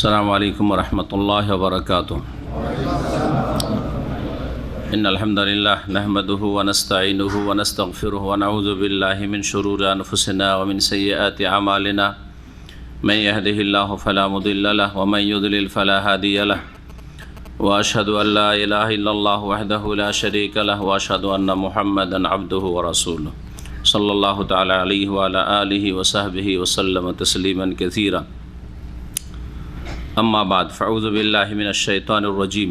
السلام عليكم ورحمة الله وبركاته. إن الحمد لله نحمده ونستعينه ونستغفره ونعوذ بالله من شرور أنفسنا ومن سيئات أعمالنا من يهده الله فلا مضل له ومن يضلل فلا هادي له وأشهد أن لا إله إلا الله وحده لا شريك له وأشهد أن محمدا عبده ورسوله صلى الله تعالى عليه وعلى آله وصحبه وسلم تسليما كثيرا. أما بعد فأعوذ بالله من الشيطان الرجيم.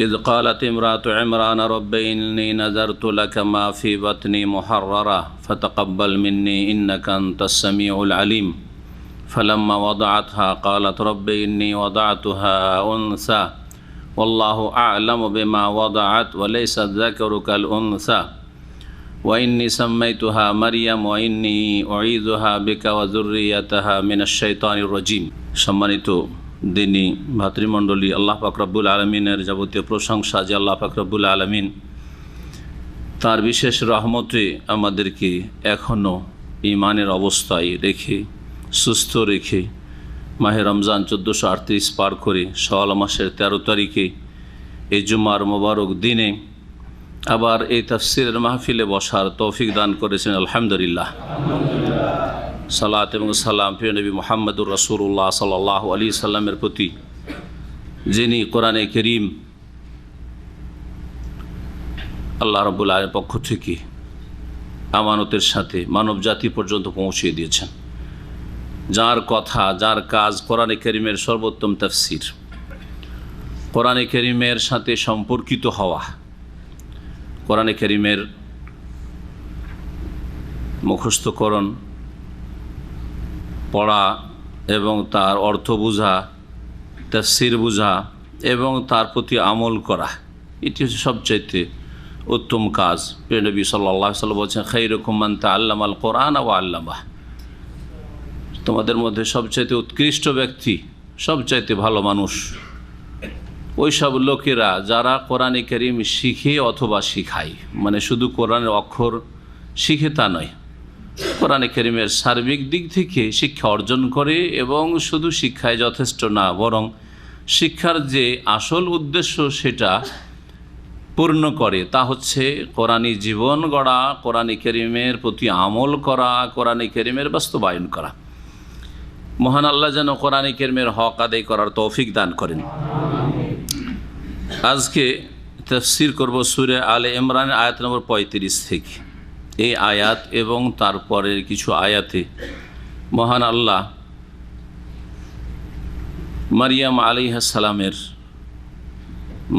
إذ قالت امرأة عمران رب إني نذرت لك ما في بطني محررا فتقبل مني إنك أنت السميع العليم. فلما وضعتها قالت رب إني وضعتها أنثى والله أعلم بما وضعت وليس الذكر كالأنثى وإني سميتها مريم وإني أعيذها بك وذريتها من الشيطان الرجيم. সম্মানিত দিনী ভাতৃমণ্ডলী, আল্লাহ পাক রব্বুল আলমিনের যাবতীয় প্রশংসা যে আল্লাহ পাক রব্বুল আলমিন তার বিশেষ রহমতে আমাদেরকে এখনও ঈমানের অবস্থায় রেখে সুস্থ রেখে মাহে রমজান 1438 পার করে শাওয়াল মাসের 13 তারিখে এই জুমার মোবারক দিনে আবার এই তাফসিরের মাহফিলে বসার তৌফিক দান করেছেন। আলহামদুলিল্লাহ। সালাত এবং সালাম প্রিয় নবী মুহাম্মদুর রাসূলুল্লাহ সাল্লাল্লাহু আলাইহি সাল্লামের প্রতি, যিনি কোরআনে কারীম আল্লাহ রাব্বুল আলামিনের পক্ষ থেকে আমানতের সাথে মানব জাতি পর্যন্ত পৌঁছে দিয়েছেন, যার কথা যার কাজ কোরআনে কারীমের সর্বোত্তম তাফসির, কোরআনে কারীমের সাথে সম্পর্কিত হওয়া, কোরআনে কারীমের মুখস্থকরণ, পড়া এবং তার অর্থ বোঝা, তাফসির বোঝা এবং তার প্রতি আমল করা, এটি হচ্ছে সবচাইতে উত্তম কাজ। প্রিয় নবী সাল্লাল্লাহু আলাইহি ওয়াসাল্লাম বলছেন, খায়রুকুম মান তাআল্লামাল কোরআন ওয়া আল্লামাহ। তোমাদের মধ্যে সবচাইতে উৎকৃষ্ট ব্যক্তি, সবচাইতে ভালো মানুষ ওই সব লোকেরা যারা কোরআনে কারীম শিখে অথবা শিখায়, মানে শুধু কোরআনের অক্ষর শিখে তা নয়, কোরআনে কারীমের সার্বিক দিক থেকে শিক্ষা অর্জন করে এবং শুধু শিক্ষায় যথেষ্ট না, বরং শিক্ষার যে আসল উদ্দেশ্য সেটা পূর্ণ করে, তা হচ্ছে কোরআনী জীবন গড়া, কোরআনে কারীমের প্রতি আমল করা, কোরআনে কারীমের বাস্তবায়ন করা। মহান আল্লাহ যেন কোরআনে কারীমের হক আদায় করার তৌফিক দান করেন। আজকে তাফসীর করব সূরা আলে ইমরানের আয়াত নম্বর 35 থেকে। এই আয়াত এবং তারপরের কিছু আয়াতে মহান আল্লাহ মারিয়াম আলাইহিস সালামের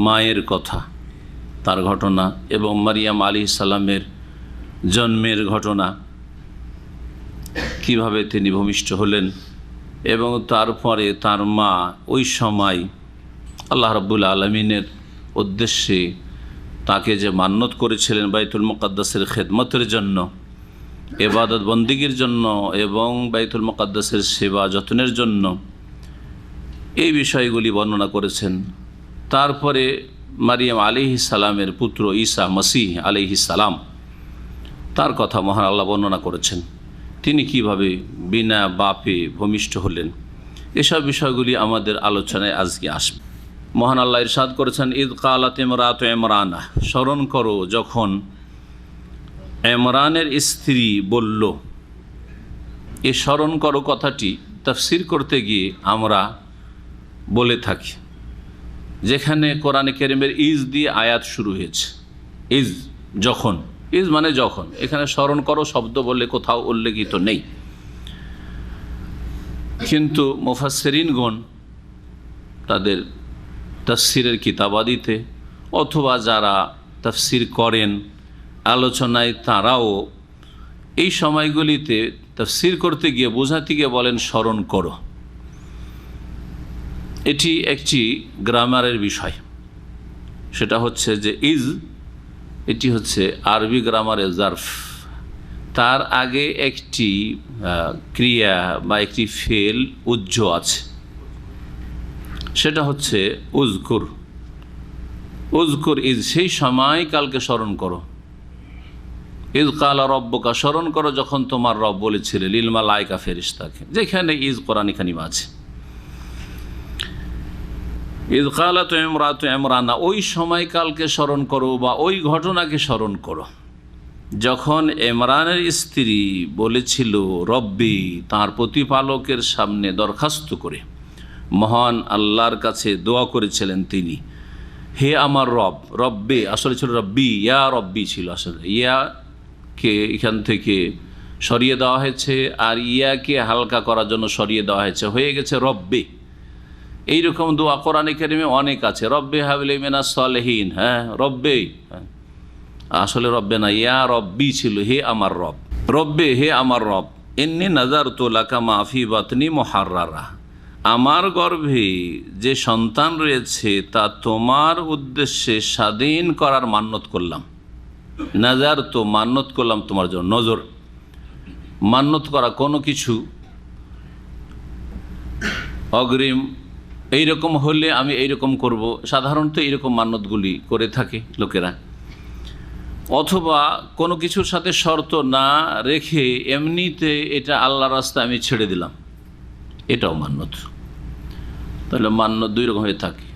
মায়ের কথা, তার ঘটনা এবং মারিয়াম আলাইহিস সালামের জন্মের ঘটনা, কিভাবে তিনি ভূমিষ্ঠ হলেন এবং তারপরে তার মা ওই সময় আল্লাহ রাব্বুল আলামিনের উদ্দেশ্যে তাকে যে মান্নত করেছিলেন বাইতুল মুকাদ্দাসের খেদমতের জন্য, ইবাদত বন্দিগির জন্য এবং বাইতুল মুকাদ্দাসের সেবা যত্নের জন্য, এই বিষয়গুলি বর্ণনা করেছেন। তারপরে মারিয়াম আলাইহিস সালামের পুত্র ঈসা মসীহ আলাইহিস সালাম, তার কথা মহান আল্লাহ বর্ণনা করেছেন, তিনি কিভাবে বিনা বাপে ভূমিষ্ঠ হলেন। এসব বিষয়গুলি আমাদের আলোচনায় আজকে আসবে। মহান আল্লাহ ইরশাদ করেছেন, ইদ কালাত ইমরাতু ইমরানা, স্মরণ করো যখন ইমরানের স্ত্রী বলল। এই স্মরণ করো কথাটি তাফসীর করতে গিয়ে আমরা বলে থাকি, যেখানে কোরআনে কারীমের ইজ দিয়ে আয়াত শুরু হয়েছে, ইজ যখন, ইজ মানে যখন, এখানে স্মরণ করো শব্দ বলে কোথাও উল্লেখিত নেই, কিন্তু মুফাসসিরিনগণ তাদের তাফসীরের কিতাবাদিতে অথবা যারা তাফসীর করেন আলোচনায়, তারাও এই সময়গুলিতে তাফসীর করতে গিয়ে বোঝাতে গিয়ে বলেন স্মরণ করো। এটি একটি গ্রামারের বিষয়, সেটা হচ্ছে যে ইজ, এটি হচ্ছে আরবি গ্রামারের জারফ, তার আগে একটি ক্রিয়া বা একটি ফেল উজ্জ আছে, সেটা হচ্ছে উজকুর। উজকুর ইজ, সেই সময় কালকে স্মরণ করো, ইজ কালা রব্বুকা, স্মরণ করো যখন তোমার রব বলেছিলে লিল মালাইকা, ফেরেশতাকে, যেখানে ইজ কোরআন কারিমে আছে। ইজ কালাত ইমরাতু ইমরানা, ওই সময়কালকে স্মরণ করো বা ওই ঘটনাকে স্মরণ করো যখন ইমরানের স্ত্রী বলেছিল রব্বি, তার প্রতিপালকের সামনে দরখাস্ত করে মহান আল্লাহর কাছে দোয়া করেছিলেন তিনি, হে আমার রব। রব্বে আসলে ছিল রব্বি, ইয়া রব্বি ছিল আসলে, ইয়াকে এখান থেকে সরিয়ে দেওয়া হয়েছে আর ইয়াকে হালকা করার জন্য সরিয়ে দেওয়া হয়েছে, হয়ে গেছে রব্বে। এইরকম দোয়া কোরআনে কারিমে অনেক আছে, রব্বে হাবলি মিনাস সালিহিন, হ্যাঁ রব্বে, আসলে রব্বে না, ইয়া রব্বি ছিল, হে আমার রব। রব্বে, হে আমার রব, ইন্নী নাযারতু লাকা মা ফি বাতনি মুহাররারা, আমার গর্ভে যে সন্তান রয়েছে তা তোমার উদ্দেশ্যে স্বাধীন করার মান্যত করলাম। নাজার তো মান্যত করলাম তোমার জন্য, নজর মান্যত করা, কোনো কিছু অগ্রিম এইরকম হলে আমি এইরকম করব, সাধারণত এইরকম মান্যতগুলি করে থাকে লোকেরা। অথবা কোনো কিছুর সাথে শর্ত না রেখে এমনিতে এটা আল্লাহর রাস্তায় আমি ছেড়ে দিলাম, এটাও মান্যত। তাহলে মান্যত দুই রকম হয়ে থাকে।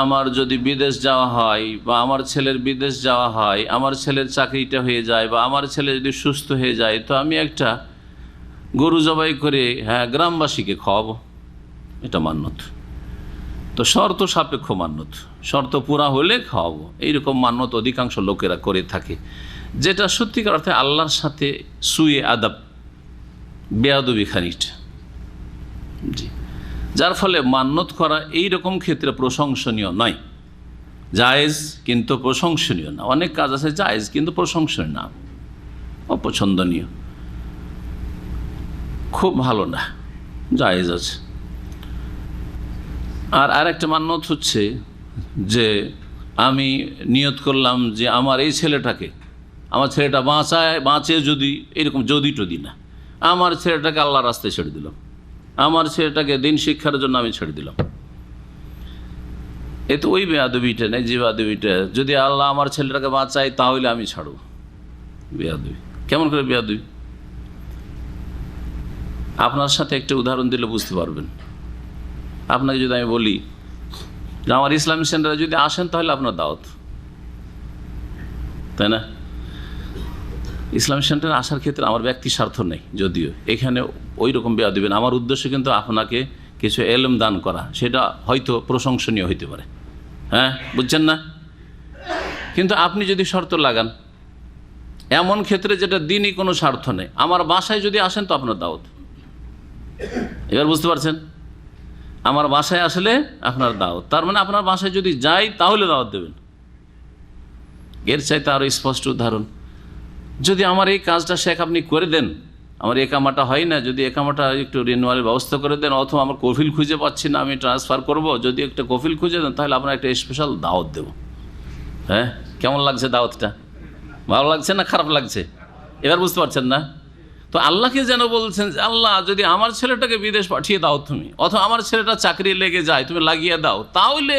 আমার যদি বিদেশ যাওয়া হয় বা আমার ছেলের বিদেশ যাওয়া হয়, আমার ছেলের চাকরিটা হয়ে যায় বা আমার ছেলে যদি সুস্থ হয়ে যায়, তো আমি একটা গরু জবাই করে গ্রামবাসীকে খাওয়াবো, এটা মান্যত। তো শর্ত সাপেক্ষ মান্যত, শর্ত পুরা হলে খাওয়াবো, এইরকম মান্যত অধিকাংশ লোকেরা করে থাকে, যেটা সত্যিকার অর্থে আল্লাহর সাথে সুয়ে আদাব, বেয়াদবি খানিকটা। জি, যার ফলে মান্যত করা এই রকম ক্ষেত্রে প্রশংসনীয় নয়, জায়েজ কিন্তু প্রশংসনীয় না। অনেক কাজ আছে জায়েজ কিন্তু প্রশংসনীয় না, অপছন্দনীয়, খুব ভালো না, জায়েজ আছে। আর আরেকটা মান্যত হচ্ছে যে আমি নিয়ত করলাম যে আমার এই ছেলেটাকে, আমার ছেলেটা বাঁচে যদি, এরকম যদি টদি না, আমার ছেলেটাকে আল্লাহর রাস্তায় ছেড়ে দিলাম, আমার ছেলেটাকে দিন শিক্ষার জন্য আমি ছেড়ে দিলাম। এ তো ওই বেয়াদবিটা নেই যে বেয়াদবিটা, যদি আল্লাহ আমার ছেলেটাকে বাঁচায় তাহলে আমি ছাড়ব, বেয়াদবি। কেমন করে বেয়াদবি? আপনার সাথে একটা উদাহরণ দিলে বুঝতে পারবেন। আপনাকে যদি আমি বলি যে আমার ইসলামিক সেন্টারে যদি আসেন তাহলে আপনার দাওয়াত, তাই না? ইসলামিক সেন্টারে আসার ক্ষেত্রে আমার ব্যক্তি স্বার্থ নেই, যদিও এখানে ওই রকম বেয়াদবি না, আমার উদ্দেশ্য কিন্তু আপনাকে কিছু এলম দান করা, সেটা হয়তো প্রশংসনীয় হইতে পারে, হ্যাঁ বুঝছেন না? কিন্তু আপনি যদি শর্ত লাগান এমন ক্ষেত্রে যেটা দিনই কোনো স্বার্থ নেই, আমার বাসায় যদি আসেন তো আপনার দাওয়াত, এবার বুঝতে পারছেন? আমার বাসায় আসলে আপনার দাওয়াত, তার মানে আপনার বাসায় যদি যাই তাহলে দাওয়াত দেবেন। এর চাইতে আরও স্পষ্ট উদাহরণ, যদি আমার এই কাজটা শেখ আপনি করে দেন, আমার একামাটা হয় না, যদি একামাটা একটু রিনিউয়ালের ব্যবস্থা করে দেন, অথবা আমার কফিল খুঁজে পাচ্ছি না, আমি ট্রান্সফার করব, যদি একটা কফিল খুঁজে দেন তাহলে আপনার একটা স্পেশাল দাওয়াত দেব। হ্যাঁ, কেমন লাগছে দাওয়াতটা? ভালো লাগছে না খারাপ লাগছে? এবার বুঝতে পারছেন না? তো আল্লাহকে যেন বলছেন যে আল্লাহ যদি আমার ছেলেটাকে বিদেশ পাঠিয়ে দাও তুমি, অথবা আমার ছেলেটা চাকরি লেগে যায় তুমি লাগিয়ে দাও, তাহলে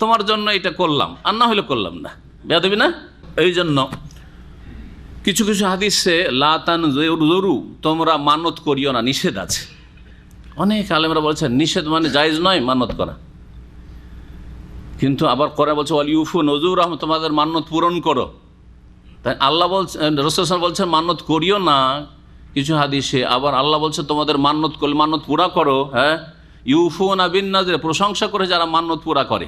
তোমার জন্য এটা করলাম, আর না হলে করলাম না। বেয়াদবি না? এই জন্য কিছু কিছু হাদিসে লা তানজুরু, তোমরা মানত করিও না, নিষেধ আছে। অনেক আলেমরা বলছেন নিষেধ মানে জায়েজ নয় মানত করা, কিন্তু আবার করে বলছে ওয়াল ইউফু নজুর, তোমাদের মানত পূরণ করো। তাই আল্লাহ বলছেন, রাসূল বলছেন মানত করিও না কিছু হাদিসে, আবার আল্লাহ বলছে তোমাদের মানত করলে মানত পুরা করো। হ্যাঁ, ইউফুনা বিন নাযর, প্রশংসা করে যারা মানত পুরা করে।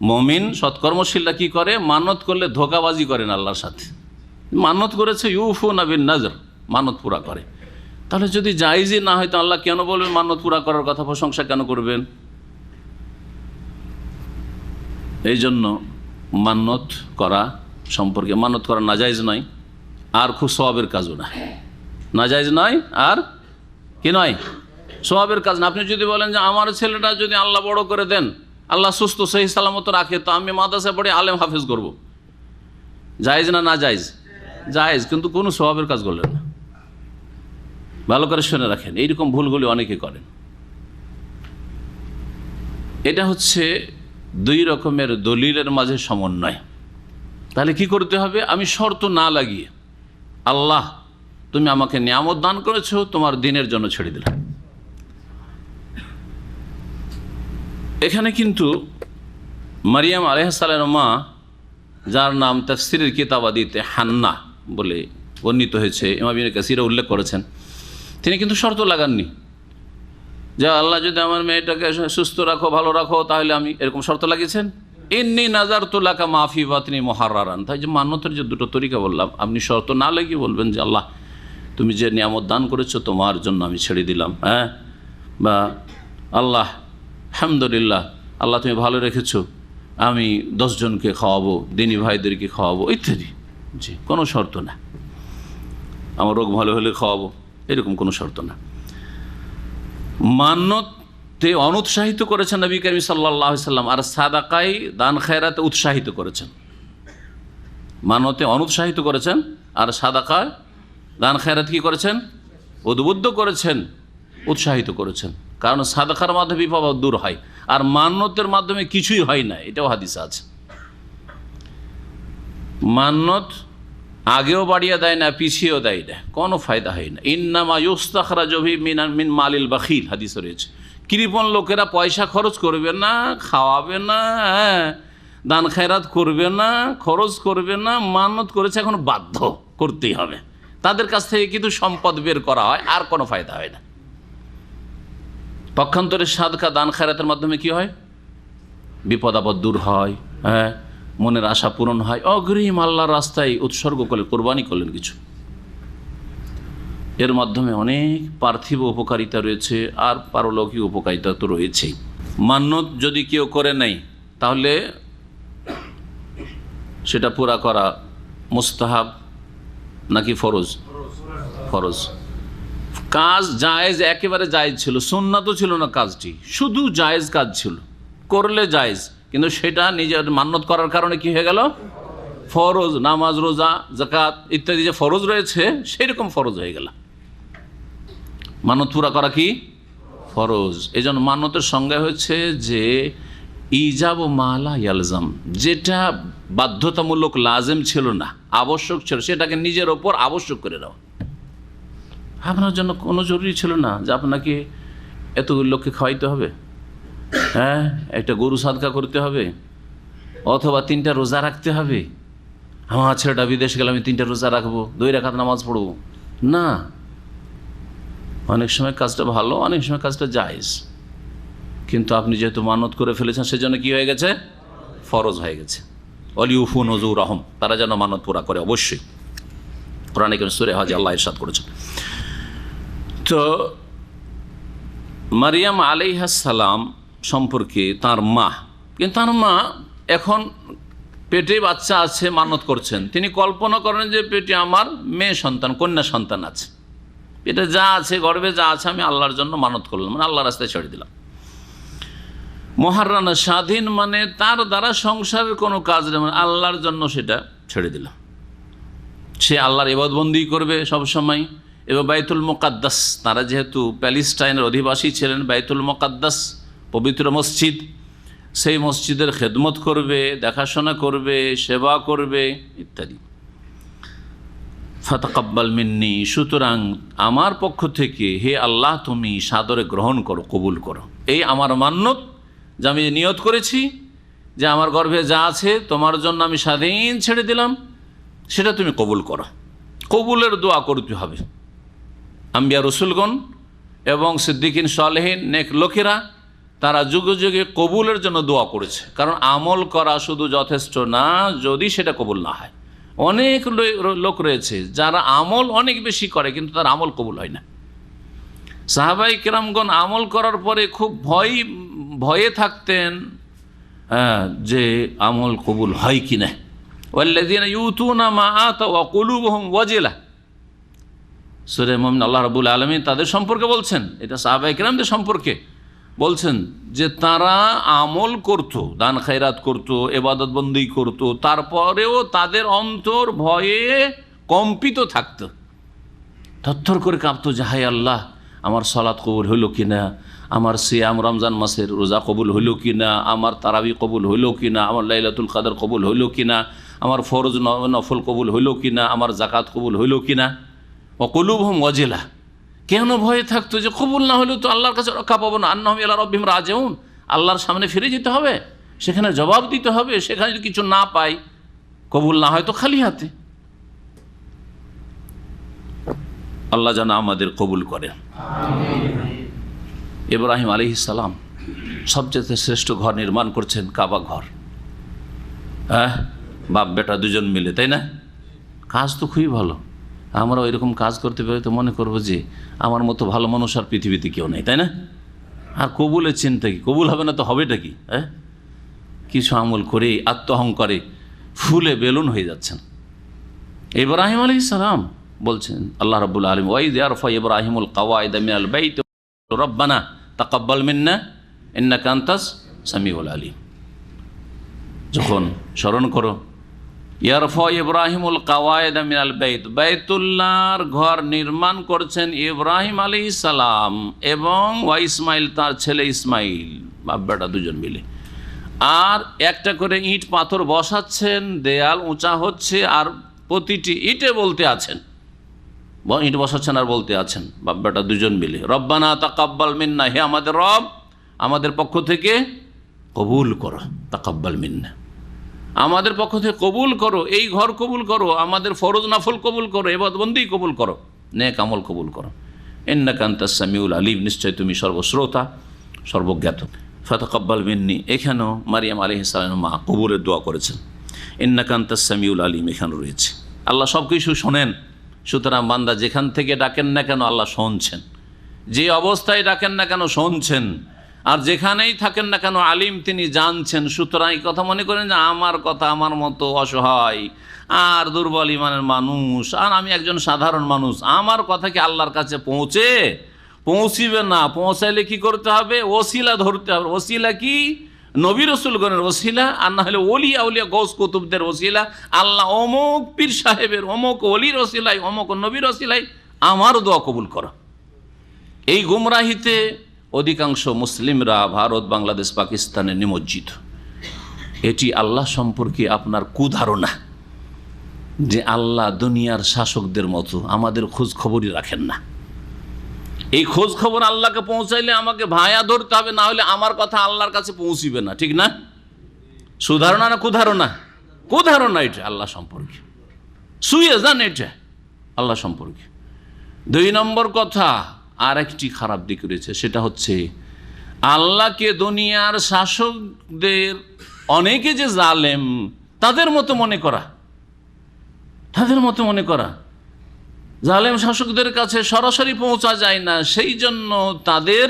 মুমিন সৎকর্মশীলরা কি করে? মানত করলে ধোঁকাবাজি করেন আল্লাহর সাথে, মানত করেছে ইউফুনা বিন নাযর, মানত পুরা করে। তাহলে যদি জায়েজই না হয় তো আল্লাহ কেন বলবেন মানত পুরা করার কথা, প্রশংসা কেন করবেন? এই জন্য মানত করা সম্পর্কে, মানত করা নাজায়েজ নয়, আর খুব সওয়াবের কাজও না, নাজায়েজ নয় আর কি নয়, সওয়াবের কাজ না। আপনি যদি বলেন যে আমার ছেলেটা যদি আল্লাহ বড় করে দেন, আল্লাহ সুস্থ সহি সালামত রাখে, তো আমি মাদ্রাসায় পড়ে আলেম হাফেজ করব, জায়েজ না? না জায়েজ, জায়েজ, কিন্তু কোনো সওয়াবের কাজ করলেন না। ভালো করে শুনে রাখেন, এইরকম ভুলগুলি অনেকে করেন। এটা হচ্ছে দুই রকমের দলিলের মাঝে সমন্বয়। তাহলে কি করতে হবে? আমি শর্ত না লাগিয়ে, আল্লাহ তুমি আমাকে নিয়ামত দান করেছো, তোমার দিনের জন্য ছেড়ে দিলাম। এখানে কিন্তু মারিয়াম আলাইহিস সালামের মা, যার নাম তাফসীরের কিতাবাদিতে হান্না বলে বর্ণিত হয়েছে, ইমাম ইবনে কাসির উল্লেখ করেছেন, তিনি কিন্তু শর্ত লাগাননি যে আল্লাহ যদি আমার মেয়েটাকে সুস্থ রাখো, ভালো রাখো, তাহলে আমি, এরকম শর্ত লাগিয়েছেন। ইন্নী নাযারতু লাকা মা ফি বাতনি মুহাররারান। তাই যে মান্যতের যে দুটো তরিকা বললাম, আপনি শর্ত না লাগিয়ে বলবেন যে আল্লাহ তুমি যে নিয়ামত দান করেছো তোমার জন্য আমি ছেড়ে দিলাম, হ্যাঁ, বা আল্লাহ আলহামদুলিল্লাহ, আল্লাহ তুমি ভালো রেখেছো, আমি 10 জনকে খাওয়াবো, দিনী ভাইদেরকে খাওয়াবো, ইত্যাদি। জি, কোনো শর্ত না। আমার রোগ ভালো হলে খাওয়াবো, এরকম কোনো শর্ত না। মান্যতে অনুৎসাহিত করেছেন নবী করিম সাল্লাল্লাহু আলাইহি সাল্লাম, আর সাদাকায় দান খায়রাতে উৎসাহিত করেছেন। মান্যতে অনুৎসাহিত করেছেন, আর সাদাকায় দান খায়রাত কি করেছেন? উদ্বুদ্ধ করেছেন, উৎসাহিত করেছেন। কারণ সাদাকার মাধ্যমে বিপদ দূর হয়, আর মান্যতের মাধ্যমে কিছুই হয় না, এটাও হাদিসে আছে। মান্যত আগেও বাড়িয়ে দেয় না, পিছিয়েও দেয় না, কোনো ফায়দা হয় না। ইন্নামা ইউস্তাখরাজু মিন মালিল বাখিল, হাদিসে রয়েছে। কৃপণ লোকেরা পয়সা খরচ করবে না, খাওয়াবে না, দান খায়রাত করবে না, খরচ করবে না, মান্যত করেছে, এখন বাধ্য করতেই হবে, তাদের কাছ থেকে কিন্তু সম্পদ বের করা হয়, আর কোনো ফায়দা হয় না। পক্ষান্তরে সাদকা দান খায়রাতের মাধ্যমে কি হয়? বিপদ আপদ দূর হয়, হ্যাঁ, মনের আশা পূরণ হয়, অগ্রিম আল্লাহর রাস্তায় উৎসর্গ করলেন, কোরবানি করলেন কিছু। এর মাধ্যমে অনেক পার্থিব উপকারিতা রয়েছে, আর পারলৌকিক উপকারিতা তো রয়েছেই। মান্যত যদি কেউ করে নেয়, তাহলে সেটা পুরা করা মুস্তাহাব নাকি ফরজ? ফরজ। কাজ জায়েজ, একেবারে জায়েজ ছিল, সুন্নাত ছিল না কাজটি, শুধু জায়েজ কাজ ছিল, করলে জায়েজ, কিন্তু সেটা নিজের মান্যত করার কারণে কি হয়ে গেল? ফরজ। নামাজ, রোজা, যাকাত ইত্যাদি যে ফরজ রয়েছে, সেরকম ফরজ হয়ে গেল। মান্যত পুরা করা কি ফরজ। এই জন্য মান্যতের সংজ্ঞা হচ্ছে যে ইজাব ও মালা ইয়ালজাম, যেটা বাধ্যতামূলক লাজেম ছিল না, আবশ্যক ছিল, সেটাকে নিজের ওপর আবশ্যক করে দেওয়া। আপনার জন্য কোনো জরুরি ছিল না যে আপনাকে এতগুলো লোককে খাওয়াইতে হবে, হ্যাঁ, একটা গরু সাদকা করতে হবে, অথবা 3টা রোজা রাখতে হবে। আমার ছেলেটা বিদেশ গেলে আমি 3টা রোজা রাখবো, 2 রাকাত নামাজ পড়বো না। অনেক সময় কাজটা ভালো, অনেক সময় কাজটা জায়েজ, কিন্তু আপনি যেহেতু মানত করে ফেলেছেন, সেজন্য কি হয়ে গেছে? ফরজ হয়ে গেছে। ওয়ালিউফু নুযুরহুম, তারা যেন মানত পুরা করে, অবশ্যই। কোরআনে কারীম সূরা হজ আল্লাহ ইরশাদ করেছেন। তো মারিয়াম আলাইহিস সালাম সম্পর্কে তার মা, কিন্তু তার মা এখন পেটে বাচ্চা আছে, মানত করছেন। তিনি কল্পনা করেন যে পেটে আমার মেয়ে সন্তান, কন্যা সন্তান আছে, পেটে যা আছে, গর্ভে যা আছে, আমি আল্লাহর জন্য মানত করলাম, মানে আল্লাহর রাস্তায় ছেড়ে দিলাম। মুহাররানা, স্বাধীন, মানে তার দ্বারা সংসারের কোনো কাজ নেই, মানে আল্লাহর জন্য সেটা ছেড়ে দিলাম। সে আল্লাহর ইবাদতবন্দি করবে সবসময়, এবং বাইতুল মুকাদ্দাস, তারা যেহেতু প্যালেস্টাইনের অধিবাসী ছিলেন, বাইতুল মুকাদ্দাস পবিত্র মসজিদ, সেই মসজিদের খেদমত করবে, দেখাশোনা করবে, সেবা করবে ইত্যাদি। ফাতাকাব্বাল মিন্নি, সুতরাং আমার পক্ষ থেকে হে আল্লাহ তুমি সাদরে গ্রহণ করো, কবুল করো। এই আমার মান্যত যে আমি নিয়ত করেছি যে আমার গর্ভে যা আছে তোমার জন্য আমি স্বাধীন ছেড়ে দিলাম, সেটা তুমি কবুল করো। কবুলের দোয়া করতে হবে। আম্বিয়া রসুলগণ এবং সিদ্দিকিন সালেহিন নেক লোকেরা, তারা যুগে যুগে কবুলের জন্য দোয়া করেছে। কারণ আমল করা শুধু যথেষ্ট না, যদি সেটা কবুল না হয়। অনেক লোক রয়েছে যারা আমল অনেক বেশি করে, কিন্তু তার আমল কবুল হয় না। সাহাবাই কেরামগণ আমল করার পরে খুব ভয়ে থাকতেন যে আমল কবুল হয় কি না। ওয়াল্লাযীনা ইউতুনা মা আতাউ ওয়া কুলুবুহুম ওয়াজিলা, সূরা মুমিন আল্লাহ রাব্বুল আলামিন তাদের সম্পর্কে বলছেন, এটা সাহাবাই কেরামদের সম্পর্কে বলছেন যে তারা আমল করত, দান খায়রাত করত, ইবাদত বন্দি করত, তারপরেও তাদের অন্তর ভয়ে কম্পিত থাকত, থরথর করে কাঁপতো যে হায় আল্লাহ, আমার সালাত কবুল হইল কিনা, আমার সিয়াম রমজান মাসের রোজা কবুল হইল কিনা, আমার তারাবি কবুল হইল কিনা, আমার লাইলাতুল কদর কবুল হইল কিনা, আমার ফরজ নফল কবুল হইল কি না, আমার জাকাত কবুল হইল কি না। ওয়াকুলুবহুম ওয়াজিলা, কেন ভয়ে থাকতো যে কবুল না হলেও তো আল্লাহর কাছে রক্ষা পাবো না। আন্নাহুম ইলা রাব্বিহিম রাজিউন, আল্লাহর সামনে ফিরে যেতে হবে, সেখানে জবাব দিতে হবে। সেখানে যদি কিছু না পাই, কবুল না হয় তো খালি হাতে। আল্লাহ যেন আমাদের কবুল করে। ইব্রাহিম আলাইহিস সালাম সবচেয়ে শ্রেষ্ঠ ঘর নির্মাণ করছেন, কাবা ঘর। হ্যাঁ, বাপ বেটা দুজন মিলে, তাই না? কাজ তো খুবই ভালো। আমরা ওইরকম কাজ করতে পারি তো মনে করবো যে আমার মতো ভালো মানুষ আর পৃথিবীতে কেউ নেই, তাই না? আর কবুলের চিন্তা কি? কবুল হবে না তো হবেটা কি? হ্যাঁ, কিছু আমল করে আত্মহংকারে ফুলে বেলুন হয়ে যাচ্ছেন। ইব্রাহিম আলাইহিস সালাম বলছেন, আল্লাহ রাব্বুল আলামিন, ওয়াইদ ইয়ারফা ইব্রাহিমুল কাওয়াইদা মিনাল বাইত রব্বানা তাকাব্বাল মিন্না ইন্নাকা আনতাস সামিউল আলিম। যখন স্মরণ করো, ইয়ারফা ইব্রাহিমুল কাওয়াইদা মিনাল বাইত, বাইতুল্লাহর ঘর নির্মাণ করছেন ইব্রাহিম আলাইহিস সালাম এবং ওয়া ইসমাইল, তার ছেলে ইসমাইল, বাপ বেটা দুজন মিলে। আর একটা করে ইট পাথর বসাচ্ছেন, দেয়াল উঁচা হচ্ছে, আর প্রতিটি ইটে বলতে আছেন, ইট বসাচ্ছেন আর বলতে আছেন বাপ বেটা দুজন মিলে, রব্বানা তাকাব্বাল মিন্না, হে আমাদের রব, আমাদের পক্ষ থেকে কবুল করো। তাকাব্বাল মিন্না, আমাদের পক্ষ থেকে কবুল করো, এই ঘর কবুল করো, আমাদের ফরজ নফল কবুল করো, ইবাদতবন্দি কবুল করো, নেক আমল কবুল করো। ইন্নাকা আনতাস সামিউল আলিম, নিশ্চয় তুমি সর্বশ্রোতা সর্বজ্ঞাত। ফাতাকাব্বাল মিন্নি, এখানেও মারিয়াম আলাইহিস সালামের মা কবুলের দোয়া করেছেন। ইন্নাকা আনতাস সামিউল আলিম এখানেও রয়েছে। আল্লাহ সব কিছু শোনেন, সুতরাং বান্দা যেখান থেকে ডাকেন না কেন আল্লাহ শুনছেন, যে অবস্থায় ডাকেন না কেন শুনছেন, আর যেখানেই থাকেন না কেন আলিম, তিনি জানছেন। সুতরাং এই কথা মনে করেন যে আমার কথা, আমার মতো অসহায় আর দুর্বল ইমানের মানুষ, আর আমি একজন সাধারণ মানুষ, আমার কথা কি আল্লাহর কাছে পৌঁছিবে না? পৌঁছাইলে কি করতে হবে? ওসিলা ধরতে হবে। ওসিলা কি? নবী রসুলগণের ওসিলা, আর না হলে ওলিয়া উলিয়া গৌস কুতুবদের ওসিলা। আল্লাহ অমুক পীর সাহেবের, অমুক অলির ওসিলাই, অমুক নবীর ওসিলাই আমার দোয়া কবুল করো। এই গুমরাহিতে অধিকাংশ মুসলিমরা ভারত, বাংলাদেশ, পাকিস্তানে নিমজ্জিত। এটি আল্লাহ সম্পর্কে আপনার কুধারণা, যে আল্লাহ দুনিয়ার শাসকদের মতো আমাদের খোঁজ খবরই রাখেন না। এই খোঁজ খবর আল্লাহকে পৌঁছাইলে আমাকে ভায়া ধরতে হবে, না হলে আমার কথা আল্লাহর কাছে পৌঁছিবে না, ঠিক না? সুধারণা না কুধারণা? কুধারণা এটা আল্লাহ সম্পর্কে, শুয়ে যান এটা আল্লাহ সম্পর্কে। 2 নম্বর কথা, আর একটি খারাপ দিক রয়েছে, সেটা হচ্ছে আল্লাহকে দুনিয়ার শাসকদের অনেকে যে জালেম তাদের মতো মনে করা। তাদের মতো মনে করা, জালেম শাসকদের কাছে সরাসরি পৌঁছা যায় না, সেই জন্য তাদের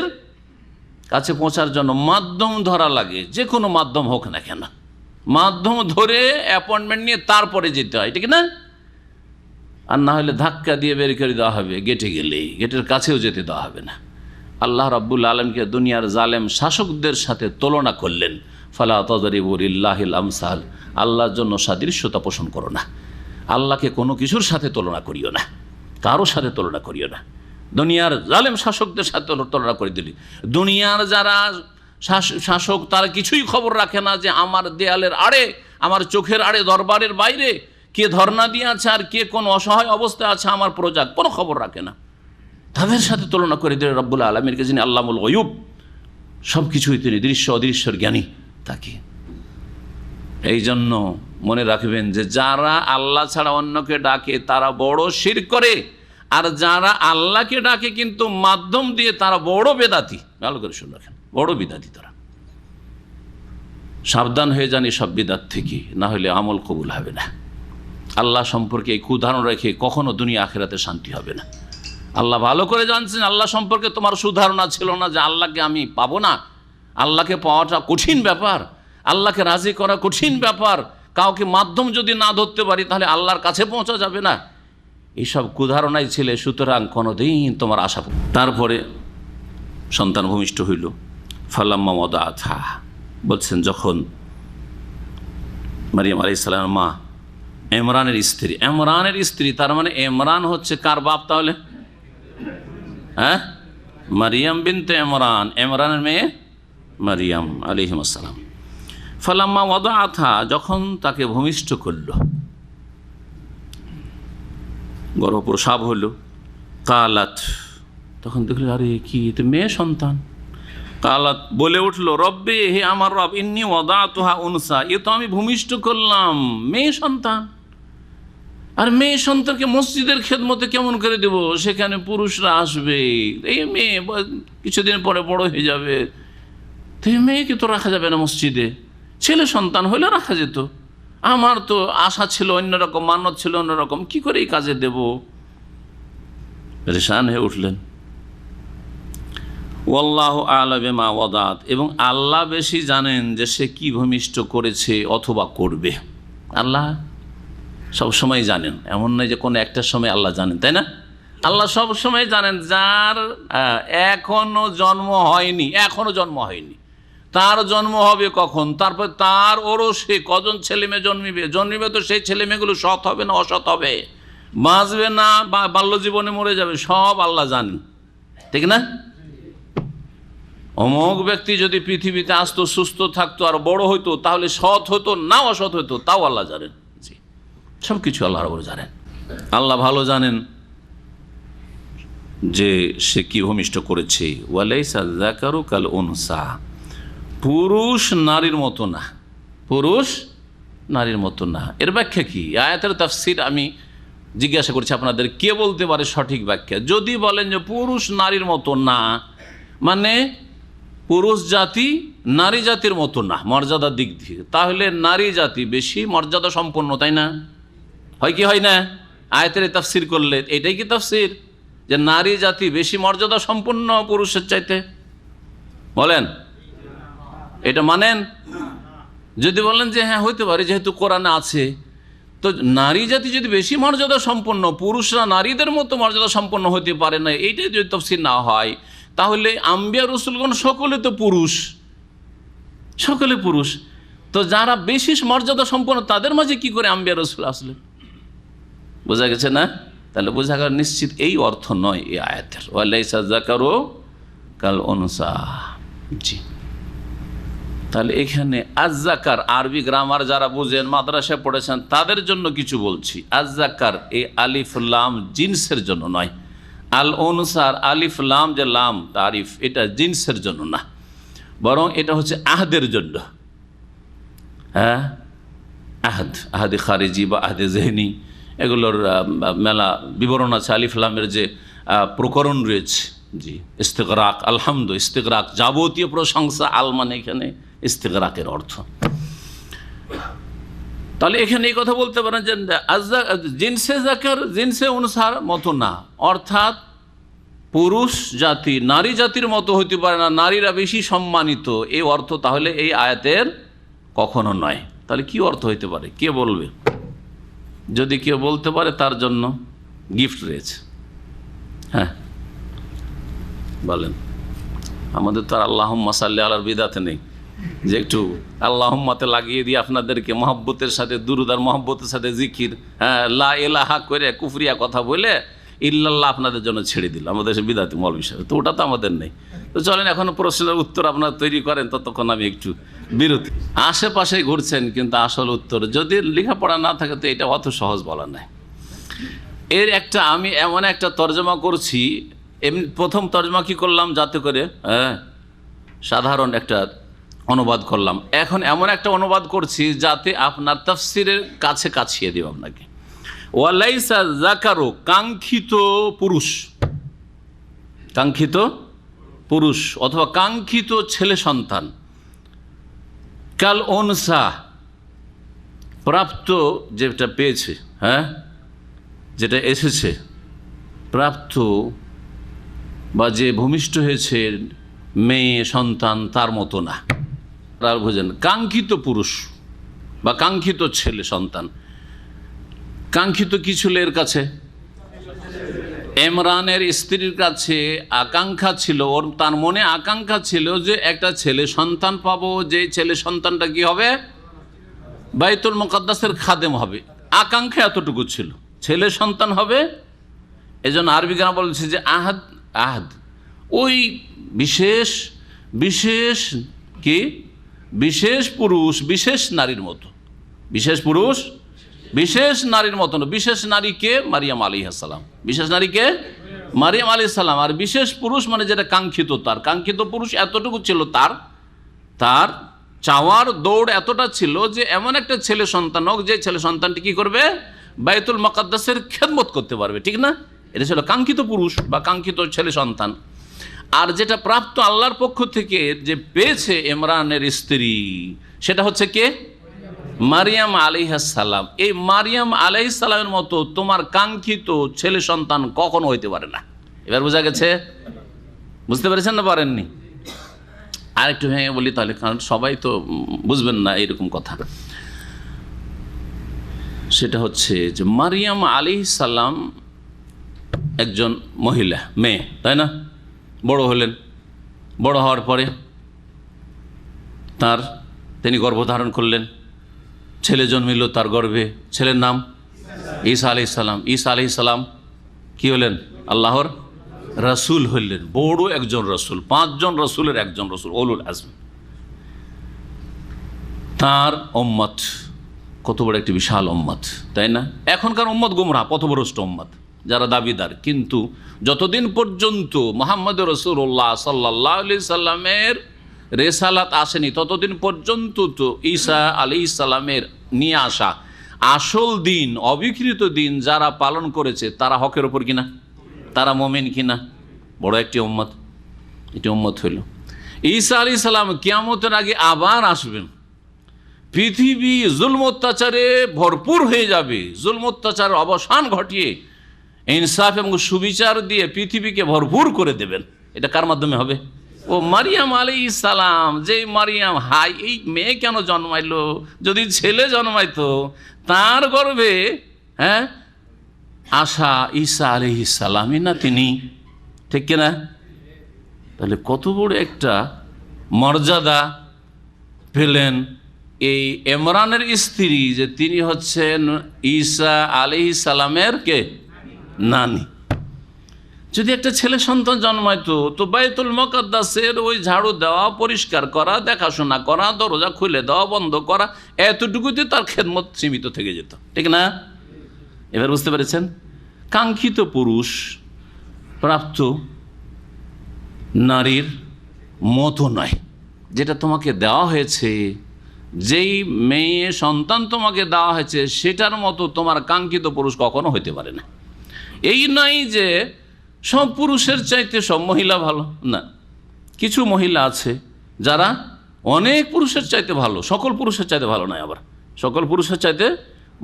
কাছে পৌঁছার জন্য মাধ্যম ধরা লাগে, যে কোনো মাধ্যম হোক না কেন, মাধ্যম ধরে অ্যাপয়েন্টমেন্ট নিয়ে তারপরে যেতে হয়, ঠিক না? আর না হলে ধাক্কা দিয়ে বের করে দেওয়া হবে, গেটে গেলেই, গেটের কাছেও যেতে দেওয়া হবে না। আল্লাহ রাব্বুল আলামিনকে দুনিয়ার জালেম শাসকদের সাথে তুলনা করলেন, ফালা তাযরিবু লিল্লাহিল আমসাল, আল্লাহর জন্য সাদৃশ্যতা পোষণ করো না, আল্লাহকে কোনো কিছুর সাথে তুলনা করিও না, কারোর সাথে তুলনা করিও না। দুনিয়ার জালেম শাসকদের সাথে তুলনা করে দিলি। দুনিয়ার যারা শাসক তারা কিছুই খবর রাখে না যে আমার দেয়ালের আড়ে, আমার চোখের আড়ে, দরবারের বাইরে কে ধর্ণা দিয়ে আছে আর কে কোন অসহায় অবস্থায় আছে, আমার প্রজা কোনো খবর রাখে না। তাদের সাথে তুলনা করে দিলেন রব্বুল আলামিনকে, যিনি আল্লামুল গায়ুব, সব কিছুই তিনি দৃশ্য অদৃশ্যের জ্ঞানী তাকে। এই জন্য মনে রাখবেন যে যারা আল্লাহ ছাড়া অন্যকে ডাকে তারা বড় শিরক করে, আর যারা আল্লাহকে ডাকে কিন্তু মাধ্যম দিয়ে তারা বড় বেদাতি। ভালো করে শুনে রাখেন, বড় বিদাতি তারা। সাবধান হয়ে যান সব বিদাত থেকে, না হলে আমল কবুল হবে না। আল্লাহ সম্পর্কে এই উদাহরণ রেখে কখনো দুনিয়া আখিরাতে শান্তি হবে না। আল্লাহ ভালো করে জানছেন, আল্লাহ সম্পর্কে তোমার সুধারণা ছিল না যে আল্লাহকে আমি পাবো না, আল্লাহকে পাওয়াটা কঠিন ব্যাপার, আল্লাহকে রাজি করা কঠিন ব্যাপার, কাউকে মাধ্যম যদি না ধরতে পারি তাহলে আল্লাহর কাছে পৌঁছা যাবে না, এইসব কুধারণাই ছিলে। সুতরাং কোনোদিন তোমার আশা। তারপরে সন্তান ভূমিষ্ঠ হইল, ফালাম্মা ওয়াদাআতহা, বলছেন যখন মারিয়াম আলাইহিস সালামের মা, ইমরানের স্ত্রী, তার মানে ইমরান হচ্ছে কার বাপ তাহলে? হ্যাঁ, মারিয়াম বিনতে ইমরানের মেয়ে মারিয়াম আলাইহিস সালাম। ফালাম্মা ওয়াদাআতহা, যখন তাকে ভূমিষ্ঠ করল, গর্ভপ্রসব হলো, কালাত, তখন দেখল আরে কি, তো মেয়ে সন্তান। কালাত, বলে উঠলো, রব্বে, হে আমার রব, ইন্নী ওয়াদাতুহা উনসা, এ তো আমি ভূমিষ্ঠ করলাম মেয়ে সন্তান। আর মেয়ে সন্তানকে মসজিদের খেদমতে কেমন করে দেব, সেখানে পুরুষরা আসবে, এই মেয়ে কিছুদিন পরে বড় হয়ে যাবে, তো এই মেয়েকে তো রাখা যাবে না মসজিদে, ছেলে সন্তান হলে রাখা যেত। আমার তো আশা ছিল অন্যরকম, মানত ছিল অন্যরকম, কি করে এই কাজে দেব? পরেশান হয়ে উঠলেন। ওয়াল্লাহু আ'লামু বিমা ওয়াদাত, এবং আল্লাহ বেশি জানেন যে সে কি ভূমিষ্ঠ করেছে অথবা করবে। আল্লাহ সব সময় জানেন, এমন নয় যে কোনো একটা সময় আল্লাহ জানেন, তাই না? আল্লাহ সব সময় জানেন। যার এখনো জন্ম হয়নি, তার জন্ম হবে কখন, তারপর তার ওরসে কজন ছেলে মেয়ে জন্মিবে, তো সেই ছেলে মেয়েগুলো সৎ হবে না অসৎ হবে, বাঁচবে না বাল্য জীবনে মরে যাবে, সব আল্লাহ জানেন, ঠিক না? অমুক ব্যক্তি যদি পৃথিবীতে আসতো, সুস্থ থাকতো আর বড় হইতো, তাহলে সৎ হতো না অসৎ হইতো, তাও আল্লাহ জানেন। জি, সব কিছু আল্লাহ রাব্বুল জানেন। আল্লাহ ভালো জানেন যে সে কি ভূমিষ্ঠ করেছে। ওয়ালাইসা যাকারু কাল উনসা, পুরুষ নারীর মতো না, পুরুষ নারীর মতো না। এর ব্যাখ্যা কি? আয়াতের তাফসীর আমি জিজ্ঞাসা করছি আপনাদের, কে বলতে পারে সঠিক ব্যাখ্যা? যদি বলেন যে পুরুষ নারীর মতো না, মানে পুরুষ জাতি নারী জাতির মতো না মর্যাদার দিক দিয়ে, তাহলে নারী জাতি বেশি মর্যাদা সম্পন্ন, তাই না? হয় কি হয় না? আয়াতের তাফসীর করলে এটাই কি তাফসীর, যে নারী জাতি বেশি মর্যাদা সম্পন্ন পুরুষের চাইতে? বলেন, এটা মানেন? যদি বলেন যে হ্যাঁ হইতে পারে, যেহেতু কোরআনে আছে, তো নারী জাতি যদি বেশি মর্যাদা সম্পন্ন, পুরুষরা নারীদের মতো মর্যাদা সম্পন্ন হতে পারে না, এইটাই যদি তাফসীর না হয়, তাহলে আম্বিয়া রসুলগণ সকলে তো পুরুষ, সকলে পুরুষ, তো যারা বেশি মর্যাদা সম্পন্ন তাদের মাঝে কি করে আম্বিয়া রসুল আসলেন? বোঝা গেছে না? তাহলে বোঝা গেল নিশ্চিত এই অর্থ নয় এই আয়াতের, ওয়ালাইসা যাকারু কাল উনসা। জি, তাহলে এখানে আযযাকার, আরবি গ্রামার যারা বুঝেন, মাদ্রাসায় পড়েছেন, তাদের জন্য কিছু বলছি। আযযাকার এই আলিফ লাম জিনসের জন্য নয়, আল উনসার আলিফ লাম যে লাম তারিফ, এটা জিনসের জন্য না, বরং এটা হচ্ছে আহদের জন্য। হ্যাঁ, আহদে খারিজি বা আহদে জেহনি, এগুলোর মেলা বিবরণ আছে। আলিফ লামের যে প্রকরণ রয়েছে, জি, ইস্তিগরাক, আলহামদু ইস্তিগরাক, যাবতীয় প্রশংসা, আল মানে এখানে ইস্তিগরাকের অর্থ। তাহলে এখানে এই কথা বলতে পারেন যে জিনসে যাকার জিনসে উনসার মতো না, অর্থাৎ পুরুষ জাতি নারী জাতির মতো হতে পারে না, নারীরা বেশি সম্মানিত, এই অর্থ তাহলে এই আয়াতের কখনো নয়। তাহলে কি অর্থ হইতে পারে, কে বলবে? যদি কেউ বলতে পারে তার জন্য গিফট রয়েছে। হ্যাঁ বলেন, আমাদের তো আর আল্লাহুম্মা সাল্লি আলার বিদাতে নেই যে একটু আল্লাহুম্মাতে লাগিয়ে দিয়ে আপনাদেরকে মহব্বতের সাথে দুরুদ আর মহব্বতের সাথে জিকির, হ্যাঁ, লা ইলাহা করে কুফরিয়া কথা বলে ইল্লাল্লাহ আপনাদের জন্য ছেড়ে দিল আমাদের বিদাতি মৌলভী সাহেব, তো ওটা তো আমাদের নেই। তো চলেন এখন প্রশ্নের উত্তর আপনারা তৈরি করেন, ততক্ষণ আমি একটু বিরতি। আশেপাশে ঘুরছেন, কিন্তু আসল উত্তর যদি লেখাপড়া না থাকে তো এটা অত সহজ বলা নাই। এর একটা আমি এমন একটা তর্জমা করছি, এমনি প্রথম তর্জমা কি করলাম, যাতে করে সাধারণ একটা অনুবাদ করলাম, এখন এমন একটা অনুবাদ করছি যাতে আপনার তাফসিরের কাছে কাছিয়ে দেব আপনাকে। ওয়ালাইসা যাকারু, কাঙ্ক্ষিত পুরুষ, কাঙ্ক্ষিত পুরুষ অথবা কাঙ্ক্ষিত ছেলে সন্তান, কাল উনসা, প্রাপ্ত যেটা পেয়েছে, হ্যাঁ, যেটা এসেছে, প্রাপ্ত বা যে ভূমিষ্ঠ হয়েছে মেয়ে সন্তান, তার মতো না। আর বুঝেন, কাঙ্ক্ষিত পুরুষ বা কাঙ্ক্ষিত ছেলে সন্তান, কাঙ্ক্ষিত কি ছিল এর কাছে? ইমরানের স্ত্রীর কাছে আকাঙ্ক্ষা ছিল, ওর তার মনে আকাঙ্ক্ষা ছিল যে একটা ছেলে সন্তান পাবো, যে ছেলে সন্তানটা কি হবে, বাইতুল মুকাদ্দাসের খাদেম হবে। আকাঙ্ক্ষা এতটুকু ছিল, ছেলে সন্তান হবে। এজন্য আরবি গ্রামার বলছে যে আহাদ, আহাদ ওই বিশেষ বিশেষ কি বিশেষ পুরুষ বিশেষ নারীর মতো, বিশেষ পুরুষ বিশেষ নারীর মতো না। বিশেষ নারীকে মারিয়াম আলাইহিস সালাম, বিশেষ নারীকে মারিয়াম আলাইহিস সালাম। আর বিশেষ পুরুষ মানে যেটা কাঙ্ক্ষিত, তার কাঙ্ক্ষিত পুরুষ এতটুকু ছিল, তার চাওয়ার দৌড় এতটা ছিল যে এমন একটা ছেলে সন্তান হোক যে ছেলে সন্তানটি কি করবে, বাইতুল মুকাদ্দাসের খেদমত করতে পারবে, ঠিক না? এটা ছিল কাঙ্ক্ষিত পুরুষ বা কাঙ্ক্ষিত ছেলে সন্তান। আর যেটা প্রাপ্ত আল্লাহর পক্ষ থেকে যে পেয়েছে ইমরানের স্ত্রী, সেটা হচ্ছে কে? মারিয়াম আলাইহিস সালাম। এই মারিয়াম আলাইহিস সালামের মতো তোমার কাঙ্ক্ষিত ছেলে সন্তান কখনো হইতে পারে না। এবার বোঝা গেছে? বুঝতে পেরেছেন না পারেননি? আর একটু ভেঙে বলি তাহলে, কারণ সবাই তো বুঝবেন না এরকম কথা। সেটা হচ্ছে যে মারিয়াম আলাইহিস সালাম একজন মহিলা, মেয়ে, তাই না? বড় হলেন, বড় হওয়ার পরে তিনি গর্ভধারণ করলেন, ছেলে জন্মিল তার গর্ভে, ছেলের নাম ঈসা আলাইহিস সালাম। ঈসা আলাইহিস সালাম কি হলেন? আল্লাহর রাসূল হলেন, বড় একজন রাসূল, 5 জন রাসূলের একজন রাসূল, উলুল আজম। তার উম্মত কত বড় একটি বিশাল উম্মত, তাই না? এখনকার উম্মত গোমরাহ, পথভ্রষ্ট উম্মত যারা দাবিদার। কিন্তু যতদিন পর্যন্ত মুহাম্মদ রাসূলুল্লাহ সাল্লাল্লাহু আলাইহি সাল্লামের রেসালাত আসেনি, ততদিন পর্যন্ত তো ঈসা আলাইহিস সালামের নিয়ে আসা আসল দিন, অবিকৃত দিন যারা পালন করেছে তারা হকের ওপর কিনা, তারা মুমিন কিনা? বড় একটি উম্মত, এটি উম্মত হইল। ঈসা আলাইহিস সালাম কিয়ামতের আগে আবার আসবেন, পৃথিবী জুলম অত্যাচারে ভরপুর হয়ে যাবে, জুলম অত্যাচারের অবসান ঘটিয়ে ইনসাফ এবং সুবিচার দিয়ে পৃথিবীকে ভরপুর করে দেবেন। এটা কার মাধ্যমে হবে? ও মারিয়াম আলাইহিস সালাম। যে মারিয়াম, হাই, এই মেয়ে কেন জন্মাইলো? যদি ছেলে জন্মাইতো তার গর্ভে আশা ঈসা আলাইহিস সালামই না তিনি, ঠিক কিনা? তাহলে কত বড় একটা মর্যাদা পেলেন এই ইমরানের স্ত্রী, যে তিনি হচ্ছেন ঈসা আলাইহিস সালামের কে? নানি। যদি একটা ছেলে সন্তান জন্মাইতো তো বাইতুল মুকাদ্দাসের ওই ঝাড়ু দেওয়া, পরিষ্কার করা, দেখাশোনা করা, দরজা খুলে দেওয়া, বন্ধ করা, এতটুকুতে তার খেদমত সীমিত থেকে যেত, ঠিক না? এবার বুঝতে পেরেছেন? কাঙ্ক্ষিত পুরুষ প্রাপ্ত নারীর মতো নয়। যেটা তোমাকে দেওয়া হয়েছে, যেই মেয়ে সন্তান তোমাকে দেওয়া হয়েছে, সেটার মতো তোমার কাঙ্ক্ষিত পুরুষ কখনো হইতে পারে না। এই নয় যে সব পুরুষের চাইতে সব মহিলা ভালো, না। কিছু মহিলা আছে যারা অনেক পুরুষের চাইতে ভালো, সকল পুরুষের চাইতে ভালো নয়, আবার সকল পুরুষের চাইতে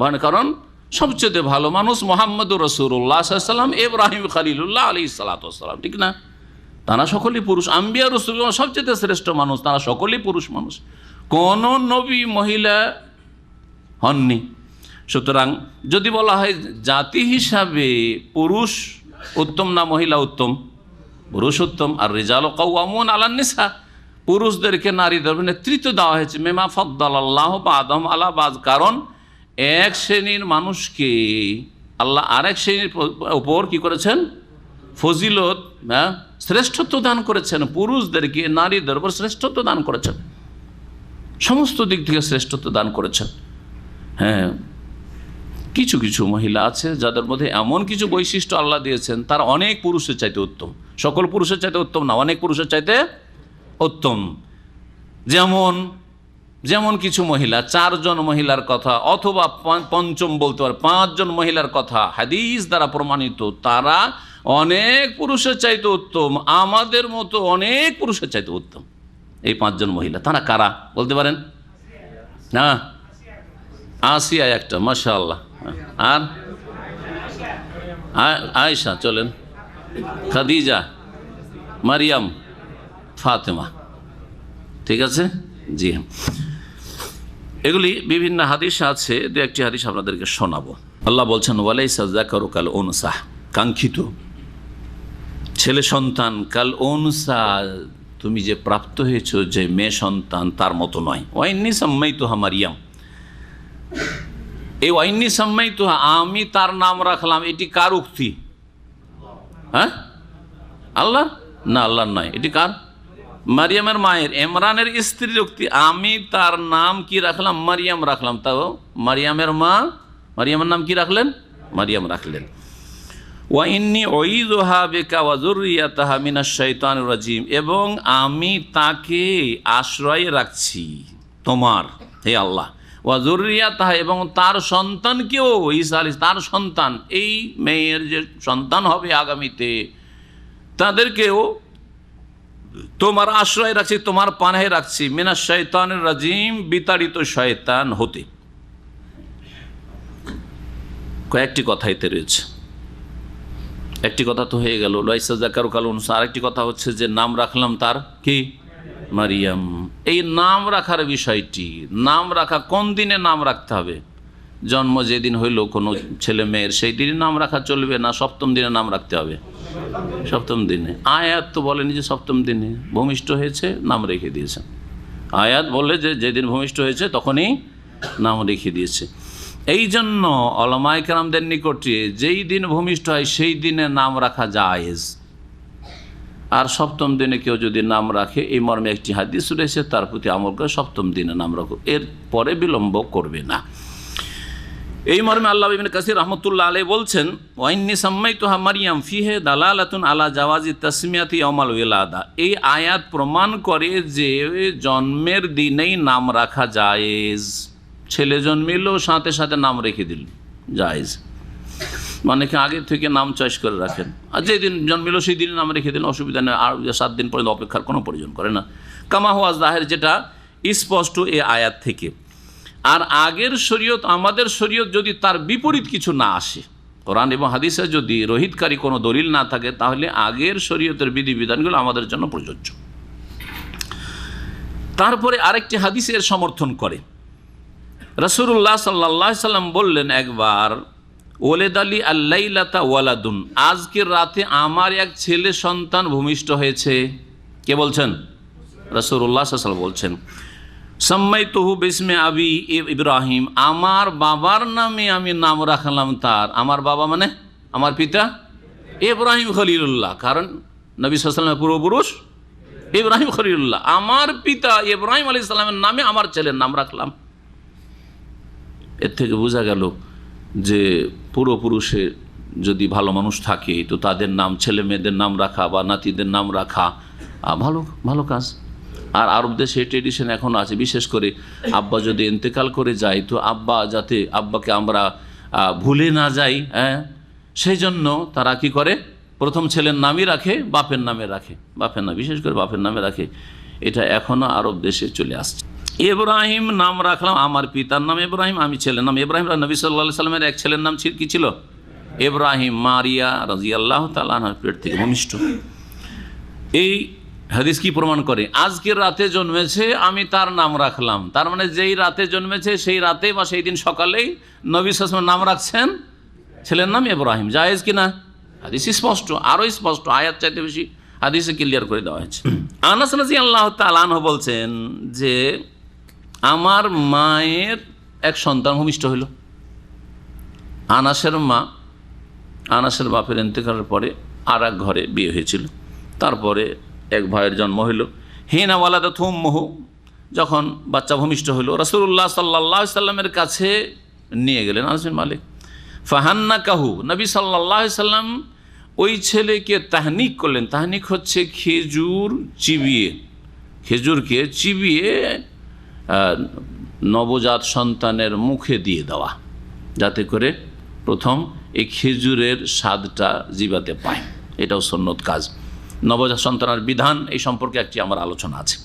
ভালো। কারণ সবচেয়ে ভালো মানুষ মুহাম্মদুর রাসূলুল্লাহ সাল্লাল্লাহু আলাইহি ওয়াসাল্লাম, ইব্রাহিম খলিলুল্লাহ আলাইহিস সালাতু ওয়াসসালাম, ঠিক না? তারা সকলেই পুরুষ। আম্বিয়া রাসূলুল্লাহ সবচেয়ে শ্রেষ্ঠ মানুষ, তারা সকলেই পুরুষ মানুষ, কোন নবী মহিলা হননি। সুতরাং যদি বলা হয় জাতি হিসাবে পুরুশ উত্তম না মহিলা উত্তম? পুরুষ উত্তম। আর রিজালু কাওয়ামুন আলান নিসা, পুরুষদেরকে নারীদের নেতৃত্ব দেওয়া হয়েছে। মিমা ফাদ্দালাল্লাহু বা'দাহুম আলা বা'দ, কারণ এক শ্রেণীর মানুষকে আল্লাহ আরেক শ্রেণীর উপর কি করেছেন? ফজিলত, শ্রেষ্ঠত্ব দান করেছেন। পুরুষদেরকে নারীদের উপর শ্রেষ্ঠত্ব দান করেছেন, সমস্ত দিক থেকে শ্রেষ্ঠত্ব দান করেছেন। হ্যাঁ, কিছু কিছু মহিলা আছে যাদের মধ্যে এমন কিছু বৈশিষ্ট্য আল্লাহ দিয়েছেন, তারা অনেক পুরুষের চাইতে উত্তম। সকল পুরুষের চাইতে উত্তম না, অনেক পুরুষের চাইতে উত্তম। যেমন কিছু মহিলা, 4 জন মহিলার কথা, অথবা পঞ্চম বলতে পারে 5 জন মহিলার কথা হাদিস দ্বারা প্রমাণিত, তারা অনেক পুরুষের চাইতে উত্তম, আমাদের মতো অনেক পুরুষের চাইতে উত্তম। এই 5 জন মহিলা তারা কারা বলতে পারেন? না, আসিয়া একটা, মাশাআল্লাহ। আর আয়েশা, চলেন, খাদিজা, মারিয়াম, ফাতেমা, ঠিক আছে? জি হ্যাঁ, এগুলি বিভিন্ন হাদিস আছে, 2-1টি হাদিস আপনাদেরকে শোনাবো। আল্লাহ বলছেন ওয়ালাইসা যাকারু কাল উনসা, কাঙ্ক্ষিত ছেলে সন্তান কাল উনসা, তুমি যে প্রাপ্ত হয়েছ যে মেয়ে সন্তান তার মতো নয়। ওয়াইন্নি সাম্মাইতুহা মারিয়াম, এই ওয়াইন্নি সাম্মাইতুহা, আমি তার নাম রাখলাম, এটি কার উক্তি? হ্যাঁ, আল্লাহ না, আল্লাহর নয়। এটি কার? মারিয়ামের মায়ের, ইমরানের স্ত্রীর উক্তি, আমি তার নাম কি রাখলাম? মারিয়াম রাখলাম। তাও মারিয়ামের মা, মারিয়ামের নাম কি রাখলেন? মারিয়াম রাখলেন। ওয়া ইন্নী উঈযুহা বিকা ওয়া যুররিয়াতাহা মিনাশ শাইতানির রাজিম, এবং আমি তাকে আশ্রয় রাখছি তোমার, হে আল্লাহ, ওয়া যুররিয়াতাহা, এবং তার সন্তানকেও, ঈসা আলাইহিস, তার সন্তান, এই মেয়ের যে সন্তান হবে আগামীতে, তাদেরকেও তোমার আশ্রয় রাখছি, তোমার পানাহে রাখছি, মিনাশ শাইতানির রাজিম, বিতাড়িত শয়তান হতে। কয়েকটি কথাইতে রয়েছে। একটি কথা তো হয়ে গেল, লাইসা যাকারু কাল উনসা। আরেকটি কথা হচ্ছে যে নাম রাখলাম তার কি? মারিয়াম। এই নাম রাখার বিষয়টি, নাম রাখা কোন দিনে নাম রাখতে হবে? জন্ম যেদিন হইল কোনো ছেলে মেয়ের, সেই দিনে নাম রাখা চলবে না সপ্তম দিনে নাম রাখতে হবে? সপ্তম দিনে। আয়াত তো বলেনি যে সপ্তম দিনে, ভূমিষ্ঠ হয়েছে নাম রেখে দিয়েছে। আয়াত বলে যে যেদিন ভূমিষ্ঠ হয়েছে তখনই নাম রেখে দিয়েছে। এই জন্য উলামায়ে কেরামদের নিকটে যেই দিন ভূমিষ্ঠ হয় সেই দিনে নাম রাখা জায়েজ। আর সপ্তম দিনে কেউ যদি নাম রাখে, এই মর্মে একটি হাদিস রয়েছে, তার প্রতি আমল করে সপ্তম দিনে নাম রাখো, এর পরে বিলম্ব করবে না। এই মর্মে আল্লাহ ইবনে কাসির রাহমাতুল্লাহ আলাইহি বলছেন, ওয়াইন্নী সাম্মাইতুহা মারিয়াম ফিহে দালালাতুন আলা জাওয়াজি তাসমিয়াতি ইয়াউমাল উলাদা। এই আয়াত প্রমাণ করে যে জন্মের দিনেই নাম রাখা জায়েজ। ছেলে জন্মিল, সাথে সাথে নাম রেখে দিল, জায়েজ। মানে কি আগে থেকে নাম চয়েস করে রাখেন, আর যেদিন জন্মিল সেই দিন নাম রেখে দিন, অসুবিধা নেই, আর 7 দিন পর্যন্ত অপেক্ষার কোনো প্রয়োজন করে না। কামা হুয়া জাহির, যেটা স্পষ্ট এই আয়াত থেকে। আর আগের শরীয়ত, আমাদের শরীয়ত যদি তার বিপরীত কিছু না আসে, কোরআন এবং হাদিসে যদি রহিতকারী কোনো দলিল না থাকে, তাহলে আগের শরীয়তের বিধিবিধানগুলো আমাদের জন্য প্রযোজ্য। তারপরে আরেকটি হাদিস এর সমর্থন করে। রাসূলুল্লাহ সাল্লাল্লাহু আলাইহি সাল্লাম বললেন একবার, ওয়ালাদালি আল্লাইলাতা ওয়ালাদুন, আজকের রাতে আমার এক ছেলে সন্তান ভূমিষ্ঠ হয়েছে। কে বলছেন? রাসূলুল্লাহ সাল্লাল্লাহু আলাইহি ওয়াসাল্লাম বলছেন, সাম্মাইতুহু বিসমে আবি ইব্রাহিম, আমার বাবার নামে আমি নাম রাখলাম তার। আমার বাবা মানে আমার পিতা ইব্রাহিম খলিলুল্লাহ, কারণ নবী সাল্লাল্লাহু আলাইহি ওয়াসাল্লামের পূর্বপুরুষ ইব্রাহিম খলিলুল্লাহ। আমার পিতা ইব্রাহিম আলাইহিস সালামের নামে আমার ছেলের নাম রাখলাম। এর থেকে বোঝা গেল যে পূর্বপুরুষে যদি ভালো মানুষ থাকে, তো তাদের নাম, ছেলে মেয়েদের নাম রাখা বা নাতিদের নাম রাখা ভালো ভালো কাজ। আর আরব দেশে ট্রেডিশন এখন আছে, বিশেষ করে আব্বা যদি ইন্তেকাল করে যায়, তো আব্বা যাতে আব্বাকে আমরা ভুলে না যাই, সেই জন্য তারা কি করে, প্রথম ছেলের নামই রাখে, বাপের নামে রাখে, বাপের নাম, বিশেষ করে বাপের নামে রাখে। এটা এখনও আরব দেশে চলে আসছে। ইব্রাহিম নাম রাখলাম, আমার পিতার নাম ইব্রাহিম, আমি ছেলের নাম ইব্রাহিম। নবী সাল্লাল্লাহু আলাইহি সাল্লামের এক ছেলের নাম কি ছিল? ইব্রাহিম। মারিয়া রাদিয়াল্লাহু তাআলা আনহার পেট থেকে ভূমিষ্ঠ। এই হাদিস কি প্রমাণ করে? আজকের রাতে জন্মেছে, আমি তার নাম রাখলাম। তার মানে যেই রাতে জন্মেছে সেই রাতে বা সেই দিন সকালেই নবী সাল্লাল্লাহু আলাইহি ওয়াসাল্লাম নাম রাখছেন, ছেলের নাম ইব্রাহিম। জায়েজ কিনা? হাদিস স্পষ্ট, আরও স্পষ্ট, আয়াত চাইতে বেশি হাদিসে ক্লিয়ার করে দেওয়া হয়েছে। আনাস রাদিয়াল্লাহু তাআলা আনহু বলছেন যে আমার মায়ের এক সন্তান ভূমিষ্ঠ হইল। আনাসের মা, আনাসের বাপের ইন্তেকালের পরে আর এক ঘরে বিয়ে হয়েছিল। তারপরে এক ভাইয়ের জন্ম হইল। হিনা ওয়ালাদাত উম্মুহু, যখন বাচ্চা ভূমিষ্ঠ হইল, রাসূলুল্লাহ সাল্লাল্লাহু আলাইহি সাল্লামের কাছে নিয়ে গেলেন আনাস বিন মালিক। ফাহান্নাকাহু, নবী সাল্লাল্লাহু আলাইহি সাল্লাম ওই ছেলেকে তাহনিক করলেন। তাহনিক হচ্ছে খেজুর চিবিয়ে, খেজুরকে চিবিয়ে নবজাত সন্তানের মুখে দিয়ে দেওয়া, যাতে করে প্রথম এই খেজুরের স্বাদটা জিবাতে পায়। এটাও সুন্নত কাজ। নবজাত সন্তানের বিধান এই সম্পর্কে একটি আমার আলোচনা আছে।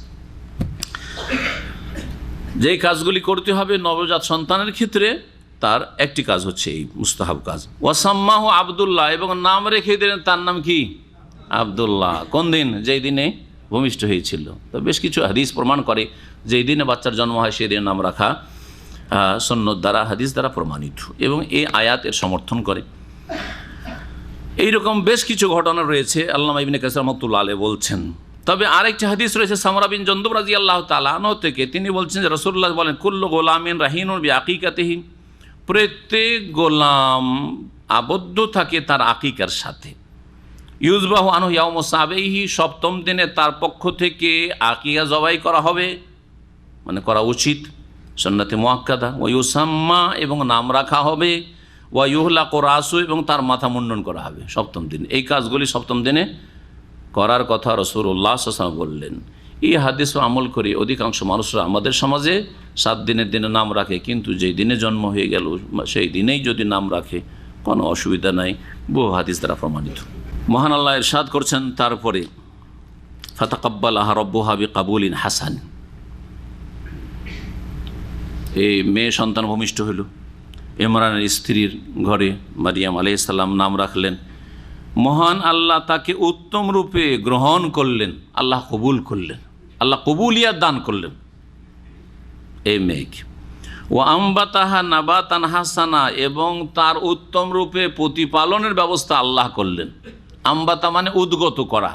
যেই কাজগুলি করতে হবে নবজাত সন্তানের ক্ষেত্রে, তার একটি কাজ হচ্ছে এই মুস্তাহাব কাজ। ওয়াসাম্মাহু আবদুল্লাহ, এবং নাম রেখে দিলেন তার নাম কি? আবদুল্লাহ। কোন দিন? যেই দিনে ভূমিষ্ঠ হয়েছিল। তো বেশ কিছু হাদিস প্রমাণ করে যেই দিনে বাচ্চার জন্ম হয় সেই দিনে নাম রাখা সুন্নত দ্বারা, হাদিস দ্বারা প্রমাণিত, এবং এই আয়াত এর সমর্থন করে। এইরকম বেশ কিছু ঘটনা রয়েছে, আল্লামা ইবনে কাসির রাহমাতুল্লাহ আলাইহি বলছেন। তবে আরেকটি হাদিস রয়েছে সামরা বিন জুনদুব রাদিয়াল্লাহু তাআলা আনহু থেকে, তিনি বলছেন যে রাসূলুল্লাহ বলেন, কুল্লু গোলামিন রাহিনুন বিআকিকাতিহি, প্রত্যেক গোলাম আবদ্ধ থাকে তার আকিকার সাথে। ইউজবাহু আনহু ইয়াউম সাবেহি, সপ্তম দিনে তার পক্ষ থেকে আকিকা জবাই করা হবে, মানে করা উচিত, সুন্নতে মুআক্কাদা। ওয়া ইউসাম্মা, এবং নাম রাখা হবে। ওয়া ইউহলাকু রাসু, এবং তার মাথা মুন্ডন করা হবে সপ্তম দিন। এই কাজগুলি সপ্তম দিনে করার কথা রাসূলুল্লাহ সাল্লাল্লাহু আলাইহি ওয়াসাল্লাম বললেন। এই হাদিস আমল করে অধিকাংশ মানুষরা আমাদের সমাজে 7 দিনের দিনে নাম রাখে, কিন্তু যেই দিনে জন্ম হয়ে গেল সেই দিনেই যদি নাম রাখে কোনো অসুবিধা নাই, বহু হাদিস দ্বারা প্রমাণিত। মহান আল্লাহ ইরশাদ করছেন, তারপরে ফাতাকাব্বালাহা রাব্বুহা বিকাবুলিন হাসান। এই মেয়ে সন্তান ভূমিষ্ঠ হইল, ইমরানের স্ত্রীর ঘরে মারিয়াম আলাইহিস সালাম নাম রাখলেন। মহান আল্লাহ তাকে উত্তম রূপে গ্রহণ করলেন, আল্লাহ কবুল করলেন, আল্লাহ কবুলিয়াত দান করলেন এই মেয়েকে। ও আম্বাতাহা নাবাতান হাসানা, এবং তার উত্তম রূপে প্রতিপালনের ব্যবস্থা আল্লাহ করলেন। আম্বাতা মানে উদ্গত করা,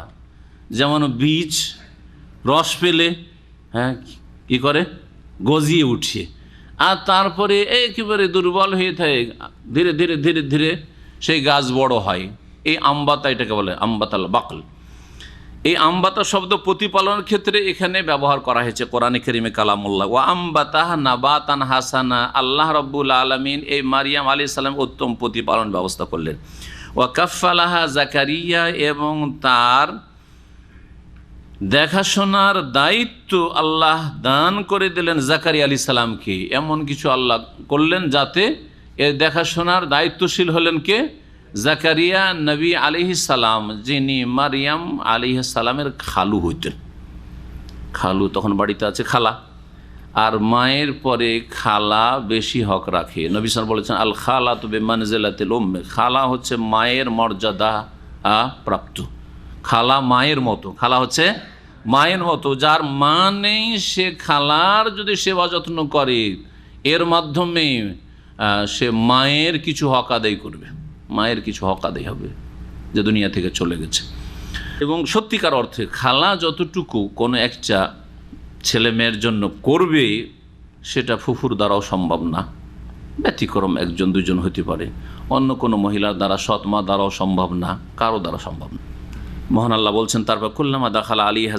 যেমন বীজ রস পেলে কি করে গজিয়ে উঠিয়ে, আর তারপরে একেবারে দুর্বল হয়ে থাকে, ধীরে ধীরে ধীরে ধীরে সেই গাছ বড় হয়। এই আম্বাতা, এটাকে বলে আম্বাতাল বাকল। এই আম্বাতা শব্দ প্রতিপালনের ক্ষেত্রে এখানে ব্যবহার করা হয়েছে কোরআনে কারিমে কালামুল্লাহ। ওয়া আম্বাতাহ নাবাতান হাসানা, আল্লাহ রাব্বুল আলামিন এই মারিয়াম আলাইহিস সালাম উত্তম প্রতিপালন ব্যবস্থা করলেন। ওয়া কাফফালাহা জাকারিয়া, এবং তার দেখাশোনার দায়িত্ব আল্লাহ দান করে দিলেন জাকারিয়া আলাইহিস সালামকে। এমন কিছু আল্লাহ করলেন যাতে এর দেখাশোনার দায়িত্বশীল হলেন কে? জাকারিয়া নবী আলাইহিস সালাম, যিনি মারিয়াম আলাইহিস সালামের খালু হইতেন। খালু তখন বাড়িতে আছে খালা, আর মায়ের পরে খালা বেশি হক রাখে। নবী সাল্লাল্লাহু আলাইহি ওয়াসাল্লাম বলেছেন, আল খালাতু বিমানজিলাতিল উম্মে, খালা হচ্ছে মায়ের মর্যাদা প্রাপ্ত। খালা মায়ের মতো, খালা হচ্ছে মায়ের মতো। যার মা নেই সে খালার যদি সেবা যত্ন করে, এর মাধ্যমে সে মায়ের কিছু হক আদায় করবে, মায়ের কিছু হক আদায় হবে যে দুনিয়া থেকে চলে গেছে। এবং সত্যিকার অর্থে খালা যতটুকু কোনো একটা ছেলে মেয়ের জন্য করবে, সেটা ফুফুর দ্বারাও সম্ভব না। ব্যতিক্রম একজন দুজন হতে পারে, অন্য কোনো মহিলার দ্বারা, সৎ মা দ্বারাও সম্ভব না, কারো দ্বারা সম্ভব না। মহান আল্লাহ বলছেন, তারপর কুল্লামা দাখালা আলাইহা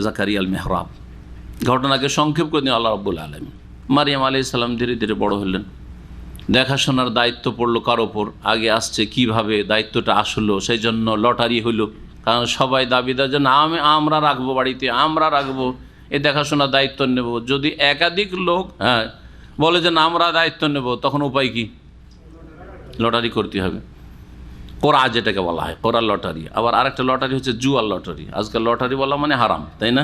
জাকারিয়া আল মেহরাব। ঘটনাকে সংক্ষেপ করে দিন আল্লাহ রাব্বুল আলামিন। মারিয়াম আলাইহিস সালাম ধীরে ধীরে বড় হলেন, দেখাশোনার দায়িত্ব পড়লো কার ওপর? আগে আসছে কিভাবে দায়িত্বটা আসলো, সেই জন্য লটারি হইল। কারণ সবাই দাবি দেয় যে না, আমরা রাখবো বাড়িতে, আমরা রাখবো, এই দেখাশোনার দায়িত্ব নেব। যদি একাধিক লোক বলে যে না আমরা দায়িত্ব নেব, তখন উপায় কি? লটারি করতে হবে। কোরা যেটাকে বলা হয়, কোরার লটারি। আবার আরেকটা লটারি হচ্ছে জুয়ার লটারি। আজকাল লটারি বলা মানে হারাম, তাই না?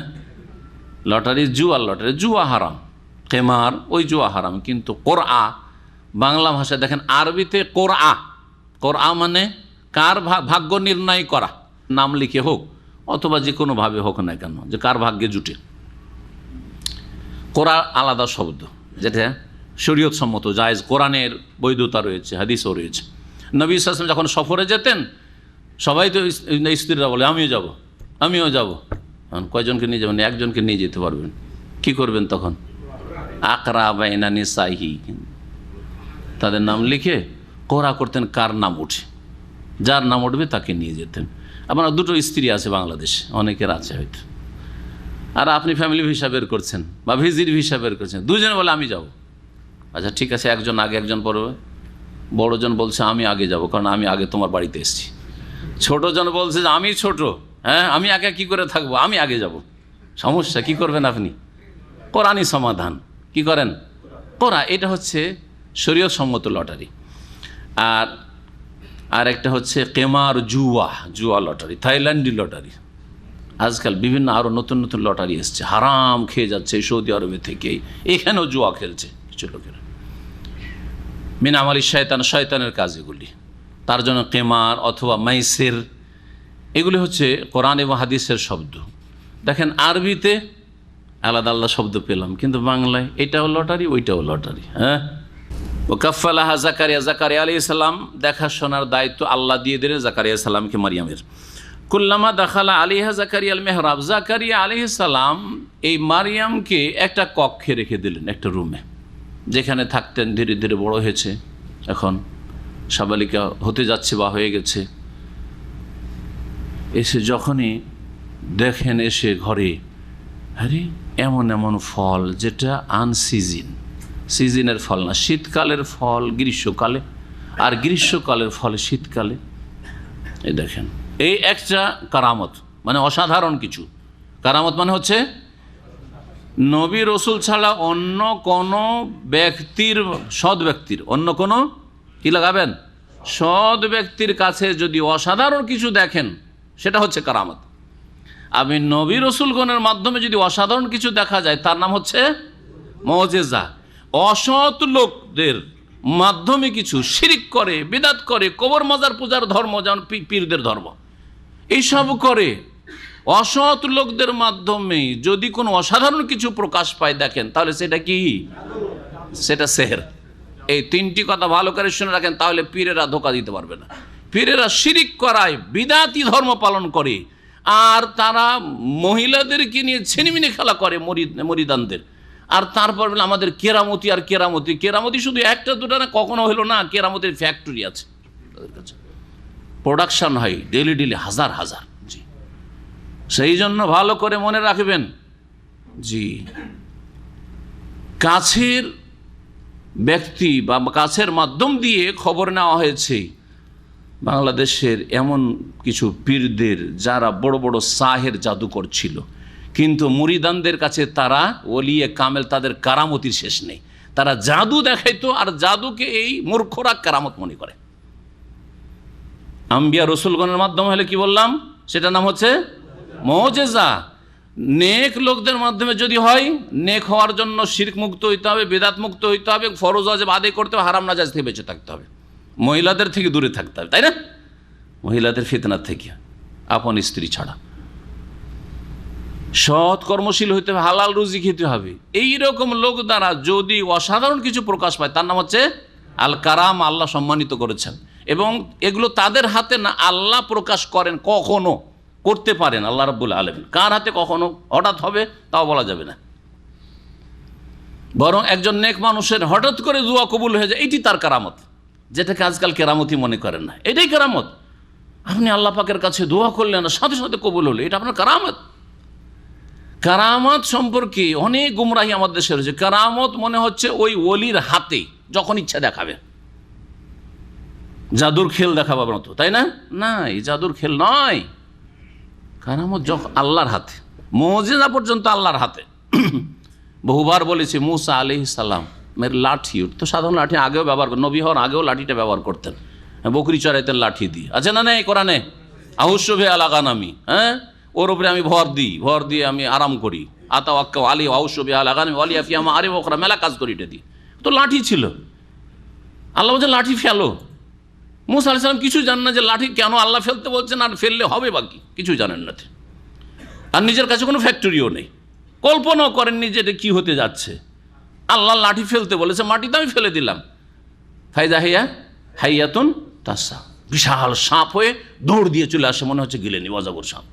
লটারি জুয়ার লটারি, জুয়া হারাম, কেমার ওই জুয়া হারাম। কিন্তু কোরআ বাংলা ভাষায় দেখেন, আরবিতে কোরআ, কোরআ মানে কার ভাগ্য নির্ণয় করা, নাম লিখে হোক অথবা যে কোনোভাবে হোক না কেন, যে কার ভাগ্যে জুটে। কোরআ আলাদা শব্দ, যেটা শরীয়ত সম্মত জায়েজ, কোরআনের বৈধতা রয়েছে, হাদিসও রয়েছে। নবী সাল্লাল্লাহু আলাইহি ওয়াসাল্লাম যখন সফরে যেতেন, সবাই তো স্ত্রীরা বলে আমিও যাব, আমিও যাব। কয়জনকে নিয়ে যাবেন? একজনকে নিয়ে যেতে পারবেন। কি করবেন তখন? আকরা বাইনা নিসাইহি, তাদের নাম লিখে কোরা করতেন, কার নাম উঠে, যার নাম উঠবে তাকে নিয়ে যেতেন। আপনার দুটো স্ত্রী আছে বাংলাদেশে, অনেকের আছে হয়তো, আর আপনি ফ্যামিলি ভিসা বের করছেন বা ভিজিট ভিসা বের করছেন, দুজনে বলে আমি যাব। আচ্ছা ঠিক আছে, একজন আগে একজন পরে। বড়জন বলছে আমি আগে যাব, কারণ আমি আগে তোমার বাড়িতে এসেছি। ছোটজন বলছে যে আমি ছোট, আমি আগে কি করে থাকবো, আমি আগে যাব। সমস্যা কি করবেন আপনি? কোরআনই সমাধান। কি করেন? কোরআন। এটা হচ্ছে শরীয়ত সম্মত লটারি। আর একটা হচ্ছে কেমার, জুয়া লটারি, থাইল্যান্ডি লটারি। আজকাল বিভিন্ন আরও নতুন নতুন লটারি এসছে, হারাম খেয়ে যাচ্ছে সৌদি আরবে থেকেই। এখানেও জুয়া খেলছে কিছু লোকেরা, মিন আমালি শয়তান, শয়তানের কাজ এগুলি। তার জন্য কেমার অথবা মাইসের, এগুলি হচ্ছে কোরআন এবং হাদিসের শব্দ। দেখেন আরবিতে আলাদা আলাদা শব্দ পেলাম, কিন্তু বাংলায় এটাও লটারি, ওইটাও লটারি। ও কাফফালাহা জাকারিয়া, জাকারিয়া আলাইহিস সালাম দেখাশোনার দায়িত্ব আল্লাহ দিয়ে দিলেন জাকারিয়া সালামকে মারিয়ামের। কুল্লামা দাখালা আলাইহা জাকারিয়া আল মেহরাব, জাকারিয়া আলাইহিস সালাম এই মারিয়ামকে একটা কক্ষে রেখে দিলেন, একটা রুমে, যেখানে থাকতেন। ধীরে ধীরে বড় হয়েছে, এখন সাবালিকা হতে যাচ্ছে বা হয়ে গেছে। এসে যখনই দেখেন এসে ঘরে, আরে এমন এমন ফল যেটা সিজনের ফল না, শীতকালের ফল গ্রীষ্মকালে, আর গ্রীষ্মকালের ফল শীতকালে। এই দেখেন, এই একটা কারামত, মানে অসাধারণ কিছু। কারামত মানে হচ্ছে নবী রসুল ছাড়া অন্য কোনো ব্যক্তির, সৎ ব্যক্তির, অন্য কোনো কি লাগাবেন, সৎ ব্যক্তির কাছে যদি অসাধারণ কিছু দেখেন সেটা হচ্ছে কারামত। আমি নবী রসুলগণের মাধ্যমে যদি অসাধারণ কিছু দেখা যায় তার নাম হচ্ছে মুজিজা। অসৎ লোকদের মাধ্যমে কিছু শিরিক করে, বিদআত করে, কবর মাজার পূজার ধর্ম, যেমন পীরদের ধর্ম, এইসব করে, অসৎ লোকদের মাধ্যমে যদি কোনো অসাধারণ কিছু প্রকাশ পায় দেখেন, তাহলে সেটা কি? সেটা সেহের। এই তিনটি কথা ভালো করে শুনে রাখেন, তাহলে পীরেরা ধোঁকা দিতে পারবে না। পীরেরা শিরিক করায়, বিদআতি ধর্ম পালন করে, আর তারা মহিলাদেরকে নিয়ে ছিনিমিনি খেলা করে মরিদানদের। আর তারপর আমাদের কেরামতি আর কেরামতি, কেরামতি শুধু একটা দুটা না, কখনো হলো না, কেরামতির ফ্যাক্টরি আছে তাদের কাছে, প্রোডাকশন হয় ডেলি হাজার হাজার। জি, সেই জন্য ভালো করে মনে রাখবেন, জি, কাছের ব্যক্তি বা কাছের মাধ্যম দিয়ে খবর নেওয়া হয়েছে বাংলাদেশের এমন কিছু পীরদের যারা বড় বড় সাহের জাদুকর ছিল, কিন্তু মুরিদানদের কাছে তারা ওলিয়ে কামেল, তাদের কারামতির শেষ নেই। তারা জাদু দেখাইতো, আর জাদুকে এই মূর্খরা কারামত মনে করে। আম্বিয়া রসুলগণের মাধ্যমে হলে কি বললাম, সেটার নাম হচ্ছে মুজিজা। নেক লোকদের মাধ্যমে যদি হয়, নেক হওয়ার জন্য শিরক মুক্ত হইতে হবে, বিদআত মুক্ত হইতে হবে, ফরজ ওয়াজিব আদায় করতে হবে, হারাম নাজায়েজ থেকে বেঁচে থাকতে হবে, মহিলাদের থেকে দূরে থাকতে হবে, তাই না? মহিলাদের ফিতনার থেকে, আপন স্ত্রী ছাড়া। সৎ কর্মশীল হইতে হবে, হালাল রুজি খেতে হবে। এইরকম লোক দ্বারা যদি অসাধারণ কিছু প্রকাশ পায় তার নাম হচ্ছে আল কারাম। আল্লাহ সম্মানিত করেছেন, এবং এগুলো তাদের হাতে না, আল্লাহ প্রকাশ করেন, কখনো করতে পারেন আল্লাহ রাব্বুল আলামিন। কার হাতে কখনো হঠাৎ হবে তাও বলা যাবে না, বরং একজন নেক মানুষের হঠাৎ করে দোয়া কবুল হয়ে যায়, এটি তার কারামত, যেটাকে আজকাল কেরামতি মনে করেন না। এটাই কারামত। আপনি আল্লাহ পাকের কাছে দোয়া করলেন, সাথে সাথে কবুল হলো, এটা আপনার কারামত। কারামত সম্পর্কে অনেক গুমরাহি আমাদের দেশে রয়েছে। কারামত মনে হচ্ছে ওই ওলির হাতে যখন ইচ্ছা দেখাবে, জাদুর খেল দেখাবার মতো, তাই না? না, এই জাদুর খেল নয়। কারামত যখন আল্লাহর হাতে, মুজিজা পর্যন্ত আল্লাহর হাতে। বহুবার বলেছি, মুসা আলাইহিস সালাম মের লাঠি, তো সাধারণ লাঠি আগেও ব্যবহার করতেন, নবী হওয়ার আগেও লাঠিটা ব্যবহার করতেন, বকরি চড়াইতেন লাঠি দিয়ে, আছে না? নেই কোরআনে? আহুসবে আলাগানামি, হ্যাঁ, ওর উপরে আমি ভর দিয়ে আমি আরাম করি। আতা আক্কা আলী আউসবে আলাগানামি আলিয়া ফিয়ামা, আরে ওখরা, মেলা কাজ করি এটা দিয়ে। তো লাঠি ছিল, আল্লাহ বলছে লাঠি ফেলো। মুসা আলাইহিস সালাম কিছু জানেন না যে লাঠি কেন আল্লাহ ফেলতে বলছেন, আর ফেললে হবে বাকি কিছু জানেন না। আর নিজের কাছে কোনো ফ্যাক্টরিও নেই, কল্পনাও করেননি যে এটা কী হতে যাচ্ছে। আল্লাহ লাঠি ফেলতে বলেছে, মাটিতে আমি ফেলে দিলাম। ফাইদা হাইয়া হাইয়াতুন তাসা, বিশাল সাপ হয়ে দৌড় দিয়ে চলে আসে, মনে হচ্ছে গিলে নি, অজগর সাপ।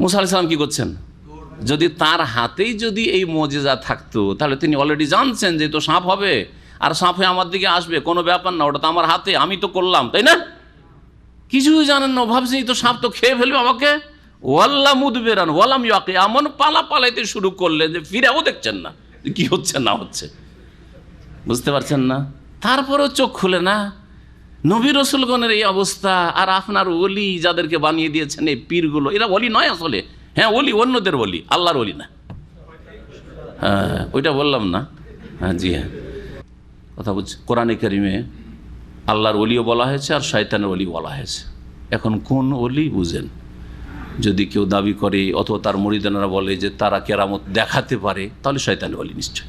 মুসা আলাইহিস সালাম কি করছেন? যদি তার হাতেই যদি এই মুজিজা থাকতো, তাহলে তিনি অলরেডি জানছেন যে তো সাপ হবে, আর সাপ হয়ে আমার দিকে আসবে, কোনো ব্যাপার না, ওটা তো আমার হাতে, আমি তো করলাম, তাই না? কিছুই জানেন না, ভাবছেন তো সাপ তো খেয়ে ফেলবে আমাকে। ওয়াল্লা মুদবিরান ওয়ালাম ইয়াকি, এমন পালাইতে শুরু করলেন যে ফিরেও দেখছেন না কি হচ্ছে না হচ্ছে, বুঝতে পারছেন না। তারপরেও চোখ খুলে না। নবী রসুলগণের এই অবস্থা, আর আপনার ওলি যাদেরকে বানিয়ে দিয়েছেন এই পীরগুলো, এরা ওলি নয় আসলে। হ্যাঁ, ওলি অন্যদের ওলি, আল্লাহর ওলি না। হ্যাঁ, ওইটা বললাম না। হ্যাঁ, জি হ্যাঁ, কথা বলছি। কোরআনে কারিমে আল্লাহর ওলিও বলা হয়েছে আর শয়তানের ওলি বলা হয়েছে। এখন কোন ওলি বুঝেন? যদি কেউ দাবি করে অথবা তার মুরিদানরা বলে যে তারা কেরামত দেখাতে পারে, তাহলে শয়তানের ওলি নিশ্চয়।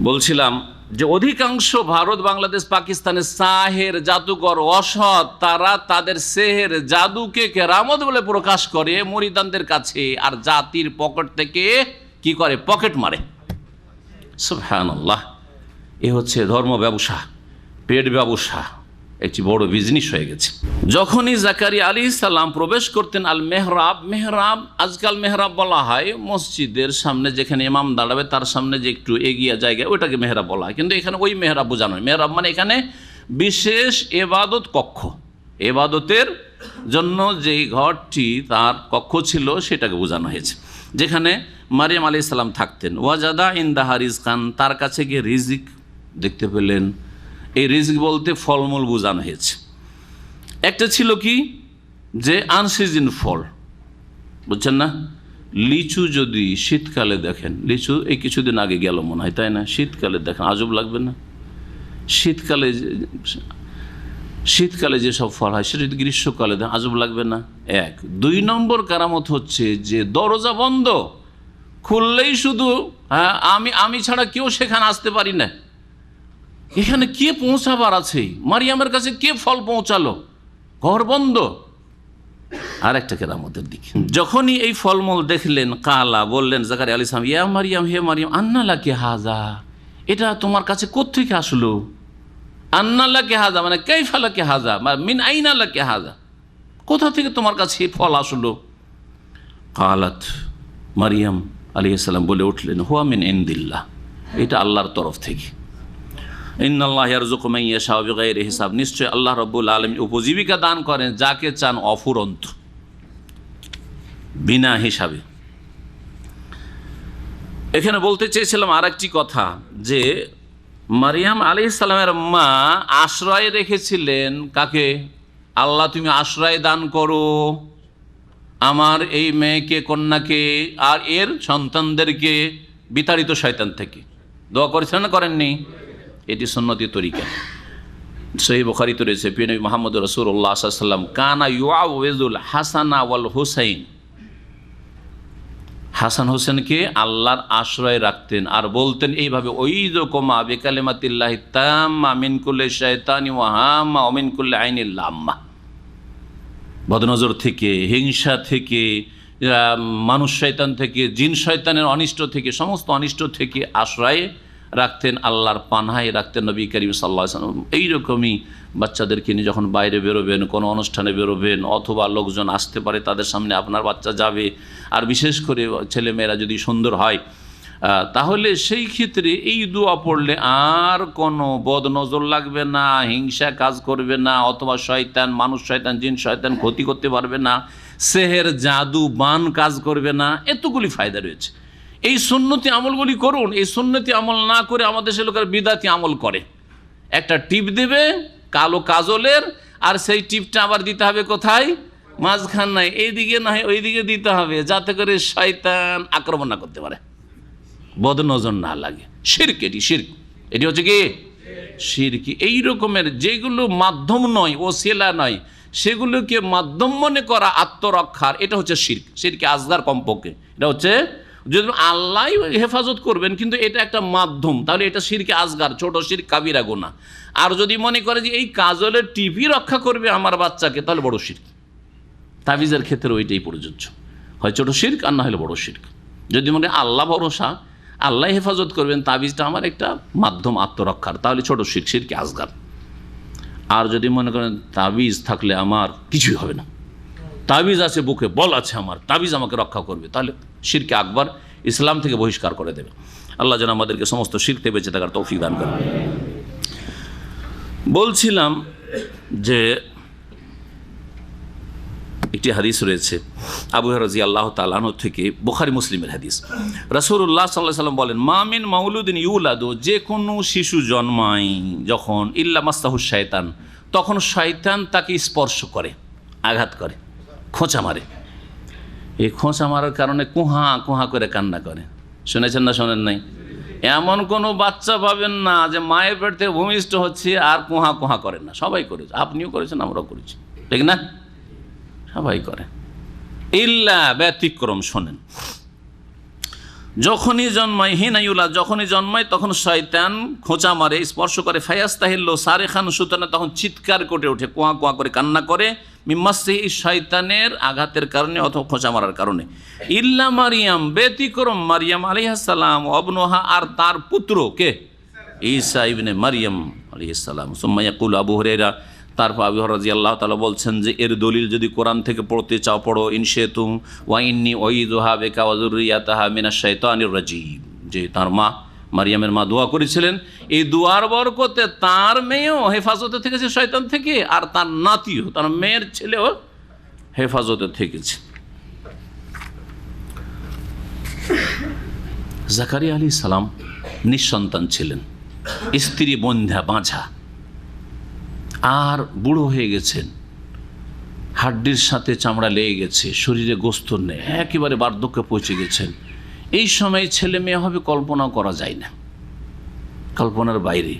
বলছিলাম যে অধিকাংশ ভারত, বাংলাদেশ, পাকিস্তানের সাহের, জাদুকর, অসৎ, তারা তাদের সেহের, জাদুকে কেরামত বলে প্রকাশ করে মুরিদানদের কাছে, আর জাতির পকেট থেকে কি করে? পকেট মারে। সুবহানাল্লাহ। এ হচ্ছে ধর্ম ব্যবসা, পেট ব্যবসা, একটি বড় বিজনেস হয়ে গেছে। যখনই জাকারিয়া আলাইহিস সালাম প্রবেশ করতেন আল মেহরাব, মেহরাব আজকাল মেহরাব বলা হয় মসজিদের সামনে যেখানে ইমাম দাঁড়াবে তার সামনে যে একটু এগিয়ে জায়গায়, ওইটাকে মেহরাব বলা হয়, কিন্তু এখানে ওই মেহরাব বোঝানো হয়। মেহরাব মানে এখানে বিশেষ ইবাদত কক্ষ, ইবাদতের জন্য যেই ঘরটি তার কক্ষ ছিল সেটাকে বোঝানো হয়েছে, যেখানে মারিয়াম আলাইহিস সালাম থাকতেন। ওয়াজাদা ইনদাহা রিজকান, তার কাছে গিয়ে রিজিক দেখতে পেলেন। এই রিজিক বলতে ফলমূল বোঝানো হয়েছে। একটা ছিল কি, যে আনসিজন ফল, বুঝছেন না? লিচু যদি শীতকালে দেখেন, লিচু এই কিছুদিন আগে গেল মনে হয়, তাই না? শীতকালে দেখেন আজব লাগবে না? শীতকালে যেসব ফল হয় সেটা যদি গ্রীষ্মকালে দেখেন আজব লাগবে না? এক। 2 নম্বর কারামত হচ্ছে যে দরজা বন্ধ, খুললেই শুধু আমি ছাড়া কেউ সেখানে আসতে পারি না। এখানে কে পৌঁছাবার আছে? মারিয়ামের কাছে কে ফল পৌঁছালো? ঘর বন্ধ। আর একটা কেরামতের দিকে, যখনই এই ফলমূল দেখলেন, কালা বললেন জাকারিয়া আলাইহিস সালাম, ইয়া মারিয়াম, হে মারিয়াম, আন্না লাকি হাযা, এটা তোমার কাছে কোত্থেকে আসলো? আন্না লাকি হাযা মানে কাইফা লাকি হাযা, মিন আইনা লাকি হাযা, কোথা থেকে তোমার কাছে ফল আসলো? কালাত, মারিয়াম আলাইহিস সালাম বলে উঠলেন, হুয়া মিন ইনদিল্লাহ, এটা আল্লাহর তরফ থেকে। ইন্নাল্লাহ ইয়ারযুকু মান ইয়াশাউ বিগাইরি হিসাব, নিশ্চয় আল্লাহ রাব্বুল আলামিন উপজীবিকা দান করেন যাকে চান অফুরন্ত, বিনা হিসাবে। এখানে বলতে চেয়েছিলাম আরেকটি কথা, যে মারিয়াম আলাইহিস সালামের মা আশ্রয় রেখেছিলেন কাকে? আল্লাহ তুমি আশ্রয় দান করো আমার এই মেয়েকে, কন্যাকে আর এর সন্তানদেরকে বিতাড়িত শয়তান থেকে। দোয়া করেছেন না করেননি? এটি সুন্নতি তরিকা। সহিহ বুখারীতে রয়েছে, প্রিয় নবী মুহাম্মদ রাসূলুল্লাহ সাল্লাল্লাহু আলাইহি ওয়াসাল্লাম কানা ইউআউযুল হাসানা ওয়াল হুসাইন, হাসান হোসেনকে আল্লাহর আশ্রয় রাখতেন আর বলতেন এইভাবে, ওইযুকুমা বিকালিমাতিল্লাহি তাম্মা মিন কুল্লি শাইতানি ওয়া হাম্মা ওয়া মিন কুল্লি আইনিল লাম্মা, বদনজর থেকে, হিংসা থেকে, মানুষ শয়তান থেকে, জিন শয়তানের অনিষ্ট থেকে, সমস্ত অনিষ্ট থেকে আশ্রয় রাখতেন, আল্লাহর পানাহায় রাখতেন নবী করিম সাল্লাল্লাহু আলাইহি ওয়াসাল্লাম। এইরকমই বাচ্চাদেরকে নিয়ে যখন বাইরে বেরোবেন, কোনো অনুষ্ঠানে বেরোবেন, অথবা লোকজন আসতে পারে তাদের সামনে আপনার বাচ্চা যাবে, আর বিশেষ করে ছেলেমেয়েরা যদি সুন্দর হয়, তাহলে সেই ক্ষেত্রে এই দোয়া পড়লে আর কোনো বদনজর লাগবে না, হিংসা কাজ করবে না, অথবা শয়তান, মানুষ শয়তান, জিন শয়তান ক্ষতি করতে পারবে না, সেহের জাদু বান কাজ করবে না। এতগুলি ফায়দা রয়েছে। এই সুন্নতি আমলগুলি করুন। এই সুন্নতি আমল না করে আমাদের সে লোকের বিদাতি আমল করে। একটা টিপ দেবে কালো কাজলের, আর সেই টিপটা আবার দিতে হবে কোথায়? মাঝখান নাই, এইদিকে না হয় ওইদিকে দিতে হবে, যাতে করে শয়তান আক্রমণ না করতে পারে, বদনজর না লাগে। শিরক, এটি শিরক। এটি হচ্ছে কি শিরকি। এই রকমের যেগুলো মাধ্যম নয়, ওসিলা নয়, সেগুলোকে মাধ্যম মনে করা আত্মরক্ষার, এটা হচ্ছে শিরক। শিরকে আসগার কমপক্ষে এটা হচ্ছে, যদি আল্লাহ হেফাজত করবেন কিন্তু এটা একটা মাধ্যম, তাহলে এটা শিরকে আসগার, ছোট শিরক, কাবিরা গুনাহ। আর যদি মনে করে যে এই কাজলের টিপি রক্ষা করবে আমার বাচ্চাকে, তাহলে বড় শিরক। তাবিজের ক্ষেত্রে ওইটাই প্রযোজ্য, হয় ছোট শিরক আর না হলে বড় শিরক। যদি মনে আল্লাহ ভরসা, আল্লাহ হেফাজত করবেন, তাবিজটা আমার একটা মাধ্যম আত্মরক্ষার, তাহলে ছোট শিরক, শিরকে আসগার। আর যদি মনে করেন তাবিজ থাকলে আমার কিছুই হবে না, তাবিজ আছে বুকে, বল আছে আমার, তাবিজ আমাকে রক্ষা করবে, তাহলে শিরকে আকবার, ইসলাম থেকে বহিষ্কার করে দেবে। আল্লাহ যেন আমাদেরকে সমস্ত শিরক থেকে বেঁচে থাকার তৌফিক দান করেন। বলছিলাম যে একটি হাদিস রয়েছে আবু হুরায়রা রাদিয়াল্লাহু তাআলা আনহু থেকে, বুখারী মুসলিমের হাদিস। রাসূলুল্লাহ সাল্লাল্লাহু আলাইহি ওয়াসাল্লাম বলেন, মা মিন মাউলুদিন ইউলাদু, যে কোনো শিশু জন্মায় যখন, ইল্লা মাসসাহু শায়তান, তখন শয়তান তাকে স্পর্শ করে, আঘাত করে, খোঁচা মারে। এই খোঁচা মারার কারণে কুহা কুহা করে কান্না করে। শুনেছেন না শোনেন নাই? এমন কোনো বাচ্চা পাবেন না যে মায়ের পেট থেকে ভূমিষ্ঠ হচ্ছে আর কুহা কুহা করেন না। সবাই করেছে, আপনিও করেছেন, আমরাও করেছি, ঠিক না? সবাই করে, ইল্লা ব্যতিক্রম। শোনেন, যখনই জন্মায়, হিনাইউলা, যখনই জন্মায় তখন শয়তান খোঁচা মারে, স্পর্শ করে, ফায়াস্তাহিল্লো সারে খান সুতানা, তখন চিৎকার করে ওঠে, কুয়া কুয়া করে কান্না করে, মিম্মাসি, শয়তানের আঘাতের কারণে অথবা খোঁচা মারার কারণে। ইল্লা মারিয়াম, ব্যতিক্রম মারিয়াম আলাইহিস সালাম, অবনহা, আর তার পুত্র কে? ঈসা ইবনে মারিয়াম আলাইহিস সালাম। সুম্মা ইয়াকুল, আবু হুরায়রা, তারপর আবু হুরায়রা রাদিয়াল্লাহু তাআলা বলছেন যে এর দলিল যদি কোরআন থেকে পড়তে চাও পড়ো, ইনশাতুম ওয়া ইন্নী উঈযুহা বিকা ওয়া যুররিয়াতাহা মিনাশ শাইতানির রাজীম, যে তার মা মারিয়ামের মা দোয়া করেছিলেন, এই দোয়ার বরকতে তার মেয়েও হেফাজতে থেকেছে শয়তান থেকে, আর তার নাতিও, তার মেয়ের ছেলেও হেফাজতে থেকেছে। জাকারিয়া আলাইহিস সালাম নিঃসন্তান ছিলেন, স্ত্রী বন্ধা বাঁঝা, আর বুড়ো হয়ে গেছেন, হাড্ডির সাথে চামড়া লেগে গেছে, শরীরে গোস্ত নেই, একেবারে বার্ধক্যে পৌঁছে গেছেন। এই সময় ছেলে মেয়ে হবে কল্পনাও করা যায় না, কল্পনার বাইরে।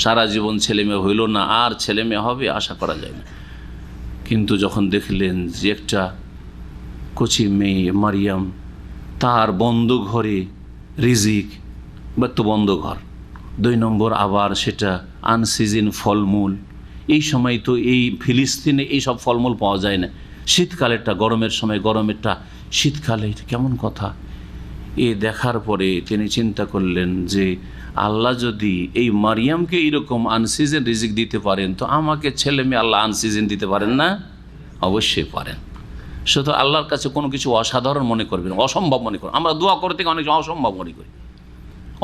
সারা জীবন ছেলে মেয়ে হইল না, আর ছেলে মেয়ে হবে আশা করা যায় না। কিন্তু যখন দেখলেন যে একটা কচি মেয়ে মারিয়াম, তার বন্ধ ঘরে রিজিক, বা তো বন্ধ ঘর, 2 নম্বর আবার সেটা আনসিজন ফলমূল, এই সময় তো এই ফিলিস্তিনে এই সব ফলমূল পাওয়া যায় না, শীতকালেরটা গরমের সময়, গরমেরটা শীতকালে, কেমন কথা। এ দেখার পরে তিনি চিন্তা করলেন যে আল্লাহ যদি এই মারিয়ামকে এইরকম আনসিজন রিজিক দিতে পারেন, তো আমাকে ছেলে মেয়ে আল্লাহ আনসিজন দিতে পারেন না? অবশ্যই পারেন। শুধু আল্লাহর কাছে কোনো কিছু অসাধারণ মনে করবেন, অসম্ভব মনে করবেন। আমরা দোয়া করতে অনেক অসম্ভব মনে করি,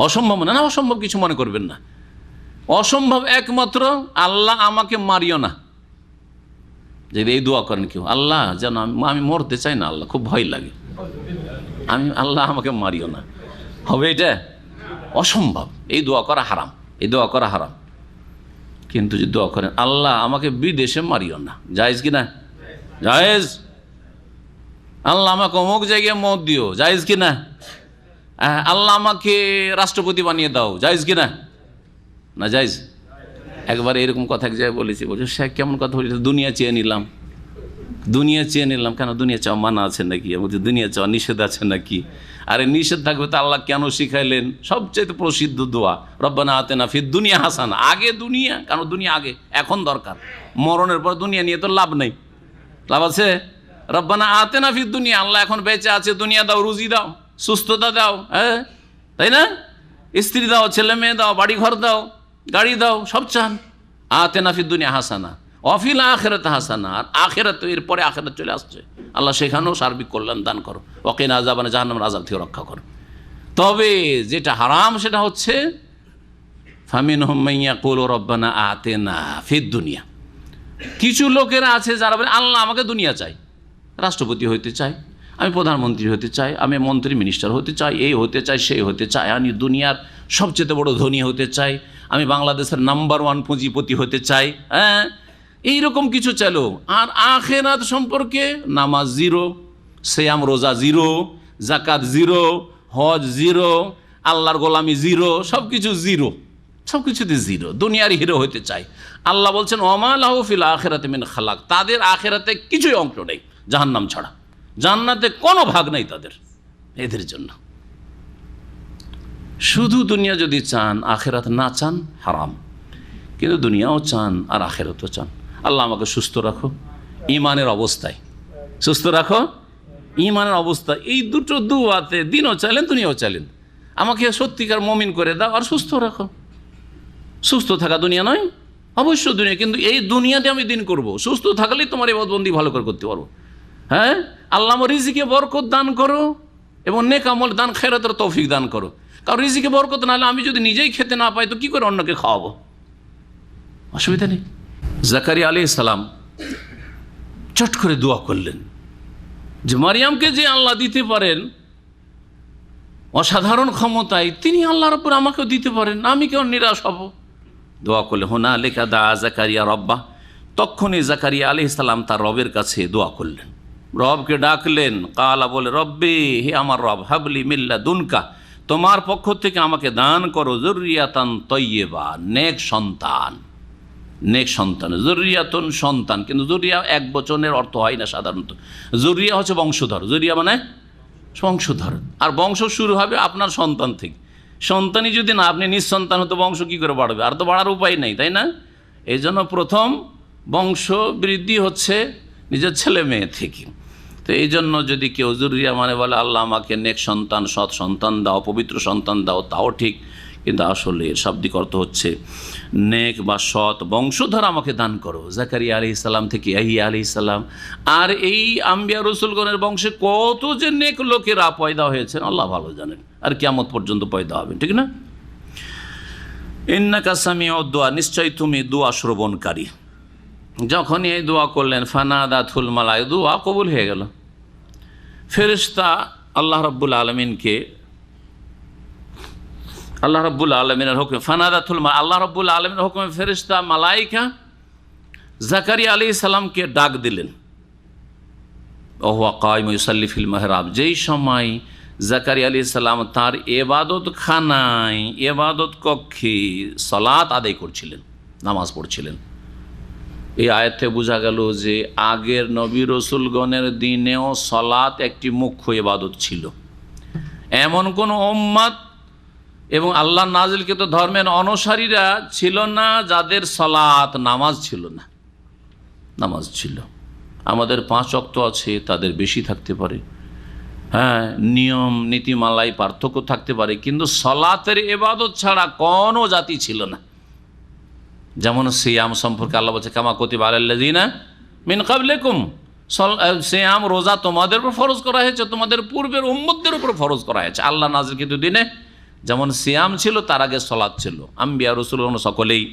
অসম্ভব না, অসম্ভব কিছু মনে করবেন না। অসম্ভব একমাত্র আল্লাহ আমাকে মারিও না, যদি এই দোয়া করেন কেউ, আল্লাহ যেন আমি মরতে চাই না, আল্লাহ খুব ভয় লাগে, আল্লাহ আমাকে মারিও না, হবে এটা? অসম্ভব। এই দোয়া করা হারাম, এই দোয়া করা হারাম। কিন্তু যদি দোয়া করেন আল্লাহ আমাকে বিদেশে মারিও না, জায়েজ কি না? জায়েজ। আল্লাহ আমাকে অমুক জায়গায় মত দিও, জায়েজ কি না? আল্লাহ আমাকে রাষ্ট্রপতি বানিয়ে দাও, জায়েজ কি না? না জায়েজ। একবার এরকম কথা এক জায়গায় বলেছি, বলছে শেখ কেমন কথা বলেছে, দুনিয়া চেয়ে নিলাম, দুনিয়া চেয়ে নিলাম। কেন দুনিয়া চাওয়া মানা আছে নাকি? বলছে দুনিয়া চাওয়া নিষেধ আছে নাকি? আরে নিষেধ থাকবে তো আল্লাহ কেন শিখাইলেন? সবচেয়ে প্রসিদ্ধ দোয়া রব্বানা আতিনা ফিদ দুনিয়া হাসানা, আগে দুনিয়া, কারণ দুনিয়া আগে, এখন দরকার। মরণের পর দুনিয়া নিয়ে তো লাভ নেই, লাভ আছে? রব্বানা আতিনা ফিদ দুনিয়া, আল্লাহ এখন বেঁচে আছে, দুনিয়া দাও, রুজি দাও, সুস্থতা দাও, হ্যাঁ তাই না? স্ত্রী দাও, ছেলে মেয়ে দাও, বাড়ি ঘর দাও, গাড়ি দাও, সব চান। আতিনা ফিদ দুনিয়া হাসানা অফিল আখিরাত হাসানা, আর আখিরাত এরপরে আখিরাত চলে আসছে, আল্লাহ সেখানেও সার্বিক কল্যাণ দান করো, ওয়াকিনা আযাবান জাহান্নামের আযাব থেকে রক্ষা করো। তবে যেটা হারাম সেটা হচ্ছে ফামিনহুম মান ইয়াকুলু রব্বানা আতিনা ফিদ দুনিয়া। কিছু লোকেরা আছে যারা বলে আল্লাহ আমাকে দুনিয়া চাই, রাষ্ট্রপতি হইতে চাই, আমি প্রধানমন্ত্রী হতে চাই, আমি মন্ত্রী মিনিস্টার হতে চাই, এই হতে চাই, সেই হতে চাই, আমি দুনিয়ার সবচেয়ে বড় ধনী হতে চাই, আমি বাংলাদেশের নাম্বার 1 পুঁজিপতি হতে চাই, হ্যাঁ এইরকম কিছু চাইলো। আর আখিরাত সম্পর্কে নামাজ জিরো, সিয়াম রোজা জিরো, জাকাত জিরো, হজ জিরো, আল্লাহর গোলামি জিরো, সব কিছু জিরো, সব কিছুতে জিরো, দুনিয়ার হিরো হতে চাই। আল্লাহ বলছেন ওমা লাহু ফিল আখিরাতি মিন খালাক, তাদের আখিরাতে কিছুই অংশ নেই জাহান্নাম ছাড়া, জান্নাতে কোনো ভাগ নেই তাদের, এদের জন্য। শুধু দুনিয়া যদি চান, আখিরাত না চান, হারাম। কিন্তু দুনিয়াও চান আর আখিরাতও চান। আল্লাহ আমাকে সুস্থ রাখো ইমানের অবস্থায়, সুস্থ রাখো ইমানের অবস্থা, এই দুটো দুয়াতে দিনও চাইলেন দুনিয়াও চাইলেন, আমাকে সত্যিকার মুমিন করে দাও আর সুস্থ রাখো। সুস্থ থাকা দুনিয়া নয়, অবশ্য দুনিয়া, কিন্তু এই দুনিয়াতে আমি দিন করব, সুস্থ থাকলেই তোমার ইবাদতবন্দি ভালো করে করতে পারবো। হ্যাঁ, আল্লাহ আমার রিজিকে বরকত দান করো এবং নেক আমল দান, খেরাতের তৌফিক দান করো। কারণ রিজিকে বরকত না হলে আমি যদি নিজেই খেতে না পাই তো কী করে অন্যকে খাওয়াবো? অসুবিধা নেই। জাকারিয়া আলাইহিস সালাম চট করে দোয়া করলেন যে মারিয়ামকে যে আল্লাহ দিতে পারেন অসাধারণ ক্ষমতায়, তিনি আল্লাহর উপর আমাকেও দিতে পারেন, আমি কেউ নিরাশ হব? দোয়া করলে হুনালিকা দা জাকারিয়া রব্বা, তখনই জাকারিয়া আলাইহিস সালাম তার রবের কাছে দোয়া করলেন, রবকে ডাকলেন। কালা বলে রব্বি, হে আমার রব, হাবলি মিল্লা দুনকা, তোমার পক্ষ থেকে আমাকে দান করো যুররিয়াতান তাইয়্যিবা, নেক সন্তান। নেক সন্তান, জুরিয়াতুন সন্তান, কিন্তু জুরিয়া এক বচনের অর্থ হয় না সাধারণত। জুরিয়া হচ্ছে বংশধর, জুরিয়া মানে বংশধর, আর বংশ শুরু হবে আপনার সন্তান থেকে। সন্তানই যদি না, আপনি নিঃসন্তান হতো বংশ কী করে বাড়বে? আর তো বাড়ার উপায় নেই, তাই না? এই জন্য প্রথম বংশ বৃদ্ধি হচ্ছে নিজের ছেলে মেয়ে থেকে। তো এই জন্য যদি কেউ জুরিয়া মানে বলে আল্লাহ আমাকে নেক সন্তান, সৎ সন্তান দাও, পবিত্র সন্তান দাও, তাও ঠিক, কিন্তু আসলে এর শাব্দিক অর্থ হচ্ছে নেক বা সৎ বংশধর আমাকে দান করো। জাকারিয়া আলাইহিস সালাম থেকে ইয়াহিয়া আলাইহিস সালাম, আর এই আম্বিয়া রসুলগণের বংশে কত যে নেক লোকেরা পয়দা হয়েছেন আল্লাহ ভালো জানেন, আর কিয়ামত পর্যন্ত পয়দা হবেন, ঠিক না? ইন্নাকা সামিউদ দুআ, নিশ্চয়ই তুমি দোয়া শ্রবণকারী। যখনই এই দোয়া করলেন ফানাদাতুল মালায়েকা, দোয়া কবুল হয়ে গেল। ফেরেশতা আল্লাহ রাব্বুল আলামিনকে, আল্লাহ রাব্বুল আলামিনের হুকুমে ফানাদাতুল মালায়েকা, আল্লাহ রাব্বুল আলামিনের হুকুমে ফেরেশতা মালায়েকা জাকারিয়া আলাইহিস সালামকে ডাক দিলেন। ওয়া কায়িমুন ইউসাল্লি ফিল মিহরাব, যেই সময় জাকারিয়া আলাইহিস সালাম তার ইবাদত খানায়, ইবাদত কক্ষে সালাত আদায় করছিলেন, নামাজ পড়ছিলেন। এই আয়াতে বোঝা গেল যে আগের নবী রসুলগণের দিনেও সালাত একটি মুখ্য ইবাদত ছিল। এমন কোন উম্মত এবং আল্লাহ নাজিলকৃত ধর্মের অনুসারীরা ছিল না যাদের সালাত নামাজ ছিল না। নামাজ ছিল। আমাদের 5 ওয়াক্ত আছে, তাদের বেশি থাকতে পারে, হ্যাঁ, নিয়ম নীতিমালায় পার্থক্য থাকতে পারে, কিন্তু সালাতের ইবাদত ছাড়া কোনো জাতি ছিল না। যেমন সিয়াম সম্পর্কে আল্লাহ বলছে কামা কুতিবা আলাল্লাযিনা মিন ক্বাবলিকুম, সিয়াম রোজা তোমাদের উপর ফরজ করা হয়েছে, তোমাদের পূর্বের উম্মতদের উপর ফরজ করা হয়েছে। আল্লাহ নাজিলকৃত দিনে যেমন সিয়াম ছিল, তার আগে সালাত ছিল। আম্বিয়া রাসূলগণ সকলেই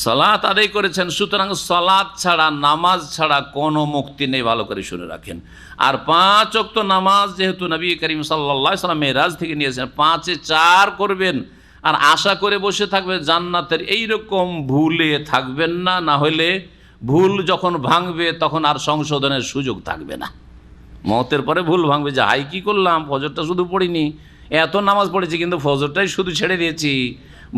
সালাত আদায় করেছেন। সুতরাং সালাত ছাড়া, নামাজ ছাড়া কোনো মুক্তি নেই, ভালো করে শুনে রাখেন। আর 5 ওয়াক্ত নামাজ যেহেতু নবী করিম সাল্লাল্লাহু আলাইহি ওয়াসাল্লাম মেরাজ থেকে নিয়েছেন, 5-এ 4 করবেন আর আশা করে বসে থাকবেন জান্নাতের, এইরকম ভুলে থাকবেন না। না হলে ভুল যখন ভাঙবে তখন আর সংশোধনের সুযোগ থাকবে না। মওতের পরে ভুল ভাঙবে যে হাই কি করলাম, ফজরটা শুধু পড়িনি, এত নামাজ পড়েছি কিন্তু ফজরটাই শুধু ছেড়ে দিয়েছি।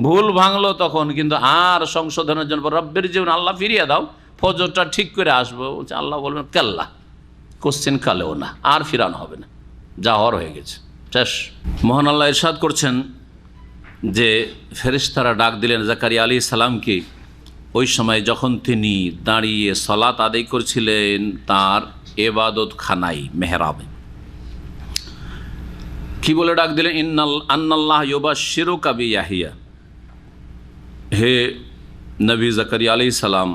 ভুল ভাঙলো তখন, কিন্তু আর সংশোধনের জন্য রব্বের জীবন আল্লাহ ফিরিয়ে দাও, ফজরটা ঠিক করে আসবো, আল্লাহ বলবেন কাল্লা, কোশ্চেন কালেও না, আর ফিরানো হবে না, যা হওয়ার হয়ে গেছে, শেষ। মহান আল্লাহ ইরশাদ করছেন যে ফেরেশতারা ডাক দিলেন জাকারিয়া আলাইহিস সালামকে ওই সময় যখন তিনি দাঁড়িয়ে সালাত আদায় করছিলেন তার ইবাদত খানায়, মেহরাবে। কি বলে ডাক দিলেন? আন্নাল্লাহ ইউবাশশিরুকা বিয়াহিয়া, হে নবী জাকারিয়া আলাইহিস সালাম,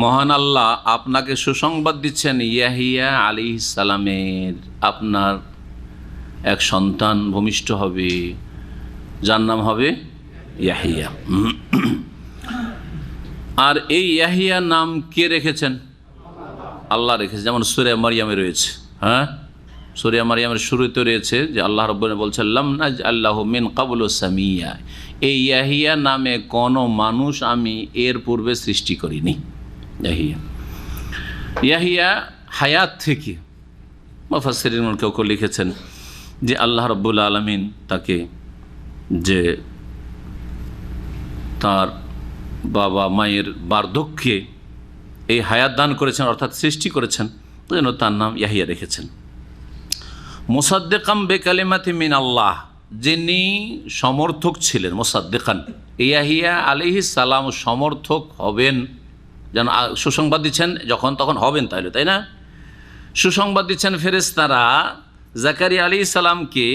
মহান আল্লাহ আপনাকে সুসংবাদ দিচ্ছেন ইয়াহিয়া আলাইহিস সালামের, আপনার এক সন্তান ভূমিষ্ঠ হবে, যার নাম হবে ইয়াহিয়া। আর এই ইয়াহিয়া নাম কে রেখেছেন? আল্লাহ রেখেছে। যেমন সূরা মারইয়ামে রয়েছে, হ্যাঁ, সূরা মারইয়ামের শুরুতে রয়েছে যে আল্লাহ রাব্বুল বলছেন লাম নাজআল্লাহু মিন ক্বাবলু সামিয়া, এই ইয়াহিয়া নামে কোনো মানুষ আমি এর পূর্বে সৃষ্টি করিনি। ইয়াহিয়া হায়াত থেকে মুফাসসিরিন কেউ কেউ লিখেছেন যে আল্লাহ রাব্বুল আলামিন তাকে যে তার বাবা মায়ের বার্ধক্যে এই হায়াত দান করেছেন, অর্থাৎ সৃষ্টি করেছেন, যেন তার নাম ইয়াহিয়া রেখেছেন। মুসাদ্দিকাম বিকালিমাতি মিন আল্লাহ, যিনি সমর্থক ছিলেন, মুসাদ্দিকান, ইয়াহিয়া আলাইহিস সালাম সমর্থক হবেন, যেন সুসংবাদ দিচ্ছেন, যখন তখন হবেন, তাইলে তাই না? সুসংবাদ দিচ্ছেন ফেরেশতারা জাকারিয়া আলাইহিস সালামকে,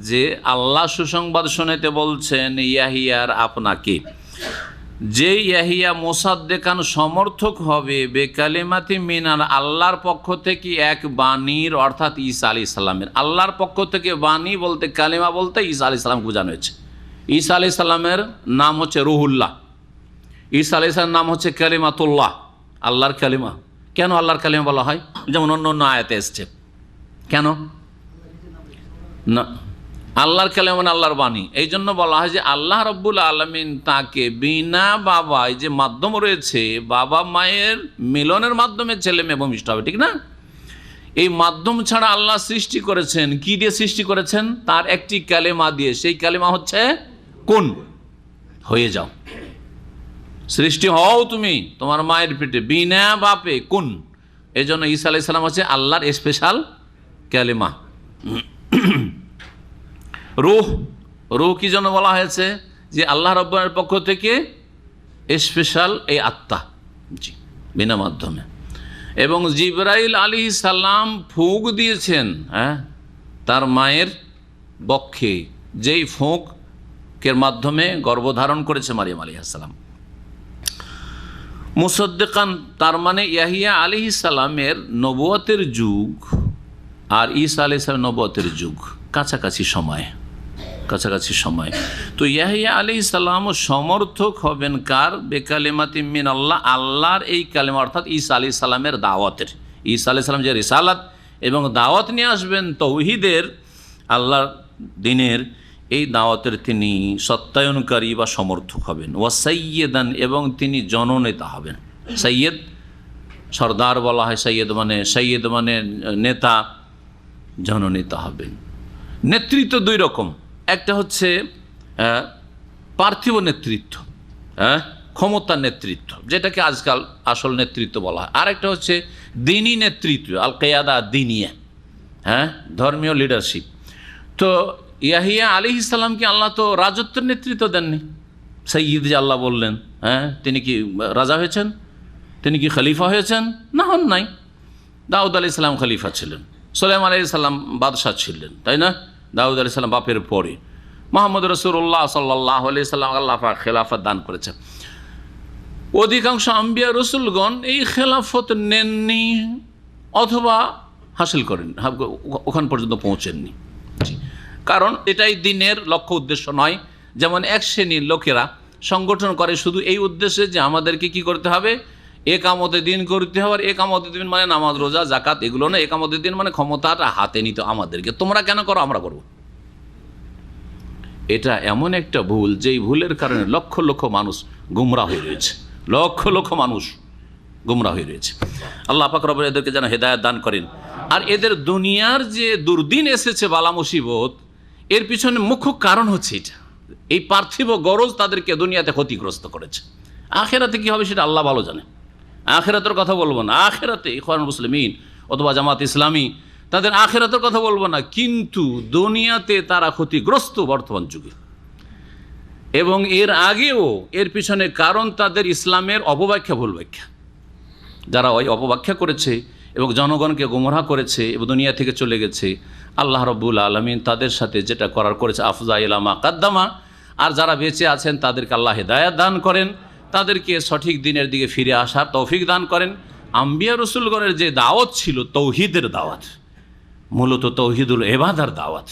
যে আল্লাহ সুসংবাদ শোনাতে বলছেন ইয়াহিয়ার আপনাকে, যে ইয়াহিয়া মুসাদ্দিকান সমর্থক হবে বেকালিমাতি মিনার, আল্লাহর পক্ষ থেকে এক বাণীর, অর্থাৎ ঈসা আলাইহিস সালামের। আল্লাহর পক্ষ থেকে বাণী বলতে, কালিমা বলতে ঈসা আলাইহিস সালাম বোঝানো হয়েছে। ঈসা আলাইহিস সালামের নাম হচ্ছে রুহুল্লাহ, ঈসা আলাইহিস সালামের নাম হচ্ছে কালিমাতুল্লাহ, আল্লাহর কালিমা। কেন আল্লাহর কালিমা বলা হয়? যেমন অন্য অন্য আয়াতে এসছে। কেন না? আল্লাহর কালাম মানে আল্লাহর বাণী, এই জন্য বলা হয় যে আল্লাহ রাব্বুল আলামিন তাকে বিনা বাবায়, যে মাধ্যম রয়েছে, বাবা মায়ের মিলনের মাধ্যমে ছেলে মেয়ে ভূমিষ্ঠ হবে, ঠিক না? এই মাধ্যম ছাড়া আল্লাহ সৃষ্টি করেছেন, কি দিয়ে সৃষ্টি করেছেন? তার একটি কালেমা দিয়ে। সেই কালেমা হচ্ছে কুন, হয়ে যাও, সৃষ্টি হও তুমি তোমার মায়ের পেটে, বিনা বাপে, কুন। এই জন্য ঈসা আলাইহিস সালাম হচ্ছে আল্লাহর স্পেশাল কালেমা। রূহ, রূহ কি জন্য বলা হয়েছে? যে আল্লাহ রাব্বুল পক্ষ থেকে স্পেশাল এই আত্মা, জি, বিনা মাধ্যমে। এবং জিবরাইল আলাইহিস সালাম ফুঁক দিয়েছেন, হ্যাঁ, তার মায়ের বক্ষে, যেই ফুঁকের মাধ্যমে গর্ভধারণ করেছে মারিয়াম আলাইহিস সালাম। মুসাদ্দিকান, তার মানে ইয়াহিয়া আলাইহিস সালামের নবুয়তের যুগ আর ঈসা আলাইহিস সালামের নবুয়তের যুগ কাছাকাছি সময়, কাছাকাছি সময়। তো ইয়াহিয়া আলাইহিস সালামও সমর্থক হবেন কার? বেকালিমাতিম মিন আল্লাহ, আল্লাহর এই কালেমা, অর্থাৎ ঈসা আলাইহিস সালামের দাওয়াতের। ঈসা আলাইহিস সালাম যে রিসালাত এবং দাওয়াত নিয়ে আসবেন তৌহিদের, আল্লাহর দ্বীনের, এই দাওয়াতের তিনি সত্যায়নকারী বা সমর্থক হবেন। ওয়া সাইয়্যিদান, এবং তিনি জননেতা হবেন। সাইয়্যিদ সর্দার বলা হয়, সাইয়্যিদ মানে নেতা, জননেতা হবেন। নেতৃত্ব দুই রকম, একটা হচ্ছে পার্থিব নেতৃত্ব, ক্ষমতার নেতৃত্ব, যেটাকে আজকাল আসল নেতৃত্ব বলা হয়। আর একটা হচ্ছে দিনী নেতৃত্ব, আল কিয়াদা দিনিয়া, ধর্মীয় লিডারশিপ। তো ইয়াহিয়া আলাইহিস সালামকে আল্লাহ তো রাজত্বের নেতৃত্ব দেননি। সাইয়্যিদ যে আল্লাহ বললেন, তিনি কি রাজা হয়েছেন? তিনি কি খলিফা হয়েছেন? না, হন নাই। দাউদ আলাইহিস সালাম খলিফা ছিলেন, সুলাইমান আলাইহিস সালাম বাদশাহ ছিলেন, তাই না? দাউদ আলাইহিস সালাম বাপের পরে। মুহাম্মদ রাসূলুল্লাহ সাল্লাল্লাহু আলাইহি সাল্লাম আল্লাহ পাক খেলাফত দান করেছেন। অধিকাংশ আম্বিয়া রসুলগণ এই খেলাফত নেননি অথবা হাসিল করেন, ওখান পর্যন্ত পৌঁছেননি। কারণ এটাই দিনের লক্ষ্য উদ্দেশ্য নয়। যেমন এক শ্রেণীর লোকেরা সংগঠন করে শুধু এই উদ্দেশ্যে যে আমাদেরকে কি করতে হবে, একামতে দিন করতে হবে। আর একামতে দিন মানে নামাজ রোজা জাকাত এগুলো না, একামতে দিন মানে ক্ষমতাটা হাতে নিতে আমাদেরকে, তোমরা কেন করো, আমরা করব। এটা এমন একটা ভুল, যেই ভুলের কারণে লক্ষ লক্ষ মানুষ গুমরা হয়ে রয়েছে, লক্ষ লক্ষ মানুষ গুমরা হয়ে রয়েছে। আল্লাহ পাক রব্বুল এদেরকে যেন হেদায়েত দান করেন। আর এদের দুনিয়ার যে দুর্দিন এসেছে, বালা মুসিবত, এর পিছনে মুখ্য কারণ হচ্ছে এটা, এই পার্থিব গরজ তাদেরকে দুনিয়াতে ক্ষতিগ্রস্ত করেছে। আখেরাতে কি হবে সেটা আল্লাহ ভালো জানে। আখেরাতের কথা বলবো না, আখেরাতে ইখওয়ানুল মুসলিমিন অথবা জামাত ইসলামী তাদের আখেরাতের কথা বলবো না, কিন্তু দুনিয়াতে তারা ক্ষতিগ্রস্ত বর্তমান যুগে। এবং এর আগেও এর পিছনে কারণ তাদের ইসলামের অপব্যাখ্যা, ভুল ব্যাখ্যা। যারা ওই অপব্যাখ্যা করেছে এবং জনগণকে গোমরাহ করেছে এবং দুনিয়া থেকে চলে গেছে, আল্লাহ রাব্বুল আলামিন তাদের সাথে যেটা করার করেছে, আফজা ইলা মা কাদ্দামা। আর যারা বেঁচে আছেন তাদেরকে আল্লাহ হেদায়েত দান করেন, তাদেরকে সঠিক দিনের দিকে ফিরে আসার তৌফিক দান করেন। আম্বিয়া রসুলগণের যে দাওয়াত ছিল তৌহিদের দাওয়াত, মূলত তৌহিদুল ইবাদার দাওয়াত,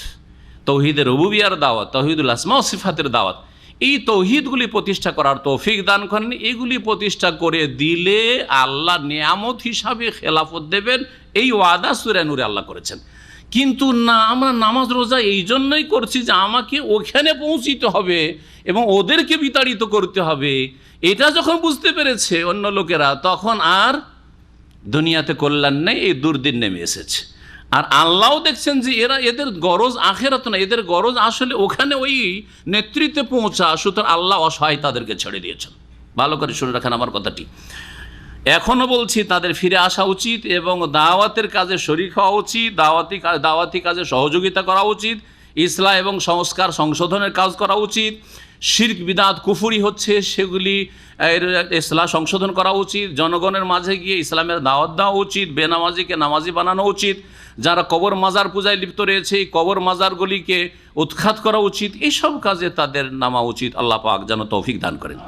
তৌহিদের রুবুবিয়ার দাওয়াত, তৌহিদুল আসমা ও সিফাতের দাওয়াত, এই তৌহিদগুলি প্রতিষ্ঠা করার তৌফিক দান করেন। এগুলি প্রতিষ্ঠা করে দিলে আল্লাহ নিয়ামত হিসাবে খেলাফত দেবেন, এই ওয়াদা সূরা নূরে আল্লাহ করেছেন। কিন্তু না, আমরা নামাজ রোজা এই জন্যই করছি যে আমাকে ওখানে পৌঁছিতে হবে এবং ওদেরকে বিতাড়িত করতে হবে। এটা যখন বুঝতে পেরেছে অন্য লোকেরা, তখন আর দুনিয়াতে কল্যাণ নেই, এই দুর্দিন নেমে এসেছে। আর আল্লাহও দেখছেন যে এদের গরজ আখেরাত না, এদের গরজ আসলে ওখানে ওই নেতৃত্বে পৌঁছা। সুতরাং আল্লাহ অসহায় তাদেরকে ছেড়ে দিয়েছেন। ভালো করে শুনে রাখেন আমার কথাটি। এখনও বলছি, তাদের ফিরে আসা উচিত এবং দাওয়াতের কাজে শরীক হওয়া উচিত, দাওয়াতি কাজে সহযোগিতা করা উচিত, ইসলাহ এবং সংস্কার সংশোধনের কাজ করা উচিত। শিরক বিদআত কুফরি হচ্ছে, সেগুলি ইসলাহ সংশোধন করা উচিত। জনগণের মাঝে গিয়ে ইসলামের দাওয়াত দেওয়া উচিত, বেনামাজিকে নামাজি বানানো উচিত। যারা কবর মাজার পূজায় লিপ্ত রয়েছে, এই কবর মাজারগুলিকে উৎখাত করা উচিত। এইসব কাজে তাদের নামা উচিত। আল্লাহ পাক যেন তৌফিক দান করেন।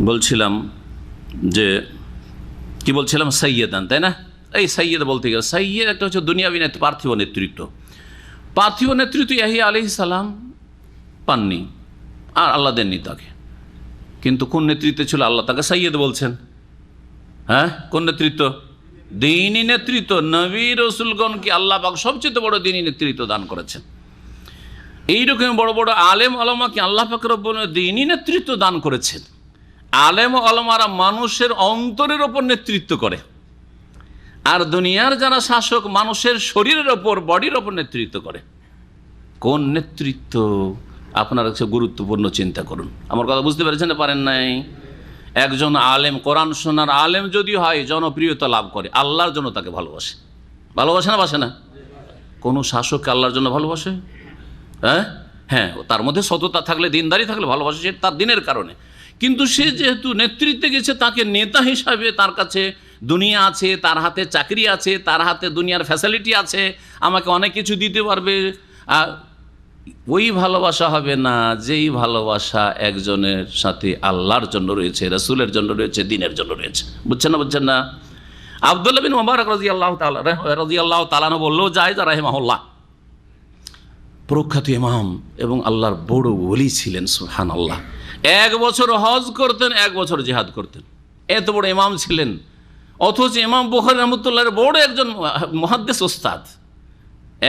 বলছিলাম যে কি বলছিলাম, সাইয়্যিদান, তাই না? এই সাইয়্যিদ বলতে গেলে সাইয়্যিদ একটা হচ্ছে দুনিয়াবি পার্থিব নেতৃত্ব। পার্থিব নেতৃত্ব ইয়াহিয়া আলাইহিস সালাম পাননি, আর আল্লাহ দেননি তাকে। কিন্তু কোন নেতৃত্ব ছিল? আল্লাহ তাকে সাইয়্যিদ বলছেন। কোন নেতৃত্ব? দ্বীনি নেতৃত্ব। নবী রসুলগণকে আল্লাহ পাক সবচেয়ে বড় দ্বীনি নেতৃত্ব দান করেছেন। এইরকম বড় বড় আলেম আলমাকে আল্লাহ পাক রব্বুল দ্বীনি নেতৃত্ব দান করেছেন। আলেম আলমারা মানুষের অন্তরের ওপর নেতৃত্ব করে, আর দুনিয়ার যারা শাসক মানুষের শরীরের ওপর, বডির ওপর নেতৃত্ব করে। কোন নেতৃত্ব? আপনারা গুরুত্বপূর্ণ চিন্তা করুন। আমার কথা বুঝতে পেরেছেন না পারেন নাই? একজন আলেম, কোরআন শোনার আলেম যদি হয়, জনপ্রিয়তা লাভ করে, আল্লাহর জন্য তাকে ভালোবাসে। ভালোবাসে না বাসে না? কোনো শাসককে আল্লাহর জন্য ভালোবাসে? হ্যাঁ, তার মধ্যে সততা থাকলে, দিনদারি থাকলে ভালোবাসে, সে তার দিনের কারণে। কিন্তু সে যেহেতু নেতৃত্বে গেছে, তাকে নেতা হিসাবে, তার কাছে দুনিয়া আছে, তার হাতে চাকরি আছে, তার হাতে দুনিয়ার ফ্যাসিলিটি আছে, আমাকে অনেক কিছু দিতে পারবে, ওই ভালোবাসা হবে না যেই ভালোবাসা একজনের সাথে আল্লাহর জন্য রয়েছে, রাসূলের জন্য রয়েছে, দ্বীনের জন্য রয়েছে। বুঝছেন না? আব্দুল্লাহ বিন মুবারক রাদিয়াল্লাহু তাআলা বললেও যায়, রাহিমাহুল্লাহ, প্রখ্যাত ইমাম এবং আল্লাহর বড় ওলি ছিলেন, সুবহানাল্লাহ। 1 বছর হজ করতেন, 1 বছর জিহাদ করতেন, এত বড় ইমাম ছিলেন। অথচ ইমাম বুখারী রাহমাতুল্লাহর বড় একজন মুহাদ্দিস ওস্তাদ।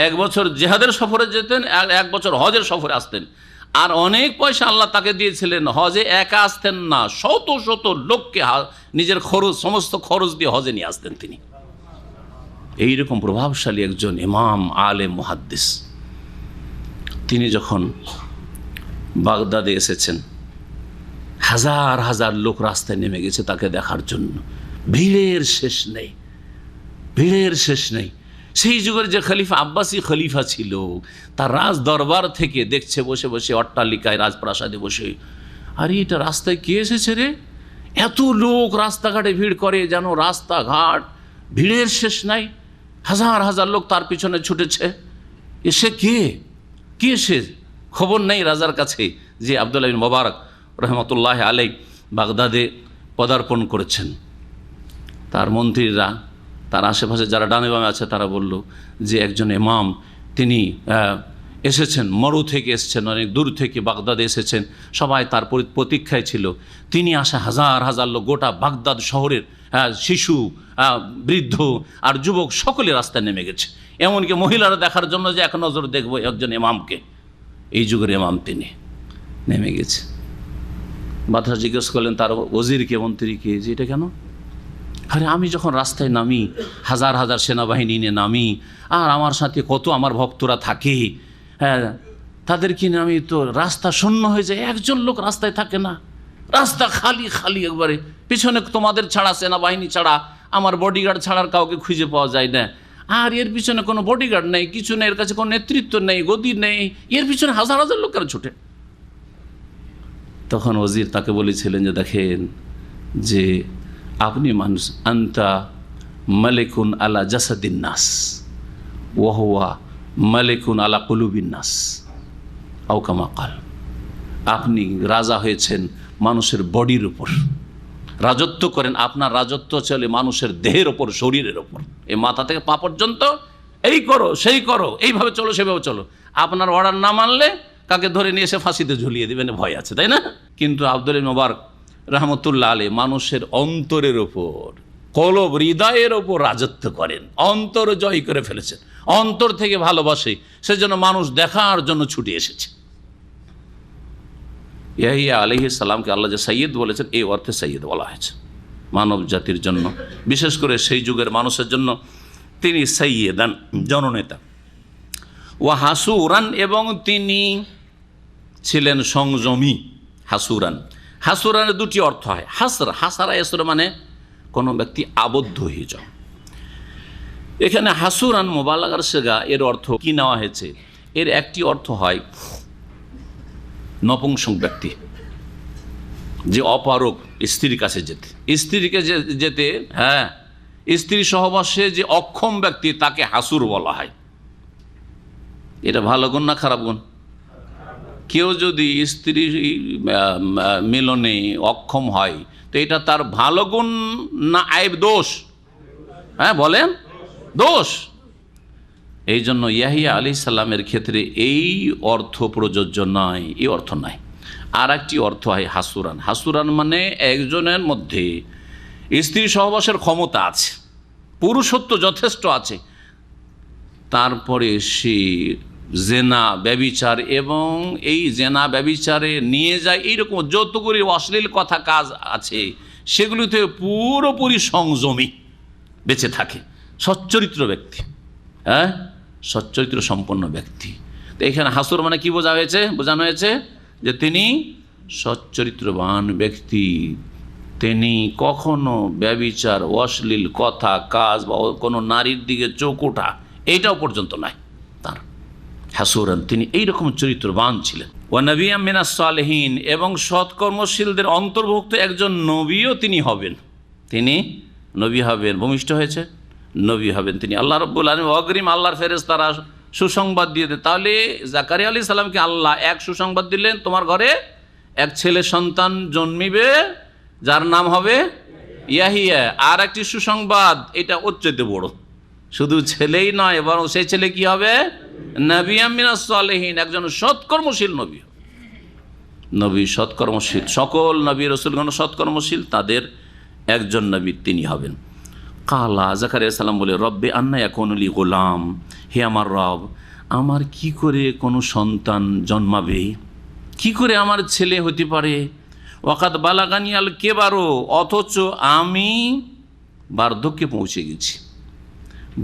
1 বছর জিহাদের সফরে যেতেন, 1 বছর হজের সফরে আসতেন। আর অনেক পয়সা আল্লাহ তাকে দিয়েছিলেন। হজে একা আসতেন না, শত শত লোককে নিজের খরচ, সমস্ত খরচ দিয়ে হজে নিয়ে আসতেন তিনি। এইরকম প্রভাবশালী একজন ইমাম, আলেম, মুহাদ্দিস। তিনি যখন বাগদাদে এসেছেন, হাজার হাজার লোক রাস্তায় নেমে গেছে তাকে দেখার জন্য। ভিড়ের শেষ নেই, ভিড়ের শেষ নেই। সেই যুগের যে খলিফা, আব্বাসী খলিফা ছিল, তার রাজ দরবার থেকে দেখছে বসে বসে, অট্টালিকায়, রাজপ্রাসাদে বসে, আরে এটা রাস্তায় কে এসেছে রে? এত লোক রাস্তাঘাটে ভিড় করে, যেন রাস্তাঘাট ভিড়ের শেষ নাই। হাজার হাজার লোক তার পিছনে ছুটেছে। এসে কে সে? খবর নেই রাজার কাছে যে আব্দুল্লাহ বিন মুবারক রহমতুল্লাহ আলাই বাগদাদে পদার্পণ করেছেন। তার মন্ত্রীরা, তার আশেপাশে যারা ডানে বামে আছে, তারা বলল যে একজন ইমাম, তিনি এসেছেন, মরু থেকে এসেছেন, অনেক দূর থেকে বাগদাদে এসেছেন। সবাই তার প্রতীক্ষায় ছিল। তিনি আসা হাজার হাজার লোক, গোটা বাগদাদ শহরের শিশু, বৃদ্ধ আর যুবক সকলে রাস্তায় নেমে গেছে। এমনকি মহিলারা দেখার জন্য যে এক নজর দেখবো একজন ইমামকে, এই যুগের ইমাম তিনি নেমে গেছে। বাদশা জিজ্ঞেস করলেন তার ওজিরকে, মন্ত্রীকে, যে এটা কেন? আরে আমি যখন রাস্তায় নামি, হাজার হাজার সেনাবাহিনী নিয়ে নামি, আর আমার সাথে কত আমার ভক্তরা থাকে, হ্যাঁ, তাদেরকে নিয়ে আমি তো রাস্তা শূন্য হয়ে যায়, একজন লোক রাস্তায় থাকে না, রাস্তা খালি খালি একবারে। পিছনে তোমাদের ছাড়া, সেনাবাহিনী ছাড়া, আমার বডিগার্ড ছাড়ার কাউকে খুঁজে পাওয়া যায় না। আর এর পিছনে কোনো বডিগার্ড নেই, কিছু নেই, এর কাছে কোনো নেতৃত্ব নেই, গদি নেই, এর পিছনে হাজার হাজার লোকেরা ছুটে। তখন ওজির তাকে বলেছিলেন যে দেখেন, যে আপনি মানুষ, আন্তা মালিকুন আলা জাসাদিন নাস ওয়াহুয়া মালিকুন আলা কুলুবিন নাস আও কামা কাল। আপনি রাজা হয়েছেন মানুষের বডির উপর, রাজত্ব করেন, আপনার রাজত্ব চলে মানুষের দেহের ওপর, শরীরের ওপর। এই মাথা থেকে পা পর্যন্ত এই করো, সেই করো, এইভাবে চলো, সেভাবে চলো। আপনার অর্ডার না মানলে কাকে ধরে নিয়ে এসে ফাঁসিতে ঝুলিয়ে দেবেন, ভয় আছে, তাই না? কিন্তু আব্দুল মুবারক রহমতুল্লাহ আলী মানুষের অন্তরের ওপর, কলব, হৃদয়ের ওপর রাজত্ব করেন, অন্তর জয় করে ফেলেছেন, অন্তর থেকে ভালোবাসে, সেজন্য মানুষ দেখার জন্য ছুটে এসেছে। ইয়াহিয়া আলাইহিস সালামকে আল্লাহ যে সৈয়দ বলেছেন, এই অর্থে সৈয়দ বলা হয়েছে। মানব জাতির জন্য, বিশেষ করে সেই যুগের মানুষের জন্য তিনি সৈয়দান, জননেতা। ওয়া হাসুরান, এবং তিনি ছিলেন সংযমী। হাসুরান, হাসুরানের 2টি অর্থ হয়। হাসারা এসরা মানে কোনো ব্যক্তি আবদ্ধ হয়ে যাও। এখানে হাসুরান মুবালাগার সেগা, এর অর্থ কি নেওয়া হয়েছে? এর একটি অর্থ হয় নপুংসক ব্যক্তি, যে অপারগ, স্ত্রীর কাছে যেতে, স্ত্রীকে যেতে, হ্যাঁ, স্ত্রী সহবাসে যে অক্ষম ব্যক্তি, তাকে হাসুর বলা হয়। এটা ভালো গুণ না খারাপ গুণ? কেউ যদি স্ত্রী মিলনে অক্ষম হয়, তো এটা তার ভালো গুণ না আইব, দোষ? হ্যাঁ বলেন, দোষ। এই জন্য ইয়াহিয়া আলাইহিস সালামের ক্ষেত্রে এই অর্থ প্রযোজ্য নয়, এই অর্থ নয়। আর একটি অর্থ হয় হাসুরান। হাসুরান মানে একজনের মধ্যে স্ত্রী সহবাসের ক্ষমতা আছে, পুরুষত্ব যথেষ্ট আছে, তারপরে সে জেনা, ব্যভিচার, এবং এই জেনা ব্যভিচারে নিয়ে যায় এইরকম যতগুলি অশ্লীল কথা কাজ আছে, সেগুলি থেকে পুরোপুরি সংযমী বেঁচে থাকে, সচ্চরিত্র ব্যক্তি, হ্যাঁ, সচ্চরিত্র সম্পন্ন ব্যক্তি। তো এখানে হাসুর মানে কি বোঝানো হয়েছে? যে তিনি সচ্চরিত্রবান ব্যক্তি, তিনি কখনো ব্যভিচার, অশ্লীল কথা কাজ বা কোনো নারীর দিকে চোখ ওঠা, এইটাও পর্যন্ত নাই তার। হাসুরান, তিনি এইরকম চরিত্রবান ছিলেন। ওয়া নবিয়্যাম মিনাস সালিহিন, এবং সৎকর্মশীলদের অন্তর্ভুক্ত একজন নবীও তিনি হবেন। তিনি নবী হবেন, ভূমিষ্ঠ হয়েছে, নবী হবেন তিনি। আল্লাহ রাব্বুল আলামিন অগ্রিম আল্লাহর ফেরেশতারা সুসংবাদ দিয়ে দেন। তাহলে জাকারিয়া আলাইহিস সালামকে আল্লাহ এক সুসংবাদ দিলেন, তোমার ঘরে এক ছেলে সন্তান জন্মিবে, যার নাম হবে ইয়াহিয়া। আর একটি সুসংবাদ, এটা ওর চাইতে বড়, শুধু ছেলেই নয়, বরং সেই ছেলে কি হবে? নাবিয়্যাম মিনাস সালিহিন, একজন সৎকর্মশীল নবী। নবী সৎকর্মশীল, সকল নবী রাসূলগণ সৎকর্মশীল, তাদের একজন নবী তিনি হবেন। কালা, জাকারিয়া সালাম বলে, রব্বে আন্না ইয়াকুনু লি গোলাম, হে আমার রব, আমার কি করে কোনো সন্তান জন্মাবে, কি করে আমার ছেলে হতে পারে। ওয়াকাদ বালাগানি আল কেবারো, অথচ আমি বার্ধক্যে পৌঁছে গেছি,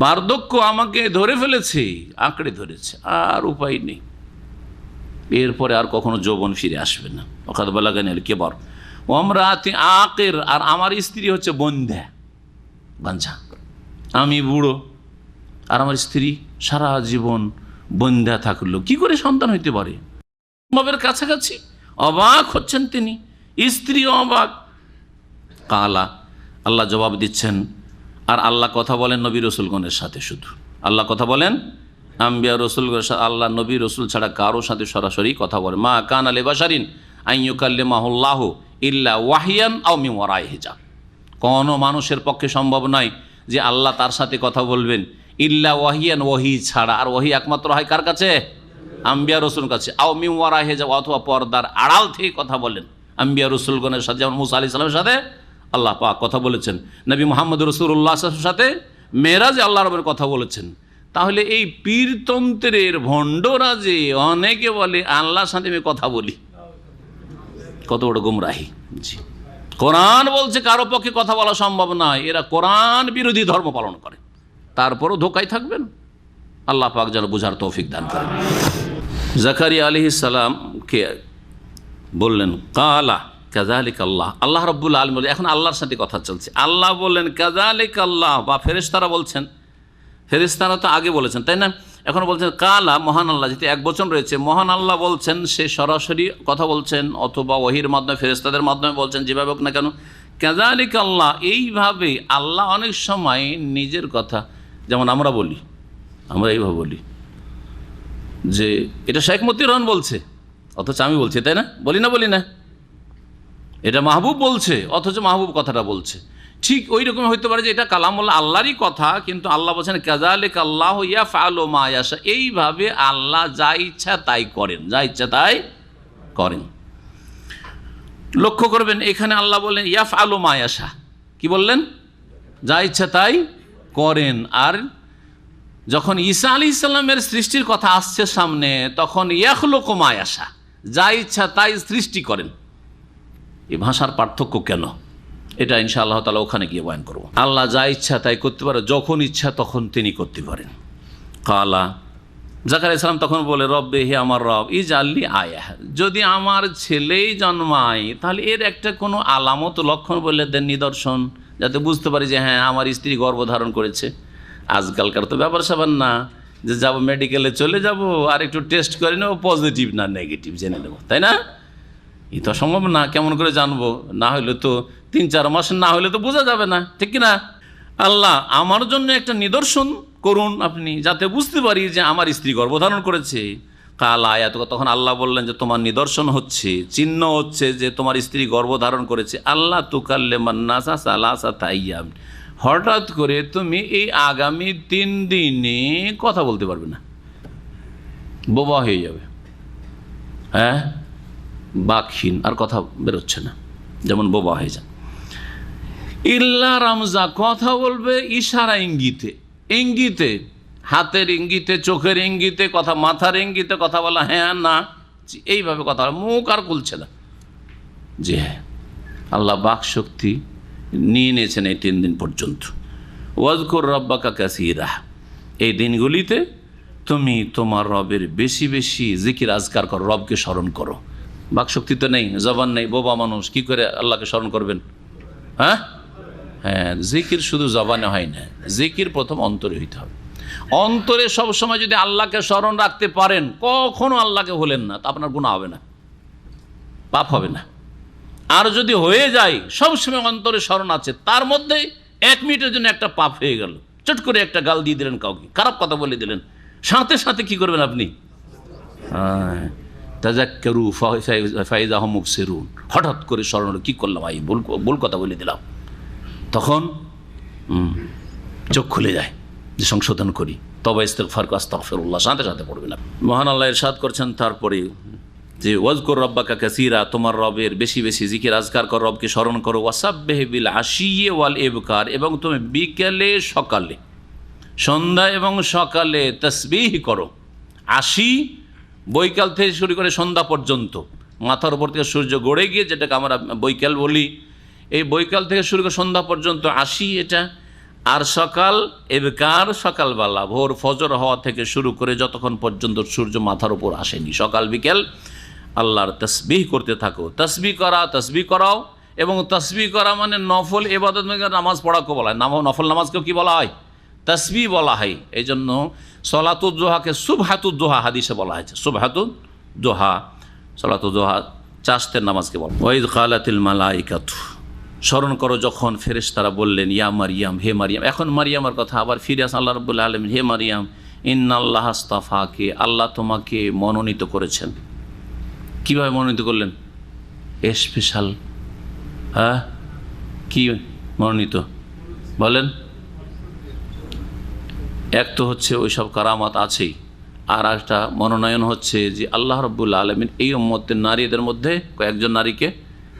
বার্ধক্য আমাকে ধরে ফেলেছে, আঁকড়ে ধরেছে, আর উপায় নেই, এরপরে আর কখনো যৌবন ফিরে আসবে না। ওয়াকাদ বালাগানি আল কেবার ওয়ামরাতি আকির, আর আমার স্ত্রী হচ্ছে বন্ধ্যা, বাঞ্ঝা, আমি বুড়ো আর আমার স্ত্রী সারা জীবন বন্ধ্যা থাকলো, কি করে সন্তান হইতে পারে। বাবের কাছাকাছি, অবাক হচ্ছেন তিনি, স্ত্রীও অবাক। কালা, আল্লাহ জবাব দিচ্ছেন, আর আল্লাহ কথা বলেন নবী রসুলগণের সাথে, শুধু আল্লাহ কথা বলেন আম্বিয়া রসুলগণের সাথে, আল্লাহ নবী রসুল ছাড়া কারোর সাথে সরাসরি কথা বলে। মা কানা লিবাশারিন আন ইউকাল্লিমাহুল্লাহু ইল্লা ওয়াহিয়ান আও মিন ওয়ারাই হিজাব, কোনো মানুষের পক্ষে সম্ভব নয় যে আল্লাহ তার সাথে কথা বলবেন ইল্লা ওয়াহিয়ান, ওয়াহি ছাড়া। আর ওয়াহি একমাত্র হয় কার কাছে? আম্বিয়া রসুলের কাছে। আও মিন ওয়ারাই হিজাব, অথবা পর্দার আড়াল থেকে কথা বলেন আম্বিয়া রসুলগণের সাথে, যেমন মুসা আলাইহিস সালামের সাথে আল্লাহ পাক কথা বলেছেন, নবী মুহাম্মদ রাসূলুল্লাহ সাল্লাল্লাহু আলাইহি ওয়াসাল্লামের সাথে মেরাজে আল্লাহ রাব্বুল কথা বলেছেন। তাহলে এই পীরতন্ত্রের ভণ্ডরা যে অনেকে বলে আল্লাহর সাথে আমি কথা বলি, কত বড় গুমরাহি। জি, কোরআন বলছে কারো পক্ষে কথা বলা সম্ভব নয়, এরা কোরআন বিরোধী ধর্ম পালন করে, তারপরও ধোকায় থাকবেন। আল্লাহ পাক যেন বুঝার তৌফিক দান করেন। জাকারিয়া আলাইহিস সালামকে বললেন, কালা কাযালিকা আল্লাহ, আল্লাহ রাব্বুল আলামিন, এখন আল্লাহর সাথে কথা চলছে, আল্লাহ বললেন কাযালিকা আল্লাহ, বা ফেরেশতারা বলছেন, ফেরেশতারা তো আগে বলেছেন তাই না, এখন বলছেন কালা, মহান আল্লাহ, যেহেতু এক বচন রয়েছে, মহান আল্লাহ বলছেন, সে সরাসরি কথা বলছেন অথবা ওহীর মাধ্যমে ফেরেশতাদের মাধ্যমে বলছেন, যেভাবে হোক না কেন, কাযালিকা আল্লাহ, এইভাবে আল্লাহ অনেক সময় নিজের কথা, যেমন আমরা বলি, আমরা এইভাবে বলি যে এটা শেখ মতিউর রহমান বলছে, অথচ আমি বলছি, তাই না, বলি না, এটা মাহবুব বলছে, অথচ মাহবুব কথাটা বলছে। ঠিক ওই রকম হইতে পারে যে এটা কালামুল্লাহ, আল্লাহরই কথা, কিন্তু আল্লাহ বলছেন কাযালিকা আল্লাহু ইয়াফআলু মা ইয়াশা, এইভাবে আল্লাহ যা ইচ্ছা তাই করেন, যা ইচ্ছা তাই করেন। লক্ষ্য করবেন এখানে আল্লাহ বললেন ইয়াফআলু মা ইয়াশা, কি বললেন? যা ইচ্ছা তাই করেন। আর যখন ঈসা আলাইহিস সালামের সৃষ্টির কথা আসছে সামনে, তখন ইয়াখলুকু মা ইয়াশা, যা ইচ্ছা তাই সৃষ্টি করেন। এই ভাষার পার্থক্য কেন, এটা ইনশাআল্লাহ তাআলা ওখানে গিয়ে বয়ান করব। আল্লাহ যা ইচ্ছা তাই করতে পারে, যখন ইচ্ছা তখন তিনি করতে পারেন। কালা, জাকারিয়া সালাম তখন বলে, রব্বে, হে আমার রব, ইজআল্লি আয়া, যদি আমার ছেলেই জন্মায় তাহলে এর একটা কোনো আলামত, লক্ষণ বলে দেন, নিদর্শন, যাতে বুঝতে পারি যে হ্যাঁ আমার স্ত্রী গর্ভধারণ করেছে। আজকালকার তো ব্যাপার স্যাপার না যে যাব মেডিকেলে চলে যাব আর একটু টেস্ট করে নেব, পজিটিভ না নেগেটিভ জেনে নেব, তাই না? এ তো সম্ভব না, কেমন করে জানবো? না হলে তো 3-4 মাস না হলে তো বোঝা যাবে না, ঠিক কিনা? আল্লাহ আমার জন্য একটা নিদর্শন করুন আপনি, যাতে বুঝতে পারি যে আমার স্ত্রী গর্ভধারণ করেছে। কাল আয়াত, তখন আল্লাহ বললেন যে তোমার নিদর্শন হচ্ছে, চিহ্ন হচ্ছে যে তোমার স্ত্রী গর্ভধারণ করেছে, আল্লাহ তুকাল্লিমান নাসা সালাসাতা আইয়াম, হঠাৎ করে তুমি এই আগামী 3 দিনে কথা বলতে পারবে না, বোবা হয়ে যাবে, হ্যাঁ, বাকহীন, আর কথা বেরোচ্ছে না, যেমন বোবা হয়ে যায়। ইল্লা রামজা, কথা বলবে ইশারা, ইঙ্গিতে, ইঙ্গিতে, হাতের ইঙ্গিতে, চোখের ইঙ্গিতে কথা, মাথার ইঙ্গিতে কথা বলা, হ্যাঁ না, এইভাবে কথা বলা, মুখ আর খুলছে না। জি হ্যাঁ, আল্লাহ বাক শক্তি নিয়ে নিয়েছেন এই 3 দিন পর্যন্ত। ওয়াজকুর রব্বাকা কাসীরা, এই দিনগুলিতে তুমি তোমার রবের বেশি বেশি জিকির আজকার করো, রবকে স্মরণ করো। বাকশক্তি তো নেই, জবান নেই, বোবা মানুষ, কি করে আল্লাহকে স্মরণ করবেন? হ্যাঁ, জিকির শুধু জবানে হয় না, জিকির প্রথম অন্তরে হইতে হবে। অন্তরে সবসময় যদি আল্লাহকে স্মরণ রাখতে পারেন, কখনো আল্লাহকে ভুলেন না, তা আপনার গুনাহ হবে না, পাপ হবে না। আর যদি হয়ে যায় সবসময় অন্তরে স্মরণ আছে, তার মধ্যে 1 মিনিটের জন্য একটা পাপ হয়ে গেল, চট করে একটা গাল দিয়ে দিলেন, কাউকে খারাপ কথা বলে দিলেন, সাথে সাথে কি করবেন আপনি? তাযাক্কারু ফাইযা হুম মুবসিরুন, হঠাৎ করে স্মরণ হলো, কি করলাম, ভাই ভুল কথা বলে দিলাম, তখন চোখ খুলে যায় যে সংশোধন করি। তবে ইস্তিগফার আস্তাগফিরুল্লাহ সাথে সাথে পড়বেন। মহান আল্লাহ ইরশাদ করছেন তারপরে যে ওয়াজকুর রব্বাকা কাসীরা, তোমার রবের বেশি বেশি জিকির আজকার করো, রবকে স্মরণ করো। ওয়াসাব্বিহ বিল আশিয়্যি ওয়াল ইবকার, এবং তুমি বিকেলে সকালে, সন্ধ্যা এবং সকালে তাসবিহ করো। আশি বৈকাল থেকে শুরু করে সন্ধ্যা পর্যন্ত, মাথার উপর থেকে সূর্য গড়ে গিয়ে যেটাকে আমরা বৈকাল বলি, এই বৈকাল থেকে শুরু করে সন্ধ্যা পর্যন্ত আশি এটা। আর সকাল ইবকার, সকালবেলা ভোর ফজর হওয়া থেকে শুরু করে যতক্ষণ পর্যন্ত সূর্য মাথার উপর আসেনি, সকাল বিকেল আল্লাহর তাসবিহ করতে থাকো। তাসবিহ করাও, এবং তাসবিহ করা মানে নফল ইবাদত, নামাজ পড়াকে বলা হয়, নফল নামাজকেও কি বলা হয়? তাসবিহ বলা হয়। এই জন্য সলাতুদ দোহাকে সুবহাতুদ দোহা হাদিসে বলা হয়েছে, সুবহাতুদ দোহা, সলাতুদ দোহা চাষতের নামাজকে বলা। ওয়াইদ কালাতিল মালাইকাতু, স্মরণ করো যখন ফেরেশতারা বললেন ইয়া মারিয়াম, হে মারিয়াম। এখন মারিয়ামের কথা আবার ফিরে আসেন আল্লাহ রাব্বুল আলামিন, হে মারিয়াম ইন্নাল্লাহ আস্তাফাকে, আল্লাহ তোমাকে মনোনীত করেছেন। কিভাবে মনোনীত করলেন? স্পেশাল, হ্যাঁ কি মনোনীত বলেন? এক তো হচ্ছে ওই সব কারামাত আছেই, আর একটা মনোনয়ন হচ্ছে যে আল্লাহ রাব্বুল আলামিন এই উম্মতের নারীদের মধ্যে কয়েকজন নারীকে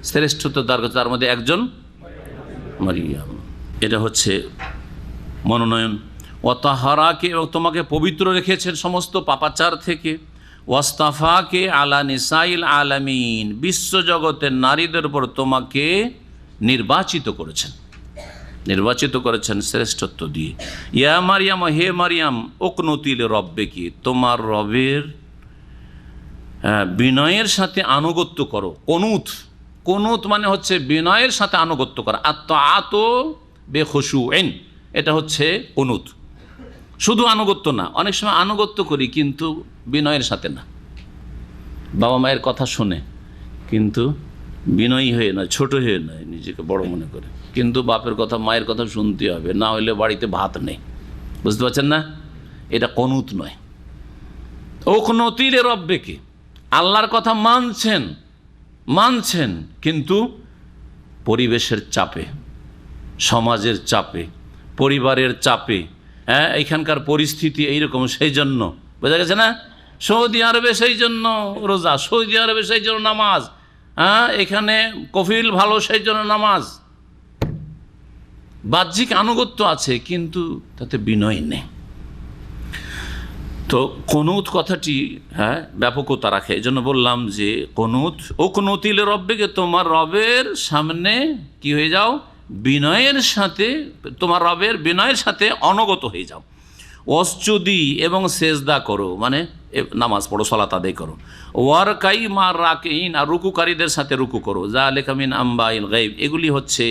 শ্রেষ্ঠত্ব দান করেছে, তার মধ্যে একজন মারিয়াম। এটা হচ্ছে মনোনয়ন। ওয়াতাহারাকে, এবং তোমাকে পবিত্র রেখেছেন সমস্ত পাপাচার থেকে। ওয়াস্তাফাকে আলা নিসাইল আলামিন, বিশ্বজগতের নারীদের উপর তোমাকে নির্বাচিত করেছেন শ্রেষ্ঠত্ব দিয়ে। ইয়া মারিয়াম, হে মারিয়াম উকনুতিল রব্বিকি, তোমার রবের বিনয়ের সাথে আনুগত্য করো। কুনুত মানে হচ্ছে বিনয়ের সাথে আনুগত্য করা। আত বেখুশুইন, এটা হচ্ছে কুনুত। শুধু আনুগত্য না, অনেক সময় আনুগত্য করি কিন্তু বিনয়ের সাথে না। বাবা মায়ের কথা শুনে কিন্তু বিনয়ী হয়ে নয়, ছোট হয়ে নয়, নিজেকে বড় মনে করে, কিন্তু বাপের কথা মায়ের কথা শুনতে হবে, না হলে বাড়িতে ভাত নেই। বুঝতে পারছেন না? এটা কুনুত নয়। উকনুতিল রব্বিকি, আল্লাহর কথা মানছেন কিন্তু পরিবেশের চাপে, সমাজের চাপে, পরিবারের চাপে, হ্যাঁ এখানকার পরিস্থিতি এইরকম, সেই জন্য, বোঝা গেছে না? সৌদি আরবে সেই জন্য রোজা, সৌদি আরবে সেই জন্য নামাজ, হ্যাঁ এখানে কফিল ভালো সেই জন্য নামাজ। বাহ্যিক আনুগত্য আছে কিন্তু তাতে বিনয় নেই। তো কুনুত কথাটি হ্যাঁ ব্যাপকতা রাখে, এই জন্য বললাম যে কুনুত উকনুতিল রব্বিকে, তোমার রবের সামনে কি হয়ে যাও? বিনয়ের সাথে, তোমার রবের বিনয়ের সাথে অনুগত হয়ে যাও। ওয়াসজুদি, এবং সেজদা করো, মানে নামাজ পড়ো, সালাত আদায় করো। ওয়ারকাই মার রাকিন, আর রুকুকারীদের সাথে রুকু করো। যালিকা মিন আম্বাইল গায়ব, এগুলি হচ্ছে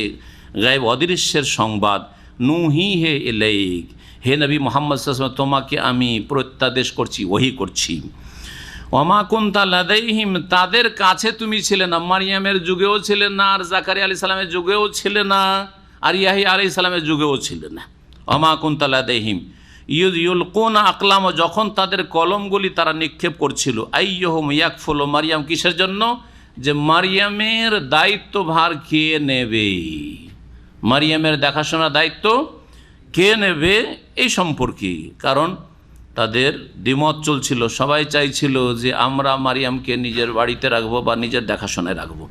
গায়ব অদৃশ্যের সংবাদ। নুহি হে ইলাইক, হে নবী মুহাম্মদ সাল্লাল্লাহু আলাইহি ওয়াসাল্লাম, তোমাকে আমি প্রত্যাদেশ করছি, ওহী করছি। ওমা কুনতা লাদাইহিম, তাদের কাছে তুমি ছিলে না, মারিয়ামের যুগেও ছিলে না, আর জাকারিয়া আলাইহিস সালামের যুগেও ছিলে না, আর ইয়াহিয়া আলাইহিস সালামের যুগেও ছিলে না। ওমা কুনতা লাদাইহিম ইউলকুনা আকলাম, যখন তাদের কলমগুলি তারা নিক্ষেপ করছিল। আইয়ুহুম ইয়াকফুলু মারিয়াম, কিসের জন্য? যে মারিয়ামের দায়িত্বভার কে নেবে, মারিয়ামের দেখাশোনার দায়িত্ব কে নেবে এই সম্পর্কে। কারণ তাদের দ্বিমত চলছিল, সবাই চাইছিল যে আমরা মারিয়ামকে নিজের বাড়িতে রাখবো বা নিজের দেখাশোনায় রাখবো।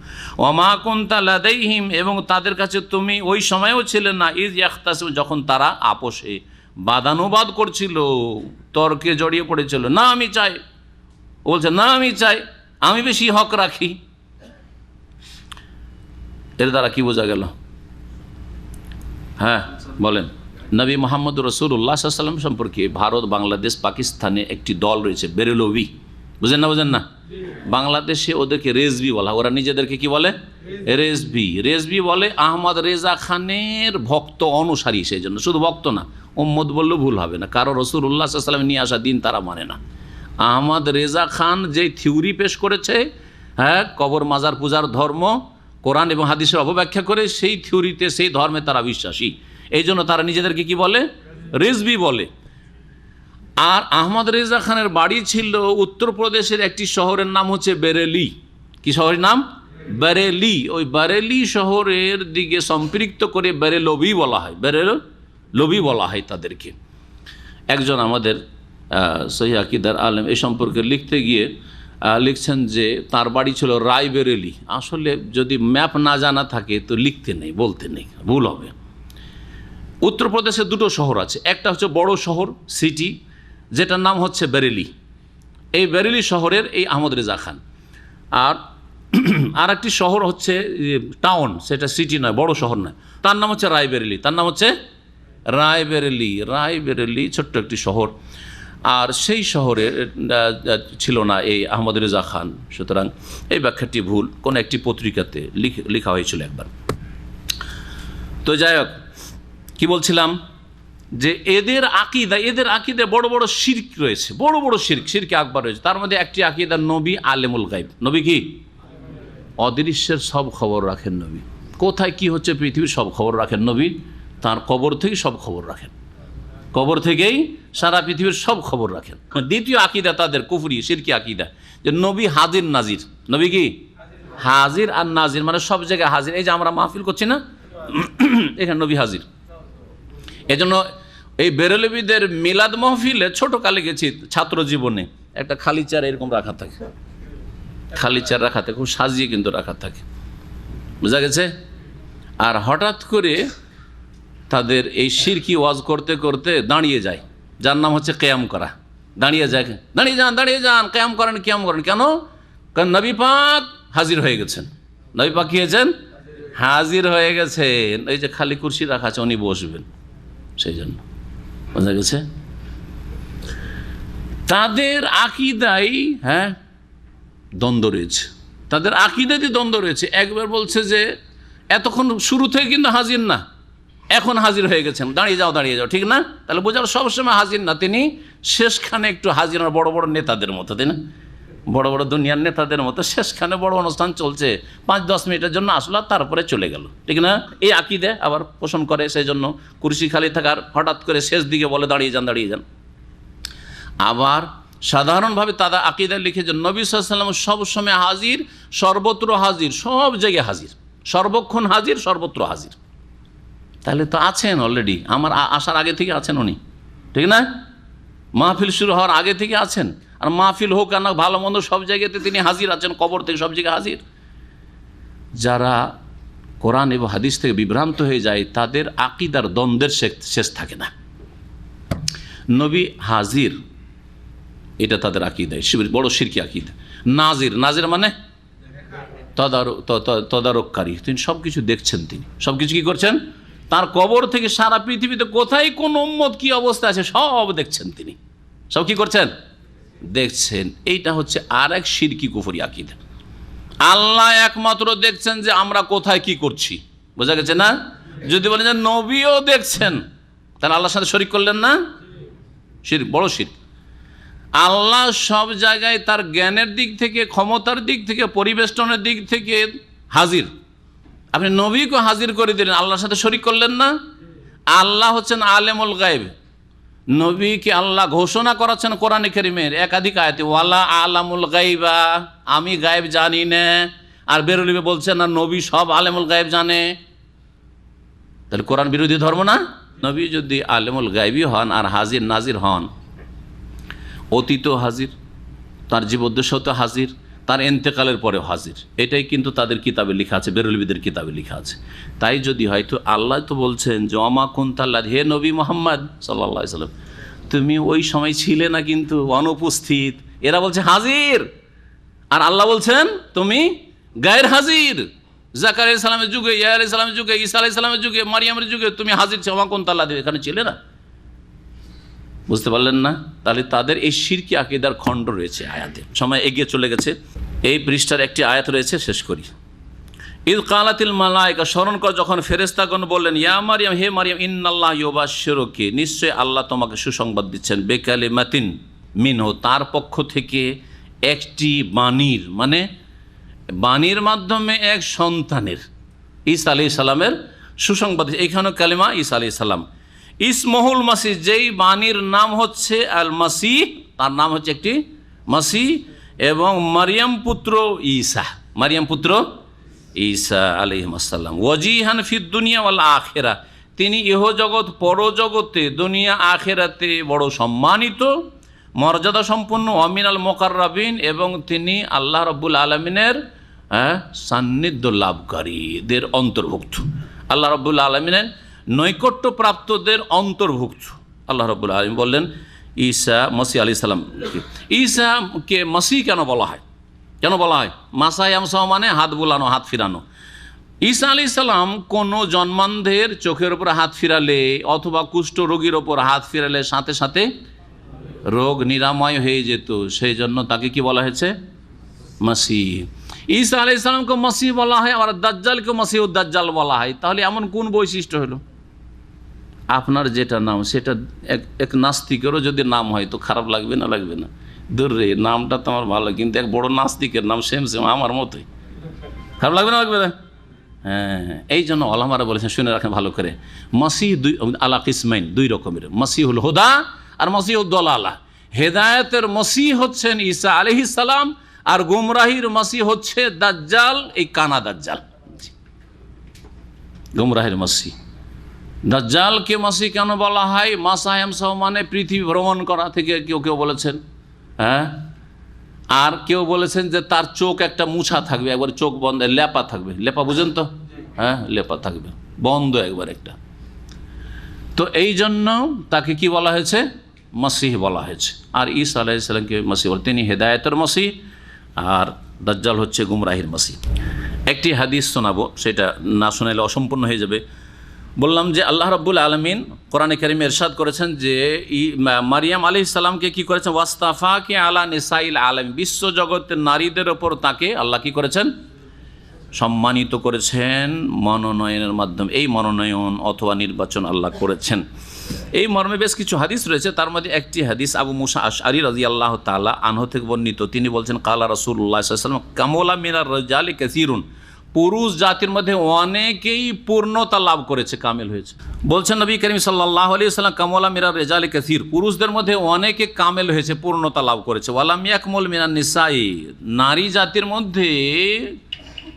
ওমা কুনতা লাদাইহিম, এবং তাদের কাছে তুমি ওই সময়ও ছিলে না, ইজ ইয়াখতাসিম, যখন তারা আপোষে বাদানুবাদ করছিল, তর্কে জড়িয়ে পড়েছিল। না আমি চাই, বলছে না আমি চাই, আমি বেশি হক রাখি। এর দ্বারা কি বোঝা গেল? হ্যাঁ বলেন। নবী মুহাম্মদ রাসূলুল্লাহ সাল্লাল্লাহু আলাইহি ওয়াসাল্লাম সম্পর্কে ভারত, বাংলাদেশ, পাকিস্তানে একটি দল রয়েছে বেরেলভি, বুঝেন না? বাংলাদেশে ওদেরকে রেজভি বলা, ওরা নিজেদেরকে কি বলে? রেজভি বলে। আহমদ রেজা খানের ভক্ত অনুসারী, সেই জন্য শুধু ভক্ত না, উম্মত বললেও ভুল হবে না, কারণ রাসূলুল্লাহ সাল্লাল্লাহু আলাইহি ওয়াসাল্লাম নিয়ে আসা দিন তারা মানে না। আহমদ রেজা খান যে থিওরি পেশ করেছে, হ্যাঁ কবর মাজার পূজার ধর্ম, কোরআন এবং হাদিসের অপব্যাখ্যা করে, সেই থিওরিতে, সেই ধর্মে তারা বিশ্বাসী, এই জন্য তারা নিজেদেরকে কি বলে? রেজভি বলে। আর আহমদ রেজা খানের বাড়ি ছিল উত্তরপ্রদেশের একটি শহরের নাম হচ্ছে বেরেলি। কি শহরের নাম? বেরেলি। ওই বেরেলি শহরের দিকে সম্পৃক্ত করে বেরেলভি বলা হয়, বেরেলভি বলা হয় তাদেরকে। একজন আমাদের সহিহ আকীদার আলেম এই সম্পর্কে লিখতে গিয়ে লিখছেন যে তার বাড়ি ছিল রায়বেরেলি। আসলে যদি ম্যাপ না জানা থাকে তো লিখতে নেই, বলতে নেই, ভুল হবে। উত্তরপ্রদেশে দুটো শহর আছে, একটা হচ্ছে বড় শহর সিটি, যেটার নাম হচ্ছে বেরেলি। এই বেরেলি শহরের এই আহমদ রেজা খান। আর একটি শহর হচ্ছে টাউন, সেটা সিটি নয়, বড় শহর নয়, তার নাম হচ্ছে রায়বেরেলি। তার নাম হচ্ছে রায়বেরেলি ছোট্ট একটি শহর। আর সেই শহরে ছিল না এই আহমদ রেজা খান। সুতরাং এই ব্যাখ্যাটি ভুল, কোনো একটি পত্রিকাতে লেখা হয়েছিল একবার। তো যাই হোক, কী বলছিলাম, যে এদের আকিদা বড় বড় শিরক রয়েছে, বড় বড় শিরকে আকবার রয়েছে। তার মধ্যে একটি আকিদা নবী আলেমুল গায়ব। নবী কি? অদৃশ্যের সব খবর রাখেন নবী। কোথায় কি হচ্ছে পৃথিবীর সব খবর রাখেন নবী। তার কবর থেকে সব খবর রাখেন, কবর থেকেই সারা পৃথিবীর সব খবর রাখেন। দ্বিতীয় আকিদা তাদের কুফরি শিরকি আকিদা, যে নবী হাজির নাজির। নবী কি? হাজির আর নাজির, মানে সব জায়গায় হাজির। এই যে আমরা মাহফিল করছি না, এখানে নবী হাজির। এজন্য এই বেরেলবিদের মিলাদ মাহফিলে ছোটকালে গেছি ছাত্র জীবনে, একটা খালি চেয়ার এরকম রাখা থাকে, খালি চেয়ার রাখা থাকে, খুব সাজিয়ে কিন্তু রাখা থাকে, বোঝা গেছে। আর হঠাৎ করে তাদের এই শিরকি ওয়াজ করতে করতে দাঁড়িয়ে যায়, যার নাম হচ্ছে কেয়াম করা। দাঁড়িয়ে যান, কেয়াম করেন। কেন? কারণ নবী পাক হাজির হয়ে গেছেন। নবী পাক কি হয়েছেন? হাজির হয়ে গেছেন। এই যে খালি কুরসি রাখা আছে, উনি বসবেন, সেই জন্য। বোঝা গেছে। তাদের আকিদাই দ্বন্দ্ব রয়েছে, তাদের আকিদাতে দ্বন্দ্ব রয়েছে। একবার বলছে যে এতক্ষণ শুরু থেকে কিন্তু হাজির না, এখন হাজির হয়ে গেছেন, দাঁড়িয়ে যাও, ঠিক না? তাহলে বোঝার সবসময় হাজির না, তিনি শেষখানে একটু হাজির, বড় বড় নেতাদের মতো, তাই না? বড় বড় দুনিয়ার নেতাদের মতো শেষখানে বড় অনুষ্ঠান চলছে, 5-10 মিনিটের জন্য আসলো, তারপরে চলে গেল, ঠিক না? এই আকিদে আবার পোষণ করে, সেই জন্য কুরসি খালি থাকার হঠাৎ করে শেষ দিকে বলে দাঁড়িয়ে যান। আবার সাধারণভাবে তারা আকিদা লিখেছে নবী সাল্লাল্লাহু আলাইহি ওয়াসাল্লাম সবসময় হাজির, সর্বত্র হাজির, সব জায়গায় হাজির, সর্বক্ষণ হাজির, সর্বত্র হাজির। তাহলে তো আছেন অলরেডি, আমার আসার আগে থেকে আছেন উনি, ঠিক না? মাহফিল শুরু হওয়ার আগে থেকে আছেন। আর মাহফিল হোক আর না, ভালো মন্দ সব জায়গাতে তিনি হাজির আছেন, কবর থেকে সব জায়গায় হাজির। যারা কোরআন এবং হাদিস থেকে বিভ্রান্ত হয়ে যায়, তাদের আকিদার দ্বন্দ্বের শেষ থাকে না। নবী হাজির, এটা তাদের আকিদায় বড় শিরকি আকিদা। নাজির মানে তদারককারী, তিনি সব কিছু দেখছেন, তিনি সব কিছু কি করছেন? তার কবর থেকে সারা পৃথিবীতে কোথায় কোন উম্মত কি অবস্থা আছে সব দেখছেন, তিনি সব কি করছেন? দেখছেন। এইটা হচ্ছে আর এক শিরকি কুফরি আকিদা। আল্লাহ একমাত্র দেখছেন যে আমরা কোথায় কি করছি, বোঝা গেছে না? যদি বলেন যে নবীও দেখছেন, তাহলে আল্লাহর সাথে শরীক করলেন না? শিরক, বড় শিরক। আল্লাহ সব জায়গায় তার জ্ঞানের দিক থেকে, ক্ষমতার দিক থেকে, পরিবেষ্টনের দিক থেকে হাজির। আপনি নবীকে হাজির করে দিলেন, আল্লাহর সাথে শরীক করলেন না? আল্লাহ হচ্ছেন আলেমুল গায়ব। নবীকে আল্লাহ ঘোষণা করাচ্ছেন কোরআনে কারীমের একাধিক আয়াতে, ওয়ালা আলামুল গায়বা, আমি গায়েব জানি না। আর বেরুলিবে বলছেন না নবী সব আলেমুল গায়ব জানে। তাহলে কোরআন বিরোধী ধর্ম না? নবী যদি আলেমুল গায়বী হন আর হাজির নাজির হন, অতীত হাজির, তার জীবদ্দশাতে হাজির, তার এন্তেকালের পরেও হাজির, এটাই কিন্তু তাদের কিতাবে লেখা আছে, বেরুলবিদের কিতাবে লেখা আছে। তাই যদি হয়তো আল্লাহ তো বলছেন যে ওমা কুনতাল্লাহ, হে নবী মুহাম্মদ সাল্লাল্লাহু আলাইহি সাল্লাম, তুমি ওই সময় ছিলে না, কিন্তু অনুপস্থিত। এরা বলছে হাজির, আর আল্লাহ বলছেন তুমি গায়ের হাজির। জাকারিয়া আলাইহিস সালামের যুগে, ইয়া আলাইহিস সালামের যুগে, ঈসা আলাইহিস সালামের যুগে, মারিয়ামের যুগে তুমি হাজির ছিল, ওমা কুনতাল্লাহ, এখানে ছিলে না। বুঝতে পারলেন না? তাহলে তাদের এই শিরকি আকীদার খণ্ড রয়েছে আয়াতে। সময় এগিয়ে চলে গেছে, এই পৃষ্ঠার একটি আয়াত রয়েছে, শেষ করি। ইয কালাতিল মালায়েকা, স্মরণ কর যখন ফেরেশতাগণ বললেন, ইয়া মারিয়াম, হে মারিয়াম, ইন্নাল্লাহ ইউবাশশিরুকি, নিশ্চয় আল্লাহ তোমাকে সুসংবাদ দিচ্ছেন, বিকালিমাতিন মিনহু, তার পক্ষ থেকে একটি বাণীর, মানে বাণীর মাধ্যমে এক সন্তানের, ঈসা আলাইহিস সালামের সুসংবাদ। এইখানে কালিমা ঈসা আলাইহিস সালাম। ইসমহুল মাসিহ, যেই বাণীর নাম হচ্ছে আল মাসিহ, তার নাম হচ্ছে একটি মাসিহ, এবং মারিয়াম পুত্র ঈসা, মারিয়াম পুত্র ঈসা আলাইহিস সালাম, ওয়াজিহান ফিদ দুনিয়া ওয়াল আখিরা, তিনি ইহজগৎ পরজগতে দুনিয়া আখেরাতে বড় সম্মানিত, মর্যাদা সম্পন্ন, অমিনাল মোকাররাবিন, এবং তিনি আল্লাহ রাব্বুল আলামিনের সান্নিধ্য লাভকারীদের অন্তর্ভুক্ত, আল্লাহ রাব্বুল আলামিনের নৈকট্য প্রাপ্তদের অন্তর্ভুক্ত। আল্লাহ রাব্বুল আলামিন বললেন ঈসা মসিহ আলাইহিস সালাম, ঈসাকে মসিহ কেন বলা হয়? কেন বলা হয়? মাসা ইয়ামসাহ মানে হাত বুলানো, হাত ফিরানো। ঈসা আলাইহিস সালাম কোনো জন্মান্ধের চোখের উপর হাত ফিরালে অথবা কুষ্ঠ রোগীর ওপর হাত ফিরালে সাথে সাথে রোগ নিরাময় হয়ে যেত, সেই জন্য তাকে কি বলা হয়েছে? মসিহ। ঈসা আলাইহিস সালামকে মসিহ বলা হয়, আবার দাজ্জালকে মসিহুদ দাজ্জাল বলা হয়। তাহলে এমন কোন বৈশিষ্ট্য হলো? আপনার যেটা নাম সেটা এক নাস্তিকেরও যদি নাম হয় তো খারাপ লাগবে না? লাগবে না? দূর রে, নামটা তো আমার ভালো, কিন্তু এক বড় নাস্তিকের নাম সেম আমার মতোই, খারাপ লাগবে না? লাগবে না? হ্যাঁ, এই জন্য ওলামারা বলেছেন, শুনে রাখেন ভালো করে, মসিহ দুই আলা কিসমাইন, দুই রকমের, মসিহুল হুদা আর মসিহুদ দালালা। হেদায়েতের মসিহ হচ্ছেন ঈসা আলাইহিস সালাম, আর গুমরাহির মসিহ হচ্ছে দাজ্জাল, এই কানা দাজ্জাল, গুমরাহির মসিহ। দাজ্জালকে মসিহ কেন বলা হয়? মাসায়ামসাহ মানে পৃথিবী ভ্রমণ করা থেকে কেউ কেউ বলেছেন, হ্যাঁ, আর কেউ বলেছেন যে তার চোখ একটা মুছা থাকবে, একবার চোখ বন্ধ, লেপা থাকবে, লেপা বুঝেন তো? হ্যাঁ, লেপা থাকবে, বন্ধ একবার একটা। তো এই জন্য তাকে কি বলা হয়েছে? মসিহ বলা হয়েছে। আর ঈসা আলাইহিস সালামকে মসিহ বলে, তিনি হেদায়েতের মসিহ, আর দাজ্জাল হচ্ছে গুমরাহির মসিহ। একটি হাদিস শোনাবো, সেটা না শোনালে অসম্পূর্ণ হয়ে যাবে। বললাম যে আল্লাহ রাব্বুল আলামিন কোরআনে কারিমে ইরশাদ করেছেন যে মারিয়াম আলাইহিস সালামকে কি করেছেন? ওয়াস্তাফাকে আলা নিসাইল আলাম, বিশ্ব জগতের নারীদের ওপর তাকে আল্লাহ কি করেছেন? সম্মানিত করেছেন মনোনয়নের মাধ্যমে। এই মনোনয়ন অথবা নির্বাচন আল্লাহ করেছেন। এই মর্মে বেশ কিছু হাদিস রয়েছে, তার মধ্যে একটি হাদিস আবু মুসা আশআরী রাদিয়াল্লাহু তাআলা আনহু থেকে বর্ণিত। তিনি বলছেন, কালা রাসূলুল্লাহ সাল্লাল্লাহু আলাইহি ওয়াসাল্লাম কামুলা মিনার রিজালি কাসীরুন, পুরুষ জাতির মধ্যে অনেকেই পূর্ণতা লাভ করেছে, কামেল হয়েছে। বলছেন নবী করিম সাল্লাল্লাহু আলাইহি ওয়াসাল্লাম, কামুলা মিনার রিজালি কাসীর, পুরুষদের মধ্যে অনেকে কামেল হয়েছে, পূর্ণতা লাভ করেছে। ওয়ালাম ইয়াকমুল মিনান নিসাই, নারী জাতির মধ্যে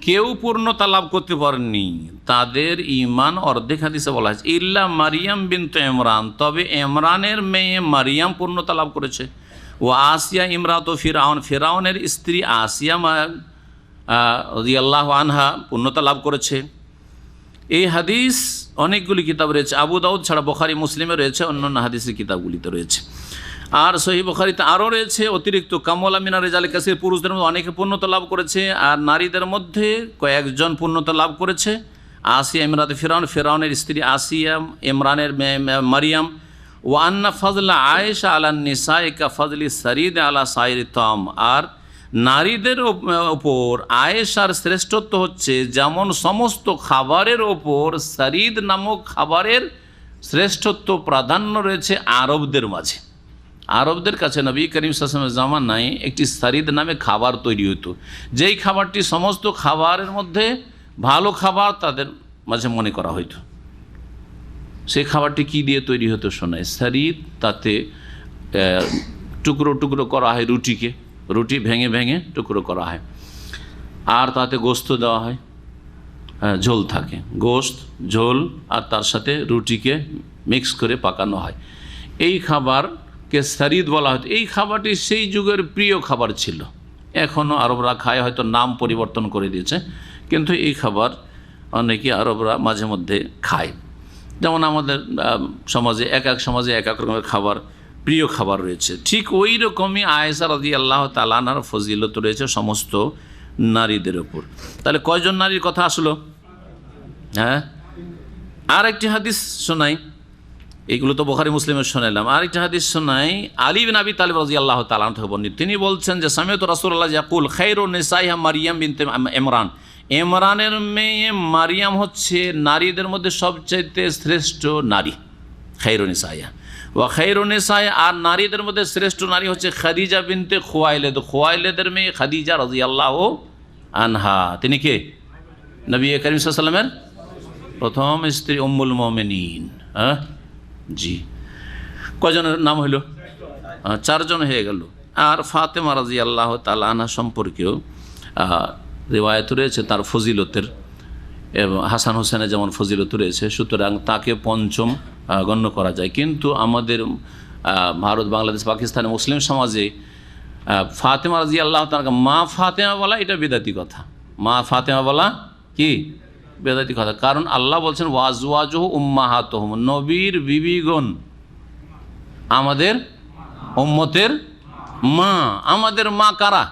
কেউ পূর্ণতা লাভ করতে পারেননি, তাদের ঈমান অর্ধেক। হাদিসে বলা হয়েছে ইল্লা মারিয়াম বিনত ইমরান, তবে ইমরানের মেয়ে মারিয়াম পূর্ণতা লাভ করেছে। ও আসিয়া ইমরাত ফিরাউন, ফিরাউনের স্ত্রী আসিয়া রাদিয়াল্লাহু আনহা পূর্ণতা লাভ করেছে। এই হাদিস অনেকগুলি কিতাব রয়েছে, আবু দাউদ ছাড়া বুখারী মুসলিমে রয়েছে, অন্যান্য হাদিসের কিতাবগুলিতে রয়েছে। আর সহিহ বুখারীতে আরও রয়েছে অতিরিক্ত, কামুলা মিনার রিজাল কাসীর, পুরুষদের মধ্যে অনেকে পূর্ণতা লাভ করেছে, আর নারীদের মধ্যে কয়েকজন পূর্ণতা লাভ করেছে। আসিয়া ইমরাত ফিরাউন, ফিরাউনের স্ত্রী আসিয়া, ইমরানের মারিয়াম। ও আন্না ফজলা আয়েশা আলা নিসাই কা ফজলি সারিদ আলা সাইরি তাম, আর নারীদের ওপর আয়েশার শ্রেষ্ঠত্ব হচ্ছে যেমন সমস্ত খাবারের ওপর সারিদ নামক খাবারের শ্রেষ্ঠত্ব প্রাধান্য রয়েছে আরবদের মাঝে। আরবদের কাছে নবী করিম সাল্লাল্লাহু আলাইহি ওয়াসাল্লামের জামানায় একটি সারিদ নামে খাবার তৈরি হতো, যেই খাবারটি সমস্ত খাবারের মধ্যে ভালো খাবার তাদের মাঝে মনে করা হইতো। সেই খাবারটি কি দিয়ে তৈরি হতো শোনায়, সারিদ, তাতে টুকরো টুকরো করা হয় রুটিকে, রুটি ভেঙে ভেঙে টুকরো করা হয়, আর তাতে গোস্ত দেওয়া হয়, ঝোল থাকে, গোস্ত ঝোল, আর তার সাথে রুটিকে মিক্স করে পাকানো হয়। এই খাবারকে সারিদ বলা হতো। এই খাবারটি সেই যুগের প্রিয় খাবার ছিল, এখনও আরবরা খায়, হয়তো নাম পরিবর্তন করে দিয়েছে, কিন্তু এই খাবার অনেকে আরবরা মাঝে মধ্যে খায়। যেমন আমাদের সমাজে এক এক সমাজে এক এক রকমের খাবার, প্রিয় খাবার রয়েছে, ঠিক ওই রকমই আয়েশা রাদিয়াল্লাহু তাআলা আনহার ফজিলত রয়েছে সমস্ত নারীদের ওপর। তাহলে কয়জন নারীর কথা আসলো? হ্যাঁ, আর একটি হাদিস শোনাই, এইগুলো তো বুখারী মুসলিমের শোনালাম। আর একটি হাদিস শোনাই, আলী বিন আবি তালিব রাদিয়াল্লাহু তাআলা আনহু থেকে বর্ণিত। তিনি বলছেন যে সামিআতু রাসূলুল্লাহ ইয়াকুল খায়রুন নিসাইহা মারিয়াম বিনতে ইমরান, ইমরানের মেয়ে মারিয়াম হচ্ছে নারীদের মধ্যে সবচাইতে শ্রেষ্ঠ নারী, খায়রুন নিসাইহা। ওয়া খায়রুন নিসাইহা, আর নারীদের মধ্যে শ্রেষ্ঠ নারী হচ্ছে খাদিজা বিনতে খুয়াইলিদ, খুয়াইলিদের মেয়ে খাদিজা রাদিয়াল্লাহু আনহা। তিনি কে? নবী করিম সাল্লাল্লাহু আলাইহি ওয়াসাল্লামের প্রথম স্ত্রী উম্মুল মুমিনিন। হ্যাঁ জি, কয়জনের নাম হইল? 4 জন হয়ে গেল। আর ফাতেমা রাদিয়াল্লাহু তাআলা আনহা সম্পর্কেও রিওয়ায়াত রয়েছে তার ফজিলতের। এবং হাসান হোসেনের যেমন ফজিলত রয়েছে, সুতরাং তাকে পঞ্চম গণ্য করা যায়। কিন্তু আমাদের ভারত, বাংলাদেশ, পাকিস্তানে মুসলিম সমাজে ফাতেমা রাদিয়াল্লাহু তাআলা মা ফাতেমা বলা এটা বিদাতি কথা। মা ফাতেমা বলা কি বেদাতি কথা, কারণ আল্লাহ বলছেন ওয়াজওয়াজুহু উম্মাহাতুহুম, নবীর বিবিগণ আমাদের উম্মতের মা। আমাদের মা কারা?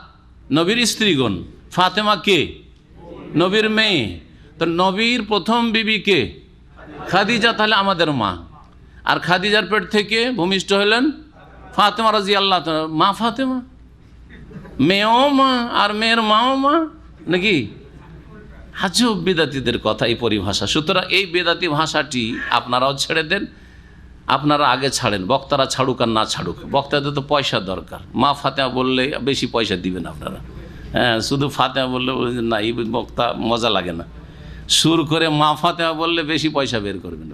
নবীর স্ত্রীগণ। ফাতেমা কে? নবীর মেয়ে। তো নবীর প্রথম বিবি কে? খাদিজা, তাহলে আমাদের মা। আর খাদিজার পেট থেকে ভূমিষ্ঠ হলেন ফাতেমা রাদিয়াল্লাহু তাআলা। মা ফাতেমা, মেয়েও মা আর মেয়ের মাও মা, নাকি? আজব বেদাতিদের কথা এই পরিভাষা। সুতরাং এই বেদাতি ভাষাটি আপনারাও ছেড়ে দেন, আপনারা আগে ছাড়েন, বক্তারা ছাড়ুক আর না ছাড়ুক। বক্তাদের তো পয়সা দরকার। মা ফাতেমা বললে বেশি পয়সা দিবেন আপনারা। হ্যাঁ, শুধু ফাতেমা বললে না, এই বক্তা মজা লাগে না। সুর করে মা ফাতেমা বললে বেশি পয়সা বের করবেন।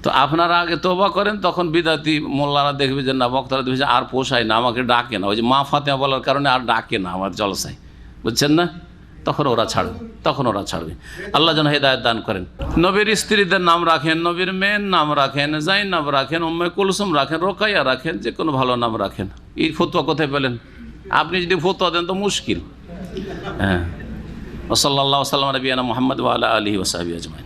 তো আপনারা আগে তওবা করেন, তখন বিদাতি মোল্লারা দেখবে যে না, বক্তারা দেখবে যে আর পোষায় না, আমাকে ডাকে না, ওই যে মা ফাতেমা বলার কারণে আর ডাকে না আমার জলসায়, বুঝছেন না? তখন ওরা ছাড়বে। আল্লাহ যেন হেদায়েত দান করেন। নবীর স্ত্রীদের নাম রাখেন, নবীর মেয়ের নাম রাখেন, জাইনাব রাখেন, উম্মে কুলসুম রাখেন, রোকাইয়া রাখেন, যে কোনো ভালো নাম রাখেন। এই ফতোয়া কোথায় পেলেন? আপনি যদি ফতোয়া দেন তো মুশকিল। হ্যাঁ। ওয়া সাল্লাল্লাহু আলা নবিয়িনা মুহাম্মদ ওয়া আলা আলিহি ওয়া সাহবিহি আজমাইন।